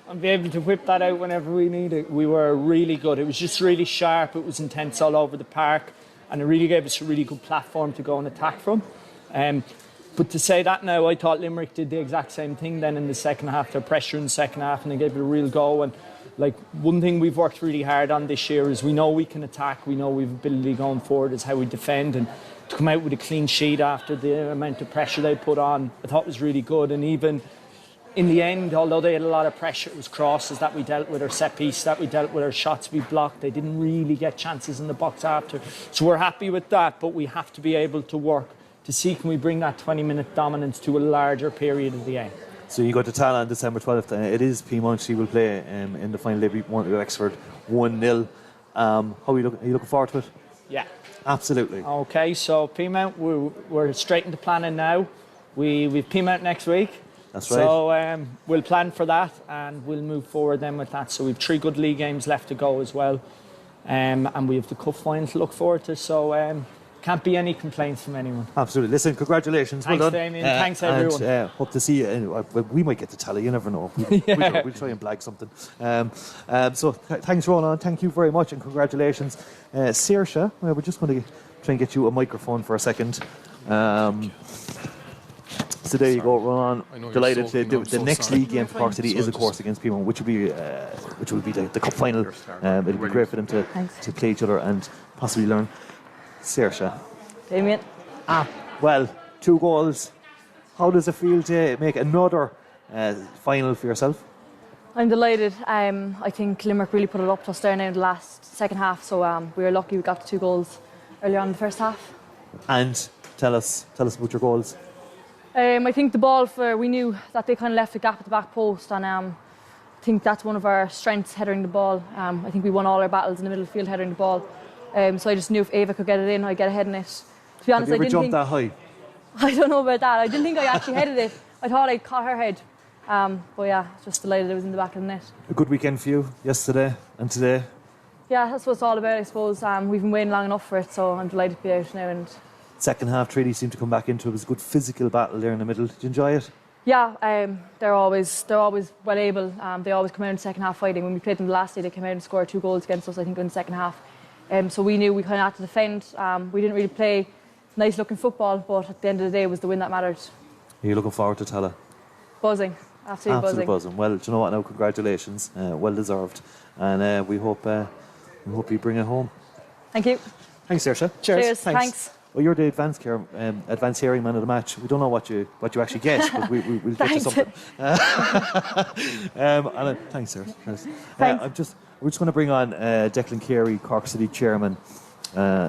and be able to whip that out whenever we need it. We were really good. It was just really sharp. It was intense all over the park, and it really gave us a really good platform to go and attack from. But to say that now, I thought Limerick did the exact same thing then in the second half. Their pressure in the second half, and they gave it a real go. And like, one thing we've worked really hard on this year is we know we can attack. We know we've ability going forward is how we defend, and to come out with a clean sheet after the amount of pressure they put on, I thought was really good. And even in the end, although they had a lot of pressure, it was crosses that we dealt with, our set piece that we dealt with, our shots we blocked. They didn't really get chances in the box after. So we're happy with that, but we have to be able to work to see can we bring that 20-minute dominance to a larger period of the game. So you go to Tala on December 12th. It is Piedmont. She will play in the final. They beat Wexford 1-0. How are you looking forward to it? Yeah. Absolutely. Okay, so Piedmont, we're straight into planning now. We've Piedmont next week. That's right. So we'll plan for that and we'll move forward then with that. So we've 3 good league games left to go as well. And we have the cup final to look forward to. So can't be any complaints from anyone. Absolutely. Listen, congratulations. Thanks, well done. Damien. Thanks, everyone. And hope to see you. We might get to Tally. You never know. We'll try and blag something. So thanks, Ronan. Thank you very much and congratulations. Saoirse, we're just going to try and get you a microphone for a second. So there you go, Ronan. Delighted. The next league game for Cork City is, of course, against Piedmont, which will be the cup final. It'll be great for them to play each other and possibly learn. Saoirse. Damien. Well, 2 goals. How does it feel to make another final for yourself? I'm delighted. I think Limerick really put it up to us there now in the last second half, so we were lucky we got the 2 goals earlier on in the first half. And tell us about your goals. I think the ball, we knew that they kind of left a gap at the back post, and I think that's one of our strengths, headering the ball. I think we won all our battles in the middle field headering the ball. So I just knew if Ava could get it in, I'd get ahead in it. To be honest, Have you ever I didn't jumped think that high? I don't know about that. I didn't think I actually headed it. I thought I caught her head. But yeah, just delighted it was in the back of the net. A good weekend for you yesterday and today? Yeah, that's what it's all about, I suppose. We've been waiting long enough for it, so I'm delighted to be out now. And second half, Treaty seemed to come back into it. It was a good physical battle there in the middle. Did you enjoy it? Yeah, they're always well able. They always come out in the second half fighting. When we played them the last day, they came out and scored 2 goals against us, I think, in the second half. So we knew we kind of had to defend. We didn't really play nice looking football, but at the end of the day, it was the win that mattered. Are you looking forward to Tala? Buzzing. Absolutely buzzing. Well, do you know what now? Congratulations. Well deserved. And we hope you bring it home. Thank you. Thanks, Saoirse. Cheers. Thanks. Well, you're the advanced hearing man of the match. We don't know what you actually get, but we'll get you something. Thanks, Sarah. Thanks. We're just going to bring on Declan Carey, Cork City chairman,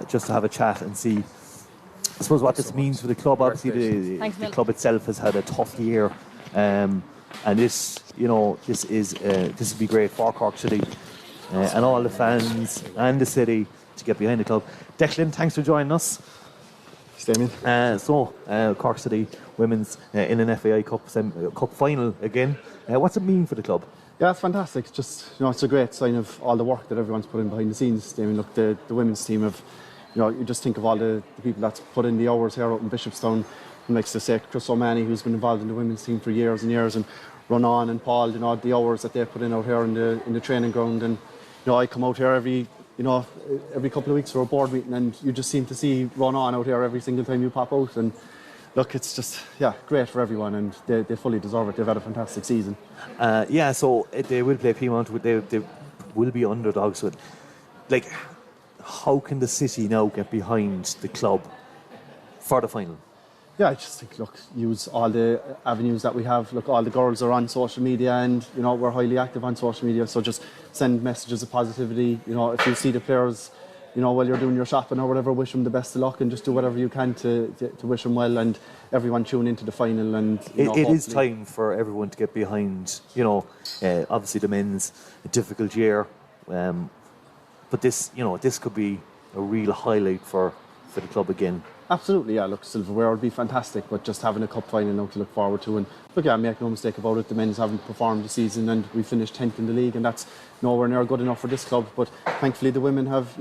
just to have a chat and see, I suppose, what this means for the club. Obviously, the club itself has had a tough year, and this will be great for Cork City and all the fans and the city to get behind the club. Declan, thanks for joining us. Cork City women's in an FAI Cup final again. What's it mean for the club? Yeah, it's fantastic. It's just, it's a great sign of all the work that everyone's put in behind the scenes. I mean, look, the women's team have, you just think of all the people that's put in the hours here out in Bishopstown. And like to say, Chris O'Mahony, who's been involved in the women's team for years and years, and run on and Paul, the hours that they put in out here in the training ground. And I come out here every couple of weeks for a board meeting, and you just seem to see run on out here every single time you pop out. And look, it's just great for everyone, and they fully deserve it. They've had a fantastic season. So they will play Piedmont. They will be underdogs. So, how can the city now get behind the club for the final? Yeah, I just think, look, use all the avenues that we have. Look, all the girls are on social media, and we're highly active on social media. So just send messages of positivity. If you see the players, while you're doing your shopping or whatever, wish them the best of luck, and just do whatever you can to wish them well. And everyone tune into the final. And it is time for everyone to get behind. Obviously the men's a difficult year, but this could be a real highlight for the club again. Absolutely, yeah. Look, silverware would be fantastic, but just having a cup final now to look forward to. And look, make no mistake about it, the men's haven't performed this season, and we finished 10th in the league, and that's nowhere near good enough for this club. But thankfully, the women have,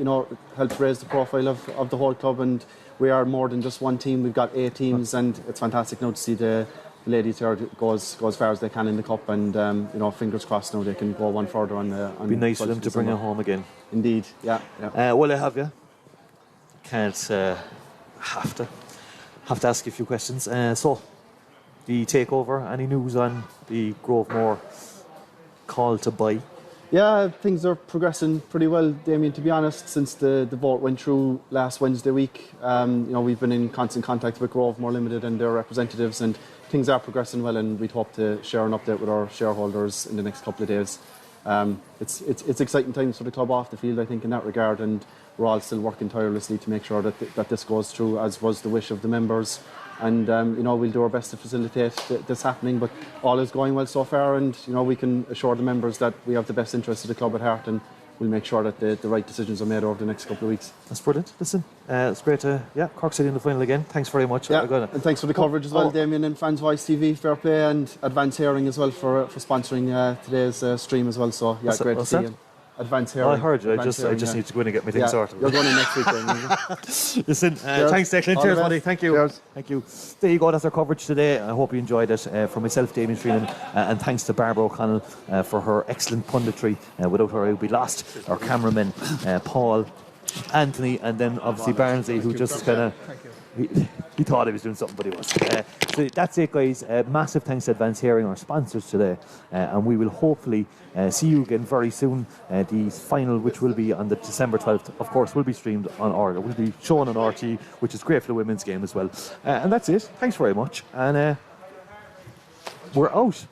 helped raise the profile of the whole club, and we are more than just one team. We've got 8 teams, and it's fantastic now to see the ladies here go as far as they can in the cup, and fingers crossed now they can go one further on the. It'd be nice for them to bring it home again. Indeed, yeah. Well, I have you. Can't. Have to ask you a few questions. So, the takeover, any news on the Grovemore call to buy? Yeah, things are progressing pretty well, Damien, to be honest, since the vote went through last Wednesday week. We've been in constant contact with Grovemore Limited and their representatives, and things are progressing well, and we'd hope to share an update with our shareholders in the next couple of days. It's exciting times for the club off the field, I think, in that regard, and we're all still working tirelessly to make sure that this goes through, as was the wish of the members. And we'll do our best to facilitate this happening, but all is going well so far, and we can assure the members that we have the best interest of the club at heart, and we'll make sure that the right decisions are made over the next couple of weeks. That's brilliant. Listen, it's great to Cork City in the final again. Thanks very much. Yeah, and thanks for the coverage as well, Damien, and Fans Voice TV, fair play, and Advance Hearing as well for sponsoring today's stream as well. So great to see you. Advance Hearing. I heard you. I just need to go in and get my things sorted. You're going in next week then. Listen, thanks, Declan. Cheers, buddy. Thank you. Cheers. Thank you. There you go. That's our coverage today. I hope you enjoyed it. For myself, Damien Freeland, and thanks to Barbara O'Connell for her excellent punditry. Without her, I would be lost. Our cameramen, Paul, Anthony, and then obviously Barnsley, who just kind of... He thought he was doing something, but he wasn't. So that's it, guys. Massive thanks to Advance Hearing, our sponsors today. And we will hopefully see you again very soon. The final, which will be on the December 12th, of course, will be streamed on RT. Will be shown on RT, which is great for the women's game as well. And that's it. Thanks very much. And we're out.